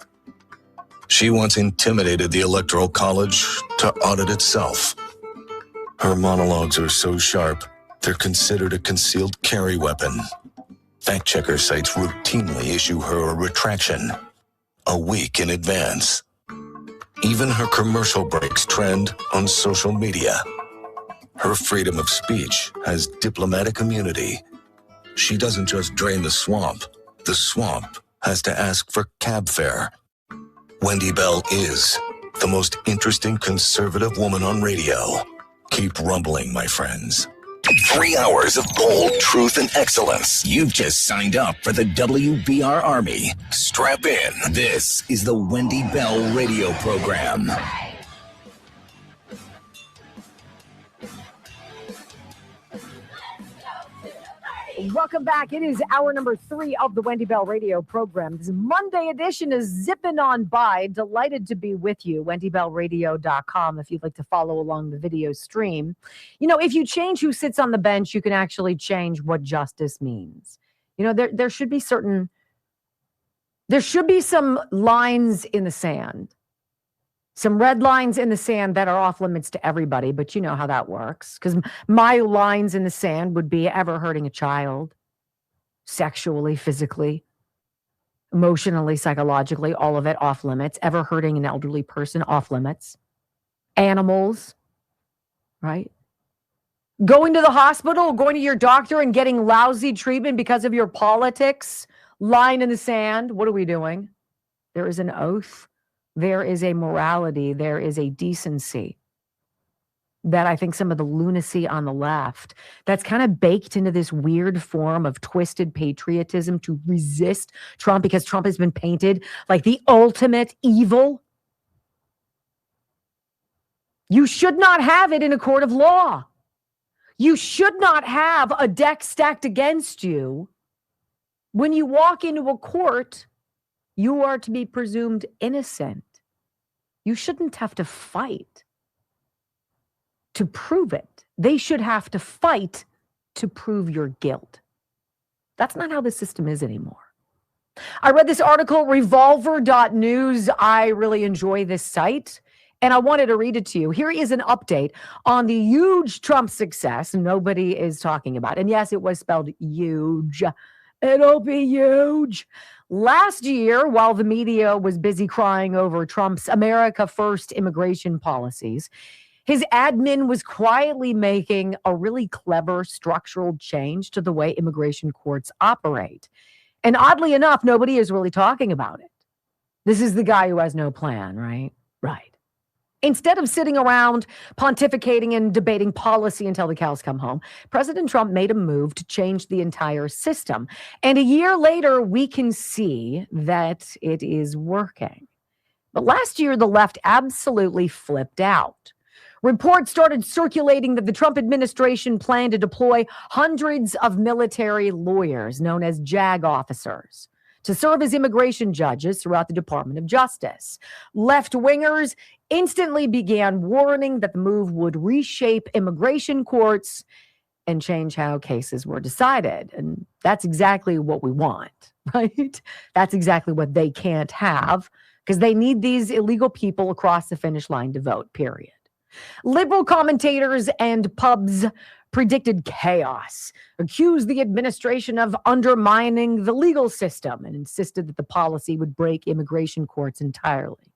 She once intimidated the Electoral College to audit itself. Her monologues are so sharp, they're considered a concealed carry weapon. Fact-checker sites routinely issue her a retraction a week in advance. Even her commercial breaks trend on social media. Her freedom of speech has diplomatic immunity. She doesn't just drain the swamp has to ask for cab fare. Wendy Bell is the most interesting conservative woman on radio. Keep rumbling, my friends. 3 hours of bold truth and excellence. You've just signed up for the WBR Army. Strap in. This is the Wendy Bell radio program. Welcome back. It is hour number 3 of the Wendy Bell radio program. This Monday edition is zipping on by. Delighted to be with you. WendyBellRadio.com if you'd like to follow along the video stream. You know, if you change who sits on the bench, you can actually change what justice means. You know, there should be certain There should be some lines in the sand, some red lines in the sand that are off limits to everybody, but you know how that works. Because my lines in the sand would be ever hurting a child, sexually, physically, emotionally, psychologically, all of it off limits, ever hurting an elderly person off limits, animals, right? Going to the hospital, going to your doctor and getting lousy treatment because of your politics, line in the sand. What are we doing? There is an oath. There is a morality. There is a decency that I think some of the lunacy on the left that's kind of baked into this weird form of twisted patriotism to resist Trump because Trump has been painted like the ultimate evil. You should not have it in a court of law. You should not have a deck stacked against you. When you walk into a court, you are to be presumed innocent. You shouldn't have to fight to prove it. They should have to fight to prove your guilt. That's not how the system is anymore. I read this article, revolver.news. I really enjoy this site, and I wanted to read it to you. Here is an update on the huge Trump success nobody is talking about. And yes, it was spelled huge. It'll be huge. Last year, while the media was busy crying over Trump's America First immigration policies, his admin was quietly making a really clever structural change to the way immigration courts operate. And oddly enough, nobody is really talking about it. This is the guy who has no plan, right? Right. Instead of sitting around pontificating and debating policy until the cows come home, President Trump made a move to change the entire system. And a year later, we can see that it is working. But last year, the left absolutely flipped out. Reports started circulating that the Trump administration planned to deploy hundreds of military lawyers, known as JAG officers, to serve as immigration judges throughout the Department of Justice. Left-wingers instantly began warning that the move would reshape immigration courts and change how cases were decided. And that's exactly what we want, right? That's exactly what they can't have, because they need these illegal people across the finish line to vote, period. Liberal commentators and pubs predicted chaos, accused the administration of undermining the legal system, and insisted that the policy would break immigration courts entirely.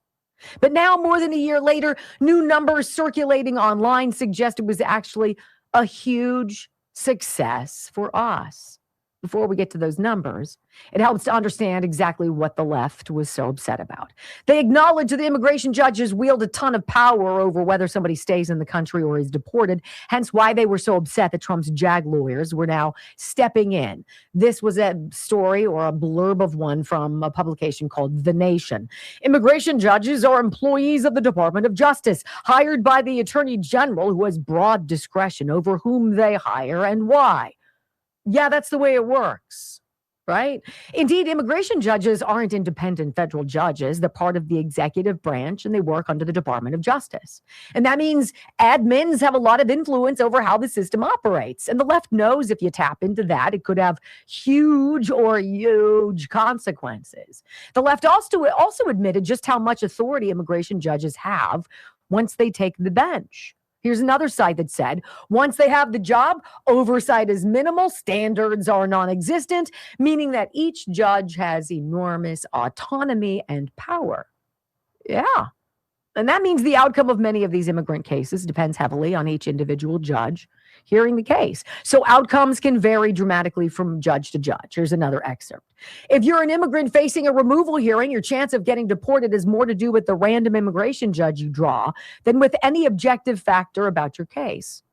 But now, more than a year later, new numbers circulating online suggest it was actually a huge success for us. Before we get to those numbers, it helps to understand exactly what the left was so upset about. They acknowledge that the immigration judges wield a ton of power over whether somebody stays in the country or is deported, hence why they were so upset that Trump's JAG lawyers were now stepping in. This was a story or a blurb of one from a publication called The Nation. Immigration judges are employees of the Department of Justice, hired by the Attorney General, who has broad discretion over whom they hire and why. Yeah, that's the way it works, right? Indeed, immigration judges aren't independent federal judges. They're part of the executive branch, and they work under the Department of Justice. And that means admins have a lot of influence over how the system operates. And the left knows if you tap into that, it could have huge consequences. The left also admitted just how much authority immigration judges have once they take the bench. Here's another side that said, once they have the job, oversight is minimal, standards are non-existent, meaning that each judge has enormous autonomy and power. Yeah. And that means the outcome of many of these immigrant cases depends heavily on each individual judge hearing the case. So outcomes can vary dramatically from judge to judge. Here's another excerpt. If you're an immigrant facing a removal hearing, your chance of getting deported is more to do with the random immigration judge you draw than with any objective factor about your case.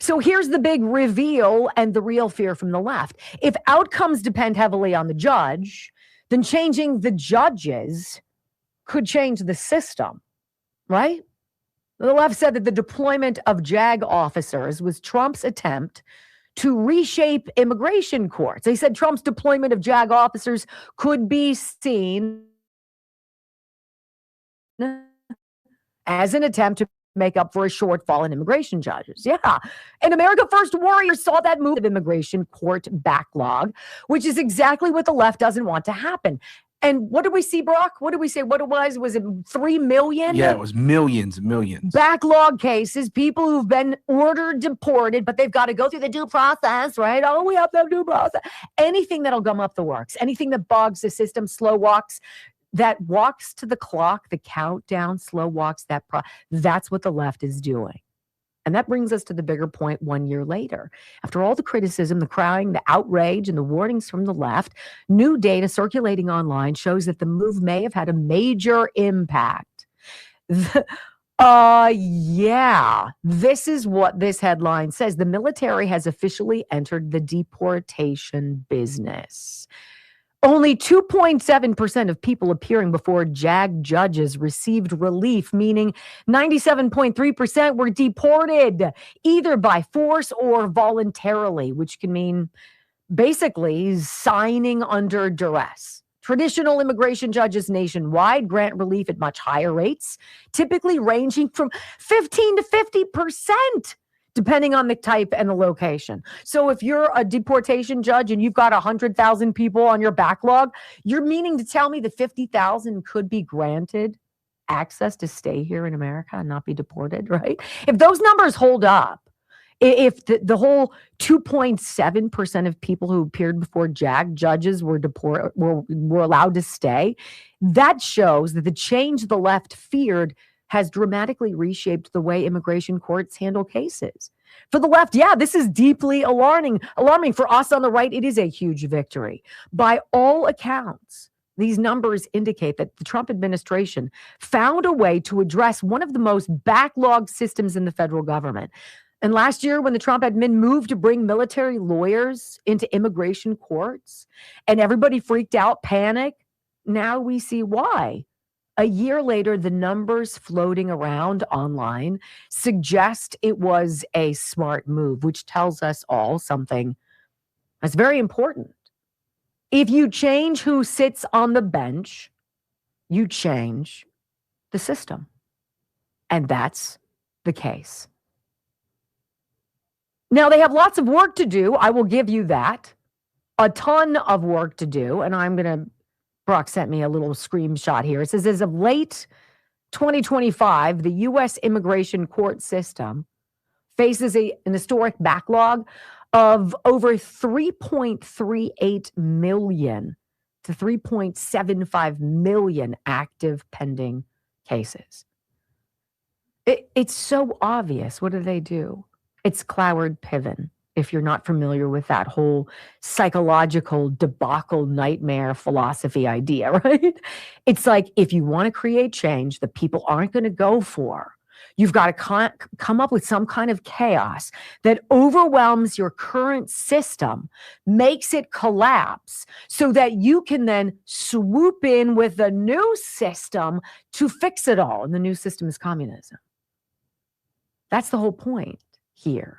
So here's the big reveal and the real fear from the left. If outcomes depend heavily on the judge, then changing the judges could change the system, right? The left said that the deployment of JAG officers was Trump's attempt to reshape immigration courts. They said Trump's deployment of JAG officers could be seen as an attempt to make up for a shortfall in immigration judges. Yeah. And America First Warriors saw that move of immigration court backlog, which is exactly what the left doesn't want to happen. And what did we see, Brock? What did we say? What it was? Was it 3 million? Yeah, it was millions and millions. Backlog cases, people who've been ordered deported, but they've got to go through the due process, right? Oh, we have to have due process. Anything that'll gum up the works, anything that bogs the system, slow walks, that walks to the clock, the countdown, slow walks, that's what the left is doing. And that brings us to the bigger point 1 year later. After all the criticism, the crying, the outrage, and the warnings from the left, new data circulating online shows that the move may have had a major impact. Yeah, this is what this headline says. The military has officially entered the deportation business. Only 2.7% of people appearing before JAG judges received relief, meaning 97.3% were deported, either by force or voluntarily, which can mean basically signing under duress. Traditional immigration judges nationwide grant relief at much higher rates, typically ranging from 15 to 50%. Depending on the type and the location. So if you're a deportation judge and you've got 100,000 people on your backlog, you're meaning to tell me that 50,000 could be granted access to stay here in America and not be deported, right? If those numbers hold up, if the whole 2.7% of people who appeared before JAG judges were allowed to stay, that shows that the change the left feared has dramatically reshaped the way immigration courts handle cases. For the left, yeah, this is deeply alarming. For us on the right, it is a huge victory. By all accounts, these numbers indicate that the Trump administration found a way to address one of the most backlogged systems in the federal government. And last year, when the Trump admin moved to bring military lawyers into immigration courts and everybody freaked out, panicked, now we see why. A year later, the numbers floating around online suggest it was a smart move, which tells us all something that's very important. If you change who sits on the bench, you change the system. And that's the case. Now, they have lots of work to do. I will give you that. A ton of work to do. And Brock sent me a little screenshot here. It says, as of late 2025, the U.S. immigration court system faces an historic backlog of over 3.38 million to 3.75 million active pending cases. It's so obvious. What do? It's Cloward Piven. If you're not familiar with that whole psychological debacle nightmare philosophy idea, right? It's like, if you want to create change that people aren't going to go for, you've got to come up with some kind of chaos that overwhelms your current system, makes it collapse, so that you can then swoop in with a new system to fix it all. And the new system is communism. That's the whole point here.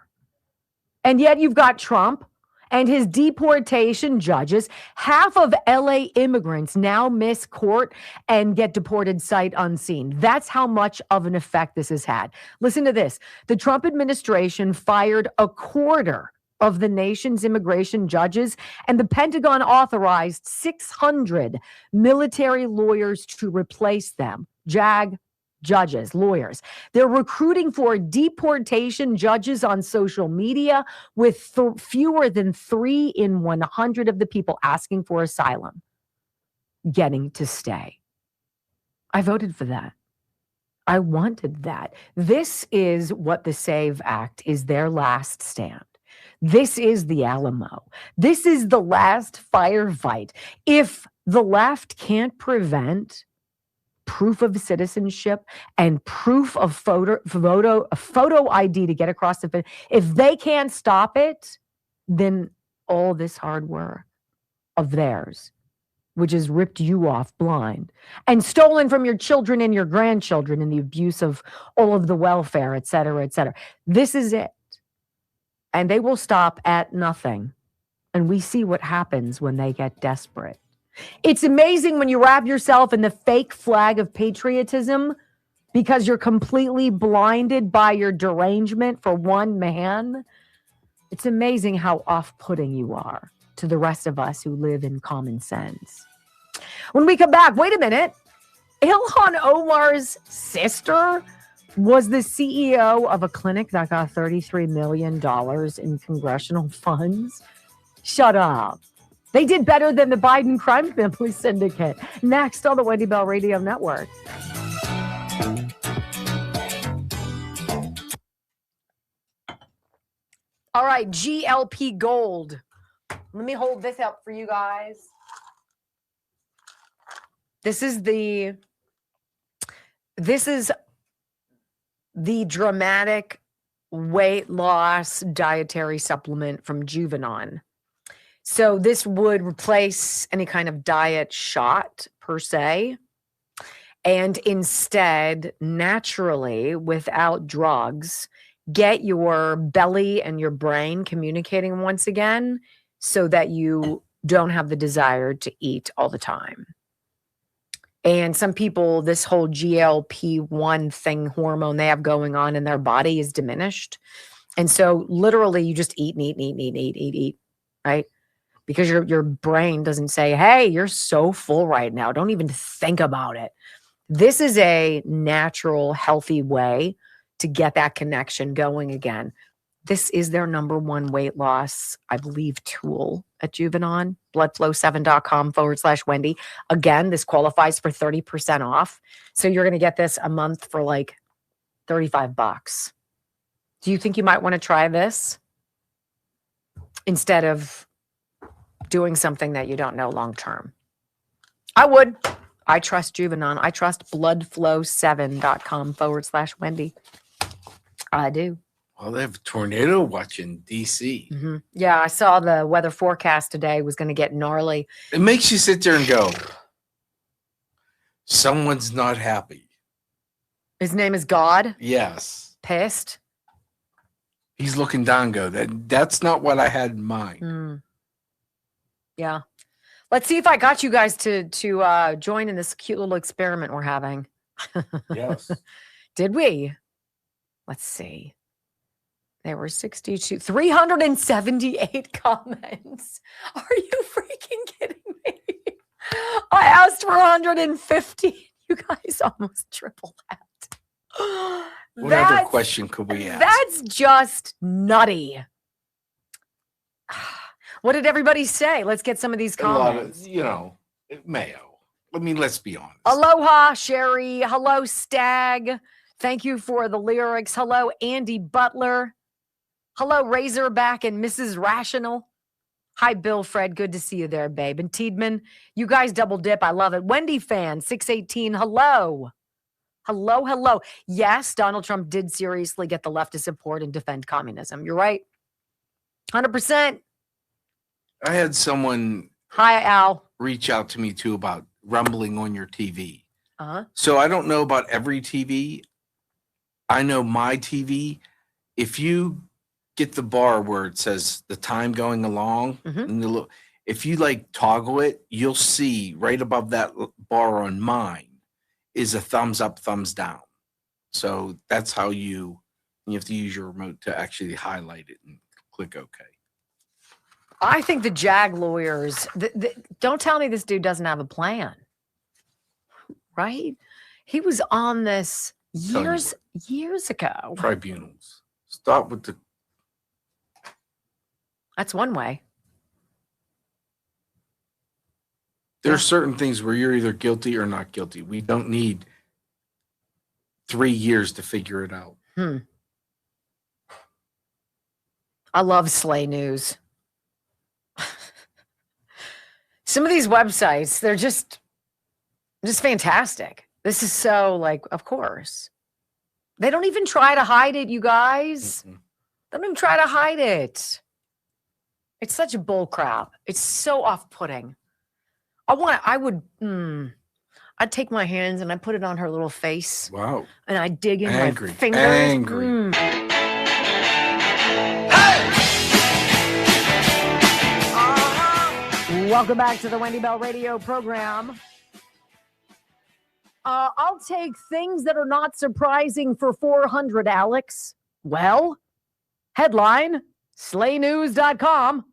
And yet you've got Trump and his deportation judges. Half of LA immigrants now miss court and get deported sight unseen. That's how much of an effect this has had. Listen to this. The Trump administration fired a quarter of the nation's immigration judges, and the Pentagon authorized 600 military lawyers to replace them. JAG judges, lawyers. They're recruiting for deportation judges on social media, with fewer than 3 in 100 of the people asking for asylum getting to stay. I voted for that. I wanted that. This is what the SAVE Act is, their last stand. This is the Alamo. This is the last firefight. If the left can't prevent proof of citizenship and proof of photo ID to get across the finish, if they can't stop it, then all this hard work of theirs, which has ripped you off blind and stolen from your children and your grandchildren in the abuse of all of the welfare, et cetera, this is it. And they will stop at nothing. And we see what happens when they get desperate. It's amazing when you wrap yourself in the fake flag of patriotism because you're completely blinded by your derangement for one man. It's amazing how off-putting you are to the rest of us who live in common sense. When we come back, wait a minute. Ilhan Omar's sister was the CEO of a clinic that got $33 million in congressional funds. Shut up. They did better than the Biden crime family syndicate. Next on the Wendy Bell Radio Network. All right, GLP Gold. Let me hold this up for you guys. This is the dramatic weight loss dietary supplement from Juvenon. So this would replace any kind of diet shot per se, and instead, naturally, without drugs, get your belly and your brain communicating once again so that you don't have the desire to eat all the time. And some people, this whole GLP-1 thing, hormone they have going on in their body is diminished. And so literally you just eat, right? Because your brain doesn't say, hey, you're so full right now. Don't even think about it. This is a natural, healthy way to get that connection going again. This is their number one weight loss, I believe, tool at Juvenon, bloodflow7.com/Wendy. Again, this qualifies for 30% off. So you're going to get this a month for like $35. Do you think you might want to try this instead of doing something that you don't know long-term? I would. I trust Juvenon. I trust bloodflow7.com/Wendy. I do. Well, they have a tornado watch in D.C. Mm-hmm. Yeah, I saw the weather forecast today was going to get gnarly. It makes you sit there and go, someone's not happy. His name is God? Yes. Pissed? He's looking down, go, that's not what I had in mind. Mm. Yeah. Let's see if I got you guys to join in this cute little experiment we're having. Yes. Did we? Let's see. There were 378 comments. Are you freaking kidding me? I asked for 150. You guys almost triple that. What other question could we ask? That's just nutty. What did everybody say? Let's get some of these comments. Mayo. I mean, let's be honest. Aloha, Sherry. Hello, Stag. Thank you for the lyrics. Hello, Andy Butler. Hello, Razorback and Mrs. Rational. Hi, Bill Fred. Good to see you there, babe. And Tiedman, you guys double dip. I love it. Wendy fan, 618. Hello. Hello. Yes, Donald Trump did seriously get the left to support and defend communism. You're right. 100%. I had someone Hi, Al. reach out to me, too, about rumbling on your TV. Uh-huh. So I don't know about every TV. I know my TV. If you get the bar where it says the time going along, and if you toggle it, you'll see right above that bar on mine is a thumbs up, thumbs down. So that's how you have to use your remote to actually highlight it and click OK. I think the JAG lawyers, don't tell me this dude doesn't have a plan, right? He was on this years ago. Tribunals. Stop with the... That's one way. There are certain things where you're either guilty or not guilty. We don't need 3 years to figure it out. I love Slay News. Some of these websites, they're just fantastic. This is so of course. They don't even try to hide it, you guys. They don't even try to hide it. It's such a bull crap. It's so off-putting. I'd take my hands and I'd put it on her little face. Wow. And I'd dig in my fingers. Angry. Welcome back to the Wendy Bell Radio program. I'll take things that are not surprising for 400, Alex. Well, headline, slaynews.com.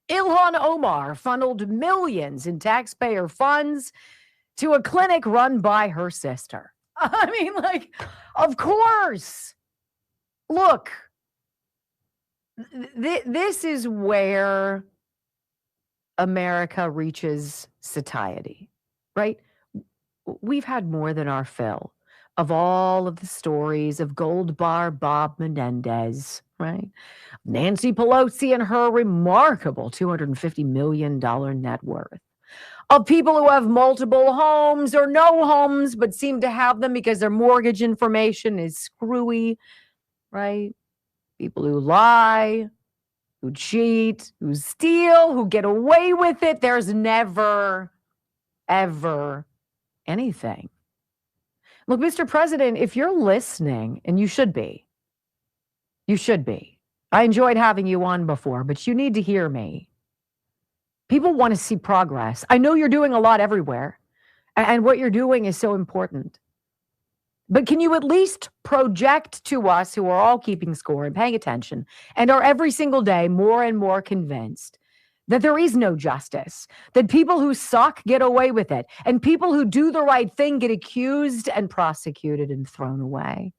Ilhan Omar funneled millions in taxpayer funds to a clinic run by her sister. I mean, like, of course. Look, this is where America reaches satiety, right? We've had more than our fill of all of the stories of Gold Bar Bob Menendez, right? Nancy Pelosi and her remarkable $250 million net worth. Of people who have multiple homes or no homes, but seem to have them because their mortgage information is screwy, right? People who lie, who cheat, who steal, who get away with it. There's never, ever anything. Look, Mr. President, if you're listening, and you should be. I enjoyed having you on before, but you need to hear me. People want to see progress. I know you're doing a lot everywhere, and what you're doing is so important. But can you at least project to us who are all keeping score and paying attention and are every single day more and more convinced that there is no justice, that people who suck get away with it, and people who do the right thing get accused and prosecuted and thrown away?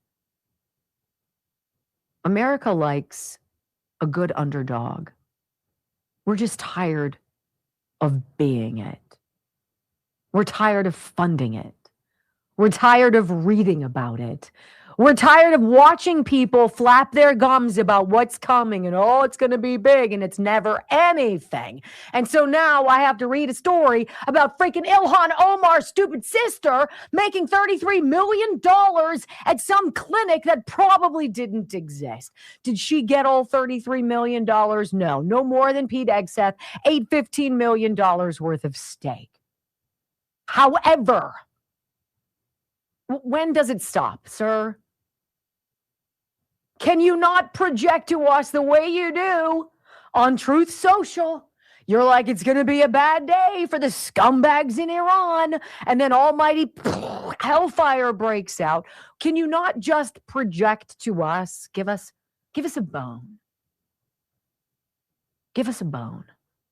America likes a good underdog. We're just tired of being it. We're tired of funding it. We're tired of reading about it. We're tired of watching people flap their gums about what's coming and, oh, it's going to be big, and it's never anything. And so now I have to read a story about freaking Ilhan Omar's stupid sister making $33 million at some clinic that probably didn't exist. Did she get all $33 million? No more than Pete Hegseth ate $15 million worth of steak. However, when does it stop, sir? Can you not project to us the way you do on Truth Social? You're like, it's going to be a bad day for the scumbags in Iran. And then almighty hellfire breaks out. Can you not just project to us? Give us a bone. Give us a bone.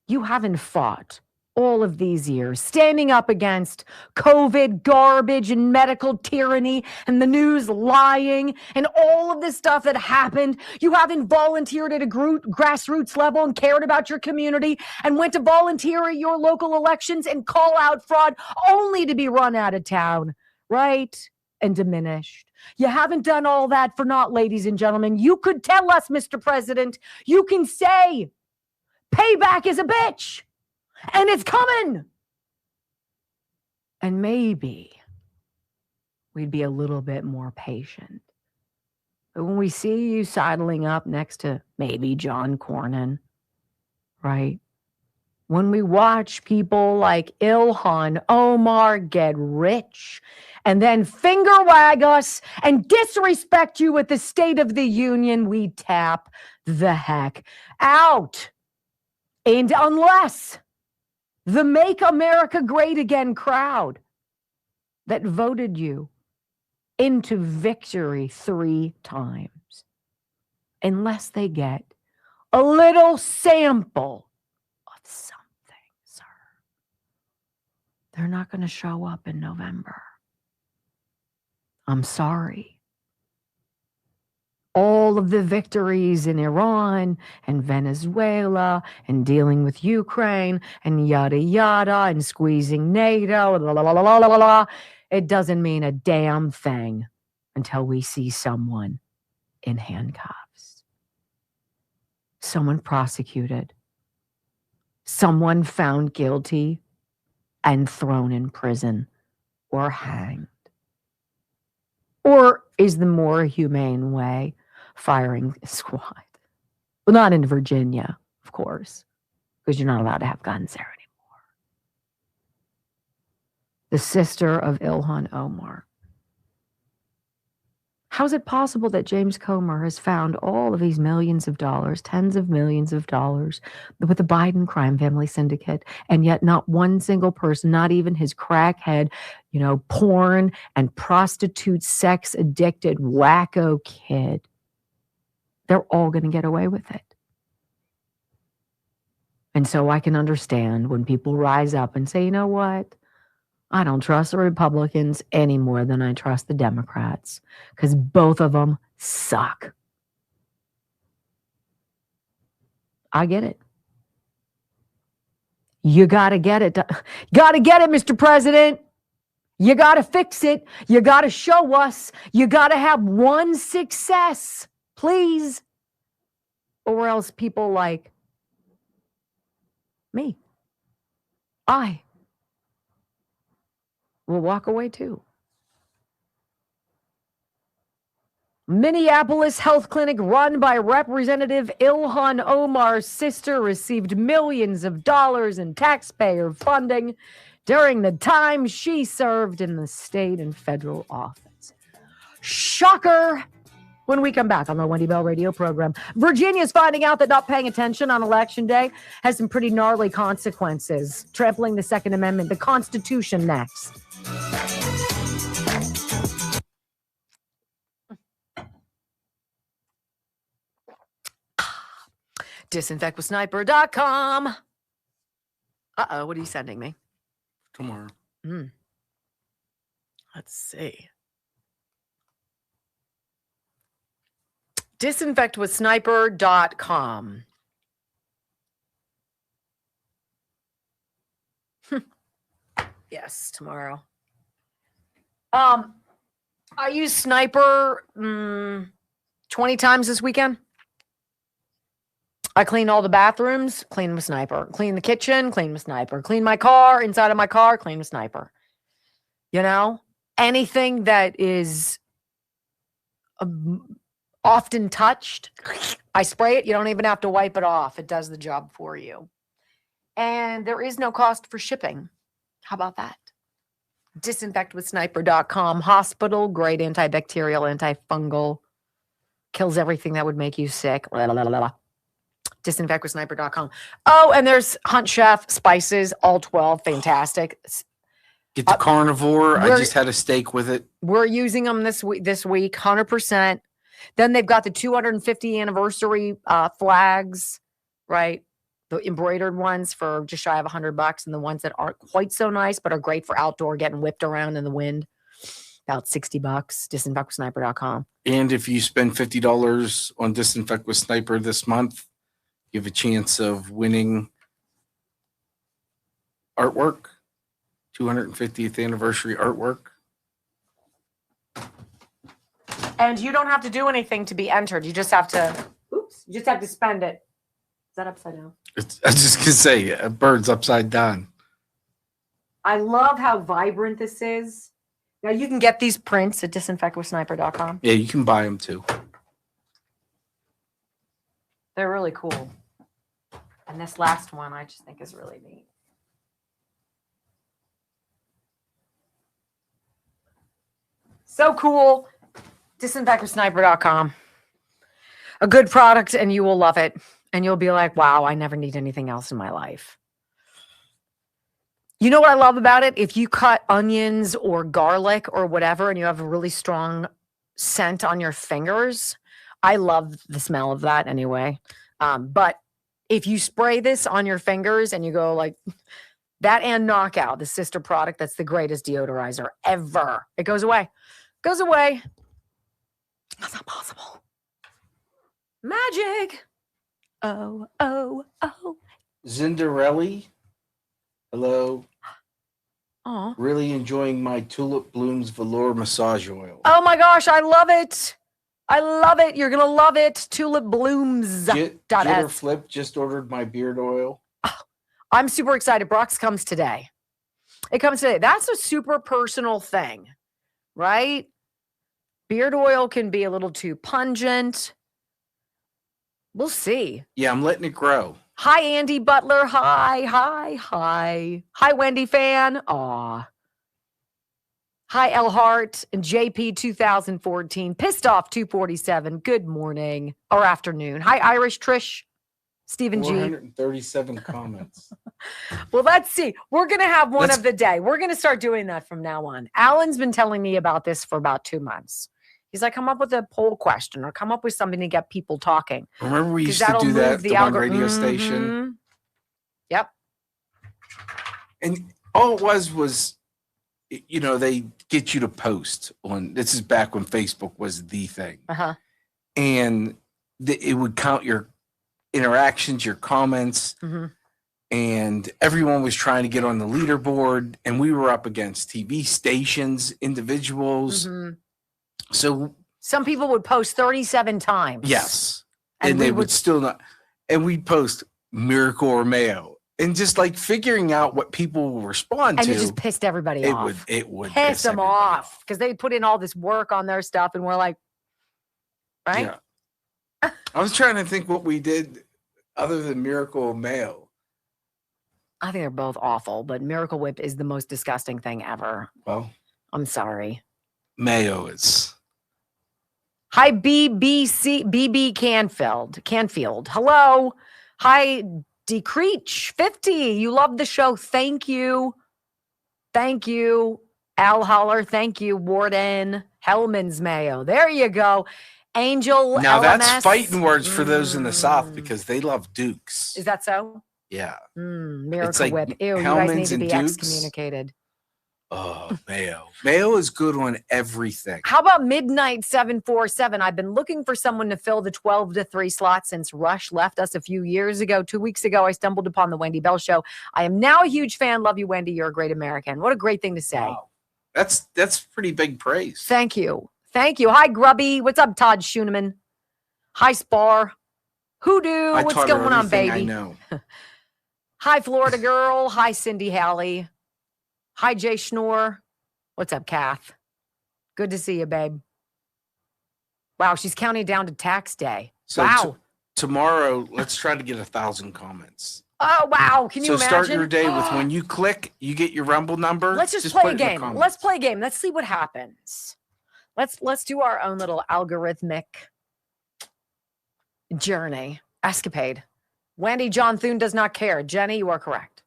You haven't fought all of these years, standing up against COVID garbage and medical tyranny and the news lying and all of this stuff that happened. You haven't volunteered at a grassroots level and cared about your community and went to volunteer at your local elections and call out fraud only to be run out of town, right? And diminished. You haven't done all that for naught, ladies and gentlemen. You could tell us, Mr. President, you can say payback is a bitch. And it's coming. And maybe we'd be a little bit more patient. But when we see you sidling up next to maybe John Cornyn, right? When we watch people like Ilhan Omar get rich and then finger wag us and disrespect you at the State of the Union, we tap the heck out. And unless the Make America Great Again crowd that voted you into victory 3 times, unless they get a little sample of something, sir, they're not going to show up in November. I'm sorry. All of the victories in Iran and Venezuela and dealing with Ukraine and yada yada and squeezing NATO, it doesn't mean a damn thing until we see someone in handcuffs, someone prosecuted, someone found guilty and thrown in prison or hanged. Or is the more humane way firing squad? Well, not in Virginia, of course, because you're not allowed to have guns there anymore. The sister of Ilhan Omar. How is it possible that James Comer has found all of these millions of dollars, tens of millions of dollars with the Biden crime family syndicate, and yet not one single person, not even his crackhead, porn and prostitute, sex addicted, wacko kid, they're all going to get away with it. And so I can understand when people rise up and say, you know what? I don't trust the Republicans any more than I trust the Democrats because both of them suck. I get it. You got to get it. Got to get it, Mr. President. You got to fix it. You got to show us. You got to have one success, please. Or else people like me, I will walk away too. Minneapolis health clinic run by Representative Ilhan Omar's sister received millions of dollars in taxpayer funding during the time she served in the state and federal office. Shocker! When we come back on the Wendy Bell radio program, Virginia's finding out that not paying attention on Election Day has some pretty gnarly consequences, trampling the Second Amendment, the Constitution next. Disinfectwithsniper.com. Uh-oh, what are you sending me? Tomorrow. Let's see. Disinfectwithsniper.com. Yes, tomorrow. I used Sniper 20 times this weekend. I clean all the bathrooms, clean with Sniper. Clean the kitchen, clean with Sniper. Clean my car, inside of my car, clean with Sniper. Anything that is often touched, I spray it. You don't even have to wipe it off. It does the job for you. And there is no cost for shipping. How about that? Disinfectwithsniper.com. Hospital grade antibacterial, antifungal. Kills everything that would make you sick. Disinfectwithsniper.com. Oh, and there's Hunt Chef spices, all 12. Fantastic. Get the carnivore. I just had a steak with it. We're using them this week, 100%. Then they've got the 250 anniversary flags, right? The embroidered ones for just shy of $100, and the ones that aren't quite so nice but are great for outdoor getting whipped around in the wind, about $60. Disinfectwithsniper.com. And if you spend $50 on Disinfect with Sniper this month, you have a chance of winning artwork, 250th anniversary artwork. And you don't have to do anything to be entered. You just have to, spend it. Is that upside down? I was just going to say, a bird's upside down. I love how vibrant this is. Now, you can get these prints at disinfectwithsniper.com. Yeah, you can buy them too. They're really cool. And this last one I just think is really neat. So cool. Disinfectwithsniper.com. A good product, and you will love it. And you'll be like, wow, I never need anything else in my life. You know what I love about it? If you cut onions or garlic or whatever, and you have a really strong scent on your fingers, I love the smell of that anyway. But if you spray this on your fingers and you go like that, and Knockout, the sister product, that's the greatest deodorizer ever. It goes away. Goes away. That's not possible. Magic. Oh, oh, oh. Zindarelli. Hello. Aw. Really enjoying my Tulip Blooms Velour Massage Oil. Oh my gosh, I love it. I love it. You're going to love it. Tulip Blooms. Jitter Flip just ordered my beard oil. Oh, I'm super excited. Brock's comes today. It comes today. That's a super personal thing, right? Beard oil can be a little too pungent. We'll see. Yeah, I'm letting it grow. Hi, Andy Butler. Hi, hi, hi. Hi, Wendy fan. Aw. Hi, El Hart and JP 2014. Pissed off 247. Good morning or afternoon. Hi, Irish Trish. Stephen G. 437 comments. Well, let's see. We're going to have one of the day. We're going to start doing that from now on. Alan's been telling me about this for about 2 months. He's like, come up with a poll question or come up with something to get people talking. Remember we used to do that at the one radio station? Yep. And all it was, you know, they get you to post on, this is back when Facebook was the thing. Uh-huh. And it would count your interactions, your comments, and everyone was trying to get on the leaderboard, and we were up against TV stations, individuals. So some people would post 37 times. Yes. And they would still not, and we'd post Miracle or Mayo. And just like figuring out what people will respond to. And it just pissed everybody off. It would piss them off because they put in all this work on their stuff, and we're like, right? Yeah. I was trying to think what we did other than Miracle or Mayo. I think they're both awful, but Miracle Whip is the most disgusting thing ever. Well, I'm sorry. Mayo is. Hi, BB Canfield. Hello. Hi, Decreech 50. You love the show. Thank you. Thank you. Al Holler. Thank you. Warden. Hellman's Mayo. There you go. Angel. Now LMS. that's fighting words for those in the South because they love Dukes. Is that so? Yeah. Miracle It's like Whip. Ew, you guys need to be excommunicated. Oh, Mayo. Mayo is good on everything. How about Midnight 747? I've been looking for someone to fill the 12 to 3 slot since Rush left us a few years ago. 2 weeks ago, I stumbled upon the Wendy Bell Show. I am now a huge fan. Love you, Wendy. You're a great American. What a great thing to say. Wow. That's pretty big praise. Thank you. Thank you. Hi, Grubby. What's up, Todd Schooneman? Hi, Spar. Hoodoo. What's going on, baby? I know. Hi, Florida Girl. Hi, Cindy Halley. Hi, Jay Schnorr. What's up, Kath? Good to see you, babe. Wow, she's counting down to tax day. So wow. Tomorrow, let's try to get 1,000 comments. Oh, wow. Can you imagine? So start your day with when you click, you get your Rumble number. Let's just play a game. Let's play a game. Let's see what happens. Let's do our own little algorithmic journey. Escapade. Wendy John Thune does not care. Jenny, you are correct.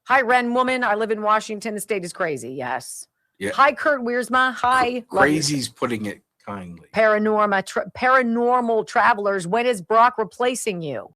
Hi, Ren Woman. I live in Washington. The state is crazy. Yes. Yeah. Hi, Kurt Wiersma. Hi. Crazy's putting it kindly. Paranormal travelers. When is Brock replacing you?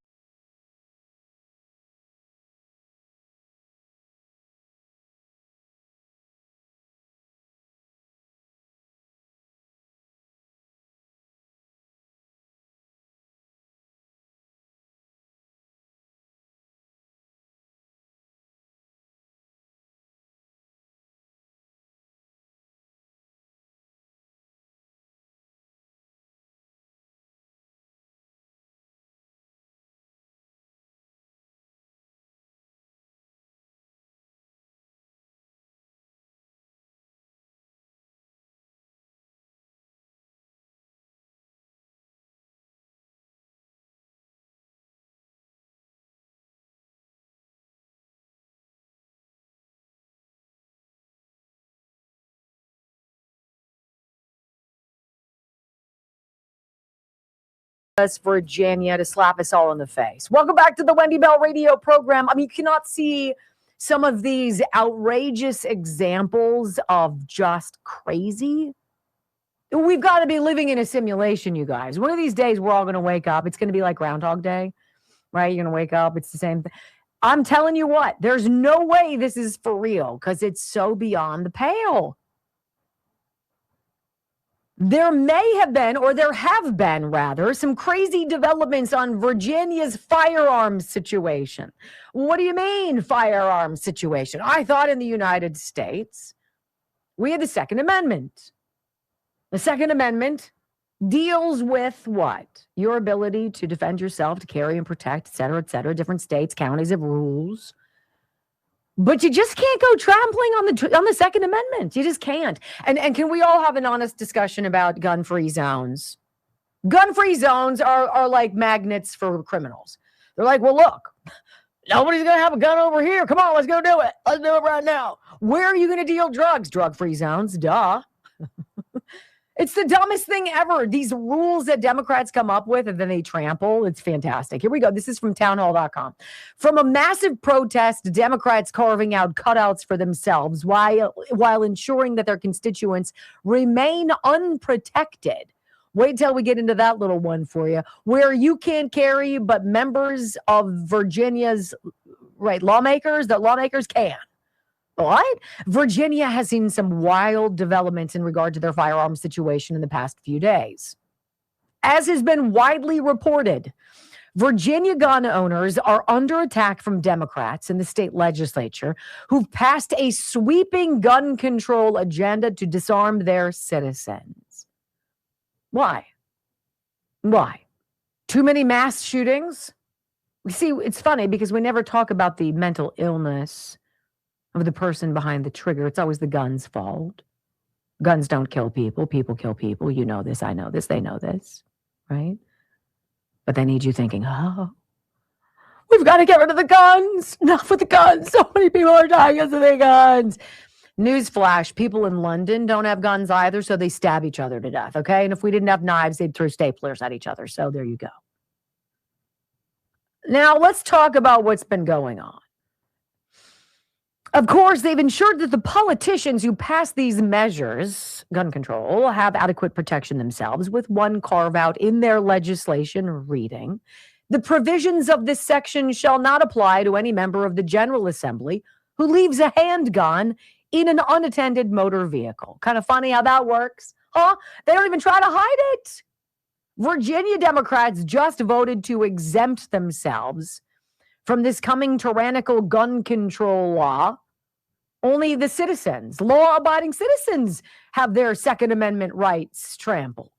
Virginia to slap us all in the face. Welcome back to the Wendy Bell radio program. I mean, you cannot see some of these outrageous examples of just crazy. We've got to be living in a simulation, you guys. One of these days, we're all going to wake up. It's going to be like Groundhog Day, right? You're going to wake up. It's the same thing. I'm telling you what, there's no way this is for real because it's so beyond the pale. There may have been, or there have been, rather, some crazy developments on Virginia's firearms situation. What do you mean, firearms situation? I thought in the United States, we had the Second Amendment. The Second Amendment deals with what? Your ability to defend yourself, to carry and protect, et cetera, et cetera. Different states, counties have rules. But you just can't go trampling on the Second Amendment. You just can't. And can we all have an honest discussion about gun-free zones? Gun-free zones are like magnets for criminals. They're like, well, look, Nobody's going to have a gun over here. Come on, let's go do it. Let's do it right now. Where are you going to deal drugs? Drug-free zones. Duh. It's the dumbest thing ever. These rules that Democrats come up with and then they trample. It's fantastic. Here we go. This is from townhall.com. From a massive protest, Democrats carving out cutouts for themselves while ensuring that their constituents remain unprotected. Wait till we get into that little one for you, where you can't carry, but members of Virginia's lawmakers can. What? Virginia has seen some wild developments in regard to their firearms situation in the past few days. As has been widely reported, Virginia gun owners are under attack from Democrats in the state legislature who've passed a sweeping gun control agenda to disarm their citizens. Why? Too many mass shootings? We see, it's funny because we never talk about the mental illness of the person behind the trigger. It's always the gun's fault. Guns don't kill people. People kill people. You know this. I know this. They know this. Right? But they need you thinking, oh, we've got to get rid of the guns. Enough with the guns. So many people are dying because of the guns. Newsflash, people in London don't have guns either, so they stab each other to death, okay? And if we didn't have knives, they'd throw staplers at each other. So there you go. Now, let's talk about what's been going on. Of course, they've ensured that the politicians who pass these measures, gun control, have adequate protection themselves, with one carve-out in their legislation reading, the provisions of this section shall not apply to any member of the General Assembly who leaves a handgun in an unattended motor vehicle. Kind of funny how that works, huh? They don't even try to hide it. Virginia Democrats just voted to exempt themselves from this coming tyrannical gun control law. Only the citizens, law-abiding citizens, have their Second Amendment rights trampled.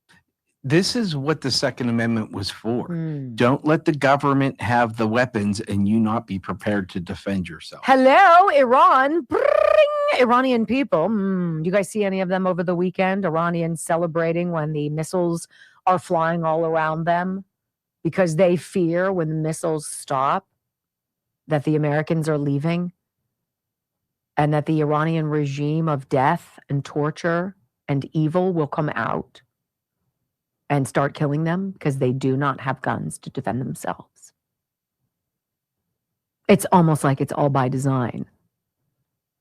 This is what the Second Amendment was for. Don't let the government have the weapons and you not be prepared to defend yourself. Hello, Iran. Iranian people. You guys see any of them over the weekend? Iranians celebrating when the missiles are flying all around them because they fear when the missiles stop that the Americans are leaving and that the Iranian regime of death and torture and evil will come out and start killing them because they do not have guns to defend themselves. It's almost like it's all by design.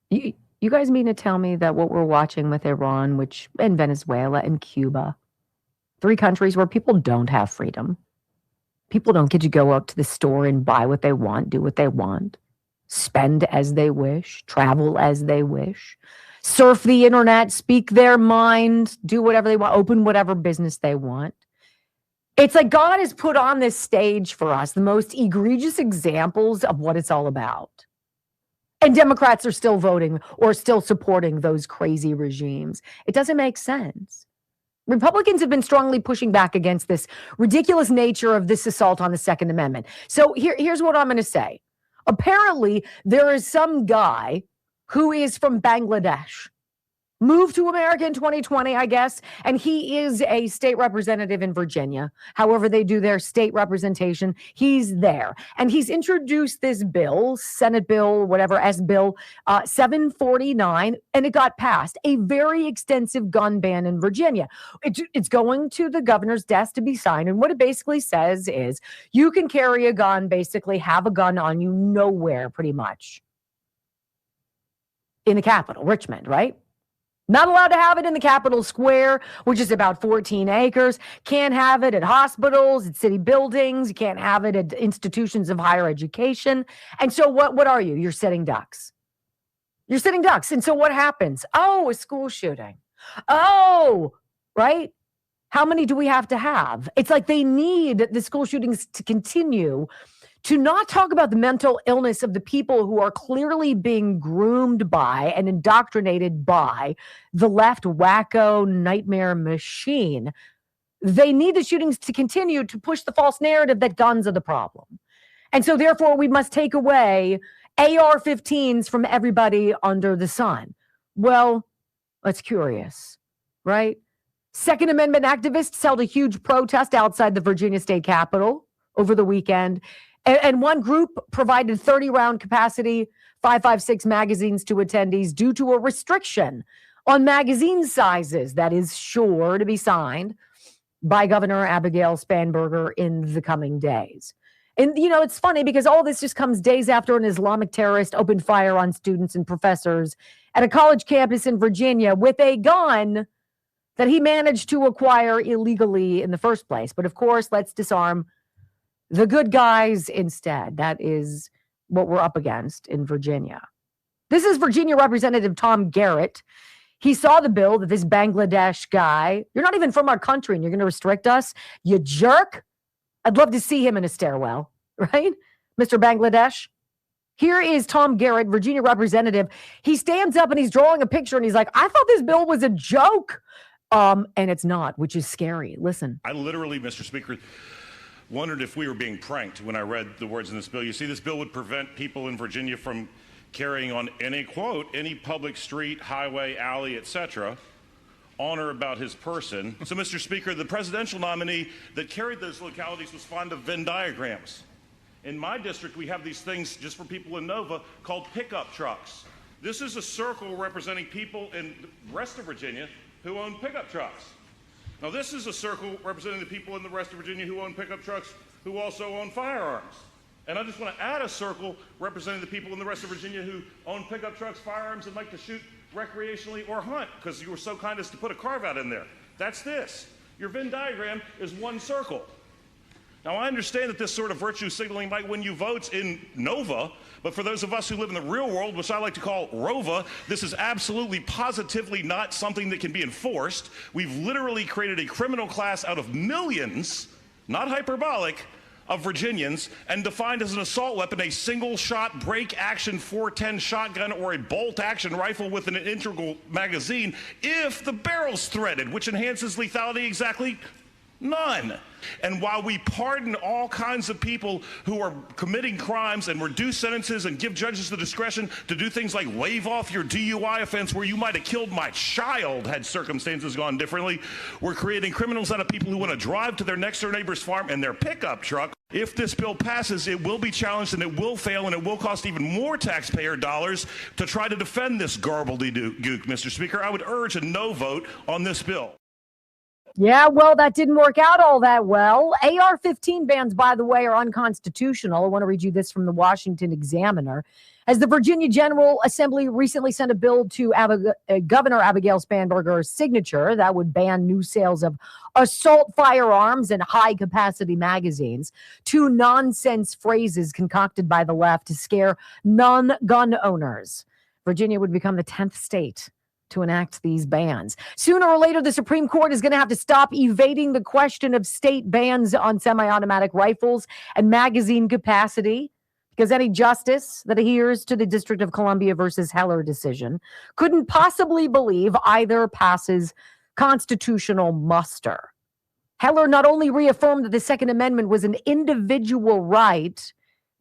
You guys mean to tell me that what we're watching with Iran, and Venezuela and Cuba, 3 countries where people don't have freedom. People don't get to go out to the store and buy what they want, do what they want, spend as they wish, travel as they wish, surf the internet, speak their mind, do whatever they want, open whatever business they want. It's like God has put on this stage for us the most egregious examples of what it's all about. And Democrats are still voting or still supporting those crazy regimes. It doesn't make sense. Republicans have been strongly pushing back against this ridiculous nature of this assault on the Second Amendment. So here's what I'm going to say. Apparently, there is some guy who is from Bangladesh, moved to America in 2020, I guess, and he is a state representative in Virginia. However they do their state representation, he's there. And he's introduced this bill, Senate bill, whatever, S-Bill 749, and it got passed. A very extensive gun ban in Virginia. It's going to the governor's desk to be signed, and what it basically says is you can carry a gun, basically have a gun on you nowhere, pretty much. In the capital, Richmond, right? Not allowed to have it in the Capitol Square, which is about 14 acres. Can't have it at hospitals, at city buildings. You can't have it at institutions of higher education. And so what are you? You're sitting ducks. You're sitting ducks. And so what happens? Oh, a school shooting. Oh, right? How many do we have to have? It's like they need the school shootings to continue, to not talk about the mental illness of the people who are clearly being groomed by and indoctrinated by the left wacko nightmare machine. They need the shootings to continue to push the false narrative that guns are the problem. And so therefore we must take away AR-15s from everybody under the sun. Well, that's curious, right? Second Amendment activists held a huge protest outside the Virginia State Capitol over the weekend. And one group provided 30-round capacity 5.56 magazines to attendees due to a restriction on magazine sizes that is sure to be signed by Governor Abigail Spanberger in the coming days. And, it's funny because all this just comes days after an Islamic terrorist opened fire on students and professors at a college campus in Virginia with a gun that he managed to acquire illegally in the first place. But of course, let's disarm the good guys instead. That is what we're up against in Virginia. This is Virginia Representative Tom Garrett. He saw the bill that this Bangladesh guy, you're not even from our country and you're going to restrict us, you jerk. I'd love to see him in a stairwell, right? Mr. Bangladesh. Here is Tom Garrett, Virginia Representative. He stands up and he's drawing a picture and he's like, I thought this bill was a joke. And it's not, which is scary. Listen. I literally, Mr. Speaker, wondered if we were being pranked when I read the words in this bill. You see, this bill would prevent people in Virginia from carrying on any, quote, any public street, highway, alley, etc., on or about his person. So, Mr. Speaker, the presidential nominee that carried those localities was fond of Venn diagrams. In my district, we have these things, just for people in Nova, called pickup trucks. This is a circle representing people in the rest of Virginia who own pickup trucks. Now, this is a circle representing the people in the rest of Virginia who own pickup trucks who also own firearms. And I just want to add a circle representing the people in the rest of Virginia who own pickup trucks, firearms, and like to shoot recreationally or hunt, because you were so kind as to put a carve-out in there. That's this. Your Venn diagram is one circle. Now, I understand that this sort of virtue signaling might win you votes in Nova, but for those of us who live in the real world, which I like to call Rova, this is absolutely positively not something that can be enforced. We've literally created a criminal class out of millions, not hyperbolic, of Virginians, and defined as an assault weapon a single-shot break-action .410 shotgun or a bolt-action rifle with an integral magazine if the barrel's threaded, which enhances lethality exactly none. And while we pardon all kinds of people who are committing crimes and reduce sentences and give judges the discretion to do things like waive off your DUI offense where you might have killed my child had circumstances gone differently, we're creating criminals out of people who want to drive to their next-door neighbor's farm in their pickup truck. If this bill passes, it will be challenged and it will fail and it will cost even more taxpayer dollars to try to defend this gook, Mr. Speaker. I would urge a no vote on this bill. Yeah, well, that didn't work out all that well. AR-15 bans, by the way, are unconstitutional. I want to read you this from the Washington Examiner. As the Virginia General Assembly recently sent a bill to Governor Abigail Spanberger's signature that would ban new sales of assault firearms and high-capacity magazines, two nonsense phrases concocted by the left to scare non-gun owners. Virginia would become the 10th state to enact these bans. Sooner or later, the Supreme Court is going to have to stop evading the question of state bans on semi-automatic rifles and magazine capacity, because any justice that adheres to the District of Columbia versus Heller decision couldn't possibly believe either passes constitutional muster. Heller not only reaffirmed that the Second Amendment was an individual right,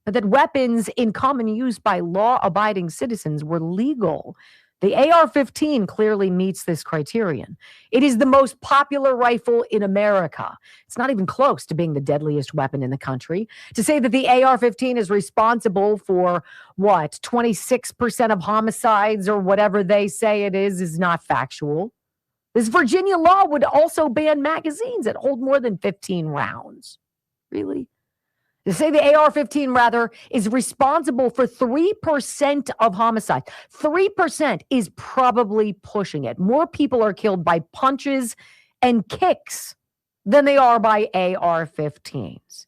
but that weapons in common use by law-abiding citizens were legal. The AR-15 clearly meets this criterion. It is the most popular rifle in America. It's not even close to being the deadliest weapon in the country. To say that the AR-15 is responsible for, 26% of homicides or whatever they say it is not factual. This Virginia law would also ban magazines that hold more than 15 rounds. Really? To say the AR-15, rather, is responsible for 3% of homicide. 3% is probably pushing it. More people are killed by punches and kicks than they are by AR-15s.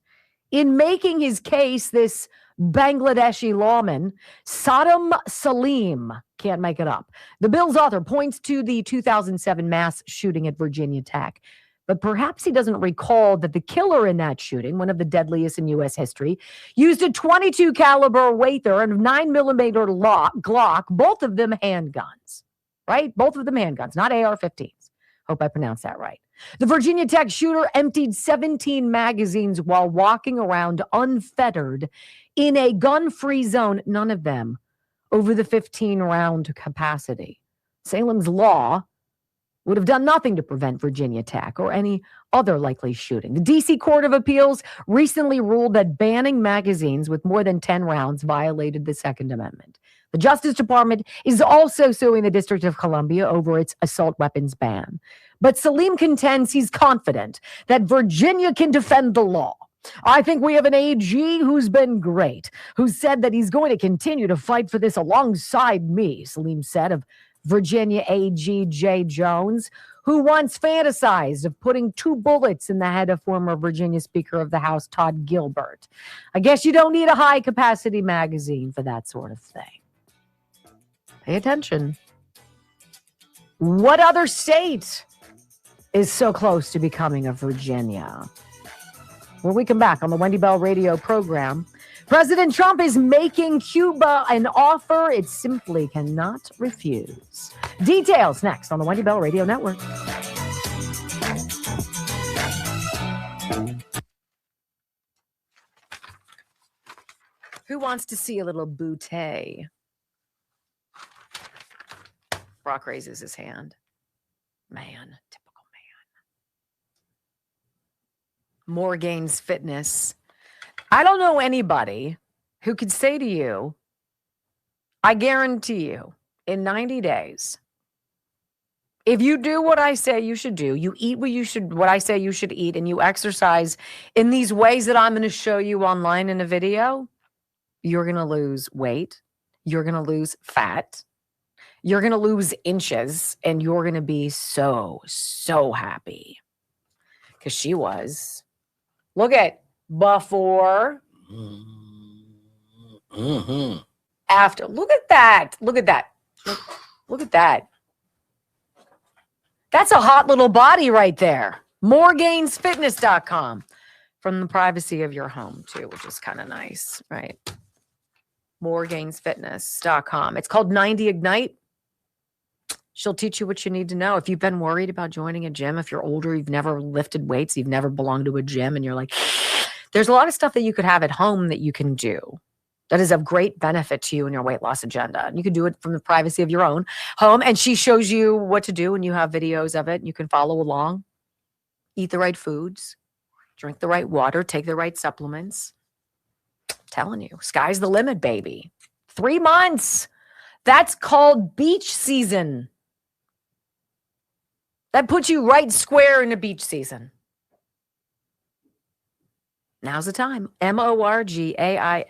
In making his case, this Bangladeshi lawman, Saddam Salim, can't make it up. The bill's author points to the 2007 mass shooting at Virginia Tech. But perhaps he doesn't recall that the killer in that shooting, one of the deadliest in U.S. history, used a .22 caliber Wather and 9mm Glock, both of them handguns, right? Both of them handguns, not AR-15s. Hope I pronounced that right. The Virginia Tech shooter emptied 17 magazines while walking around unfettered in a gun-free zone, none of them over the 15-round capacity. Salem's law would have done nothing to prevent Virginia Tech or any other likely shooting. The D.C. Court of Appeals recently ruled that banning magazines with more than 10 rounds violated the Second Amendment. The Justice Department is also suing the District of Columbia over its assault weapons ban. But Salim contends he's confident that Virginia can defend the law. I think we have an AG who's been great, who said that he's going to continue to fight for this alongside me, Salim said of Virginia AG Jay Jones, who once fantasized of putting 2 bullets in the head of former Virginia Speaker of the House Todd Gilbert. I guess you don't need a high-capacity magazine for that sort of thing. Pay attention. What other state is so close to becoming a Virginia? When we come back on the Wendy Bell radio program, President Trump is making Cuba an offer it simply cannot refuse. Details next on the Wendy Bell Radio Network. Who wants to see a little bootay? Brock raises his hand. Man, typical man. Morgane's Fitness. I don't know anybody who could say to you, I guarantee you, in 90 days, if you do what I say you should do, you eat what I say you should eat, and you exercise in these ways that I'm going to show you online in a video, you're going to lose weight. You're going to lose fat. You're going to lose inches, and you're going to be so, so happy. Because she was. Look at before, after. Look at that. Look at that. Look at that. That's a hot little body right there. Morgainsfitness.com from the privacy of your home, too, which is kind of nice, right? Morgainsfitness.com. It's called 90 Ignite. She'll teach you what you need to know. If you've been worried about joining a gym, if you're older, you've never lifted weights, you've never belonged to a gym, and you're like, there's a lot of stuff that you could have at home that you can do that is of great benefit to you in your weight loss agenda. And you can do it from the privacy of your own home. And she shows you what to do, and you have videos of it, and you can follow along. Eat the right foods, drink the right water, take the right supplements. I'm telling you, sky's the limit, baby. 3 months. That's called beach season. That puts you right square into beach season. Now's the time. Morgainz,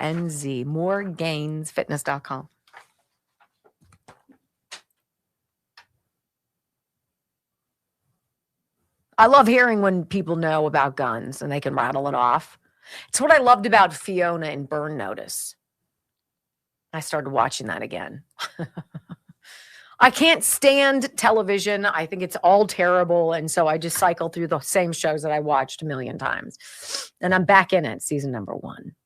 morgainsfitness.com. I love hearing when people know about guns and they can rattle it off. It's what I loved about Fiona in Burn Notice. I started watching that again. I can't stand television. I think it's all terrible. And so I just cycle through the same shows that I watched a million times. And I'm back in it, season number 1.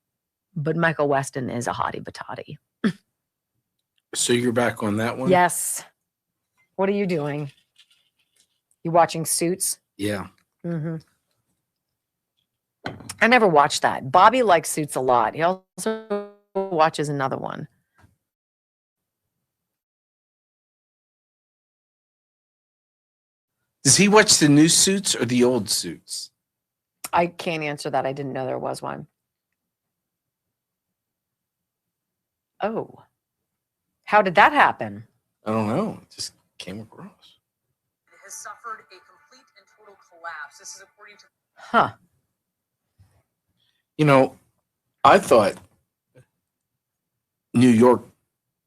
But Michael Weston is a hottie batati. So you're back on that one? Yes. What are you doing? You watching Suits? Yeah. Mm-hmm. I never watched that. Bobby likes Suits a lot. He also watches another one. Does he watch the new Suits or the old Suits? I can't answer that. I didn't know there was one. Oh. How did that happen? I don't know. It just came across. It has suffered a complete and total collapse. This is according to... Huh. You know, I thought New York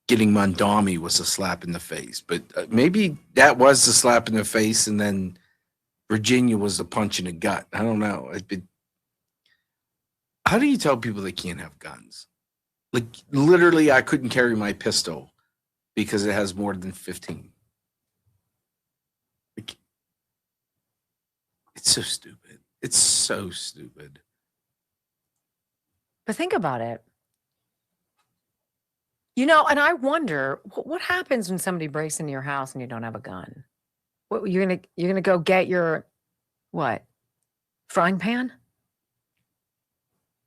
getting Mondami was a slap in the face, but maybe that was the slap in the face, and then Virginia was the punch in the gut. I don't know. How do you tell people they can't have guns? Like, literally, I couldn't carry my pistol because it has more than 15. Like, it's so stupid. It's so stupid. But think about it. You know, and I wonder what happens when somebody breaks into your house and you don't have a gun. What you're gonna go get your what? Frying pan?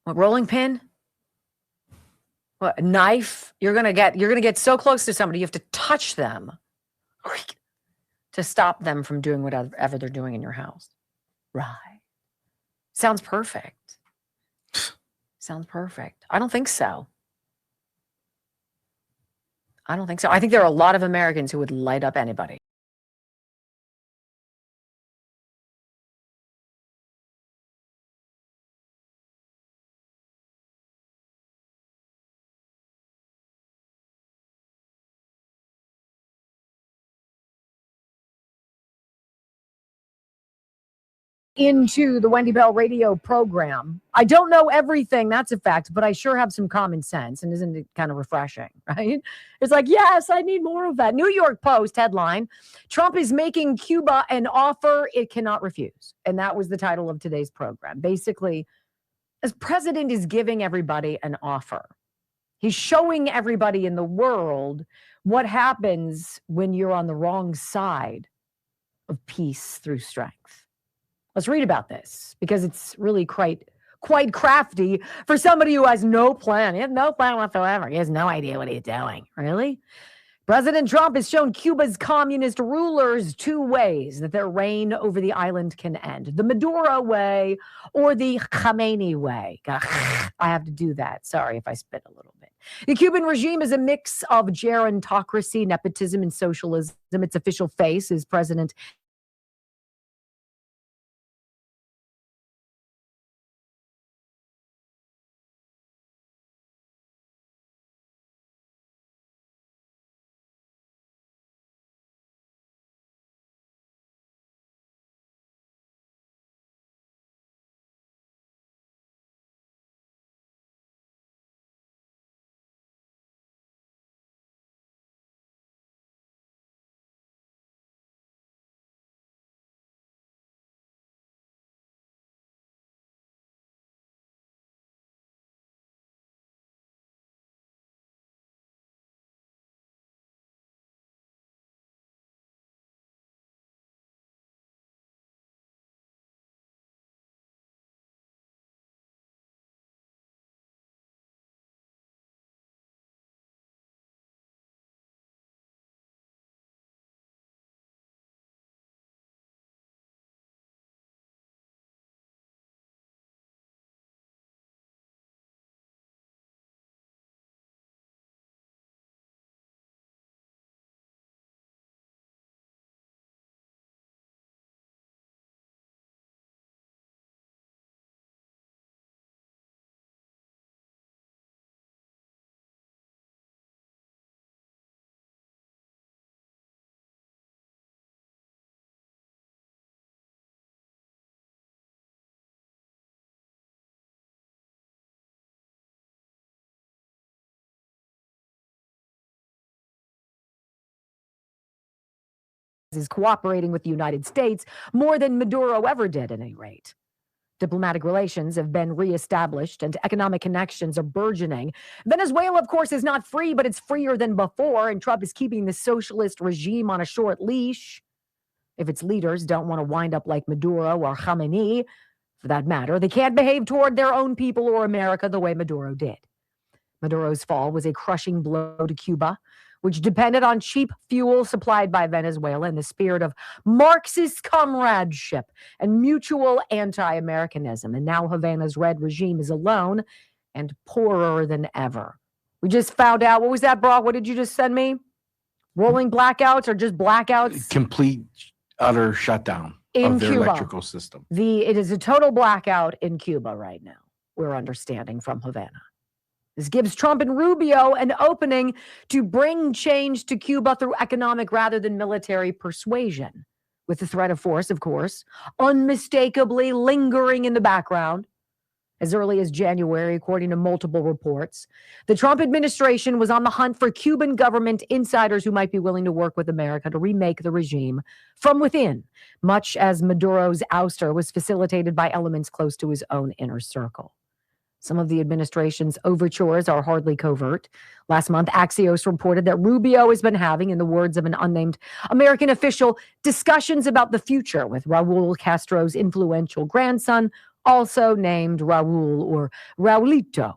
A rolling pin? What, a knife? You're gonna get so close to somebody you have to touch them. to stop them from doing whatever they're doing in your house. Right. Sounds perfect. Sounds perfect. I don't think so. I don't think so. I think there are a lot of Americans who would light up anybody. Into the Wendy Bell radio program. I don't know everything, that's a fact, but I sure have some common sense. And isn't it kind of refreshing, right? It's like, yes, I need more of that. New York Post headline, Trump is making Cuba an offer it cannot refuse. And that was the title of today's program. Basically, as president is giving everybody an offer. He's showing everybody in the world what happens when you're on the wrong side of peace through strength. Let's read about this because it's really quite crafty for somebody who has no plan. He has no plan whatsoever. He has no idea what he's doing. Really? President Trump has shown Cuba's communist rulers two ways that their reign over the island can end. The Maduro way or the Khamenei way. I have to do that. Sorry if I spit a little bit. The Cuban regime is a mix of gerontocracy, nepotism, and socialism. Its official face is President is cooperating with the United States more than Maduro ever did, at any rate. Diplomatic relations have been reestablished and economic connections are burgeoning. Venezuela, of course, is not free, but it's freer than before, and Trump is keeping the socialist regime on a short leash. If its leaders don't want to wind up like Maduro or Khamenei, for that matter, they can't behave toward their own people or America the way Maduro did. Maduro's fall was a crushing blow to Cuba, which depended on cheap fuel supplied by Venezuela in the spirit of Marxist comradeship and mutual anti-Americanism. And now Havana's red regime is alone and poorer than ever. We just found out, what was that, Brock? What did you just send me? Rolling blackouts or just blackouts? Complete, utter shutdown in of their Cuba. electrical system. It is a total blackout in Cuba right now, we're understanding from Havana. This gives Trump and Rubio an opening to bring change to Cuba through economic rather than military persuasion, with the threat of force, of course, unmistakably lingering in the background. As early as January, according to multiple reports, the Trump administration was on the hunt for Cuban government insiders who might be willing to work with America to remake the regime from within, much as Maduro's ouster was facilitated by elements close to his own inner circle. Some of the administration's overtures are hardly covert. Last month, Axios reported that Rubio has been having, in the words of an unnamed American official, discussions about the future with Raul Castro's influential grandson, also named Raul or Raulito.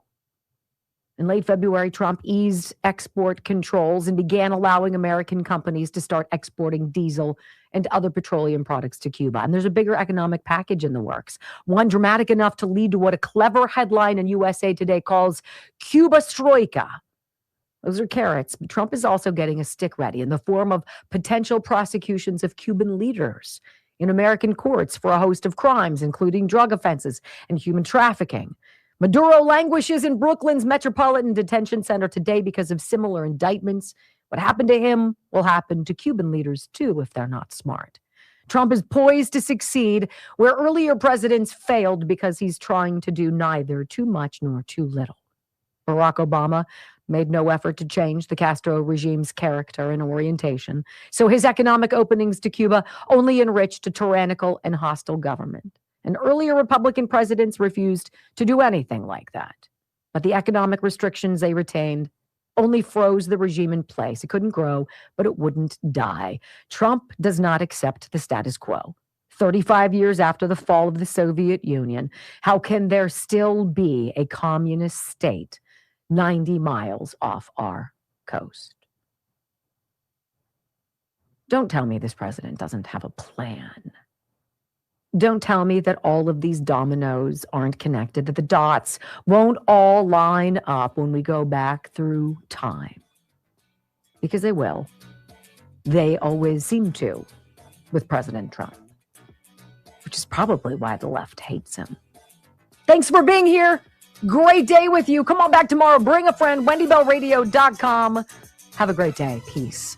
In late February, Trump eased export controls and began allowing American companies to start exporting diesel and other petroleum products to Cuba. And there's a bigger economic package in the works, one dramatic enough to lead to what a clever headline in USA Today calls Cuba Stroika. Those are carrots, but Trump is also getting a stick ready in the form of potential prosecutions of Cuban leaders in American courts for a host of crimes, including drug offenses and human trafficking. Maduro languishes in Brooklyn's Metropolitan Detention Center today because of similar indictments. What happened to him will happen to Cuban leaders too if they're not smart. Trump is poised to succeed where earlier presidents failed because he's trying to do neither too much nor too little. Barack Obama made no effort to change the Castro regime's character and orientation, so his economic openings to Cuba only enriched a tyrannical and hostile government. And earlier Republican presidents refused to do anything like that. But the economic restrictions they retained only froze the regime in place. It couldn't grow, but it wouldn't die. Trump does not accept the status quo. 35 years after the fall of the Soviet Union, how can there still be a communist state 90 miles off our coast? Don't tell me this president doesn't have a plan. Don't tell me that all of these dominoes aren't connected, that the dots won't all line up when we go back through time. Because they will. They always seem to with President Trump, which is probably why the left hates him. Thanks for being here. Great day with you. Come on back tomorrow. Bring a friend. WendyBellRadio.com. Have a great day. Peace.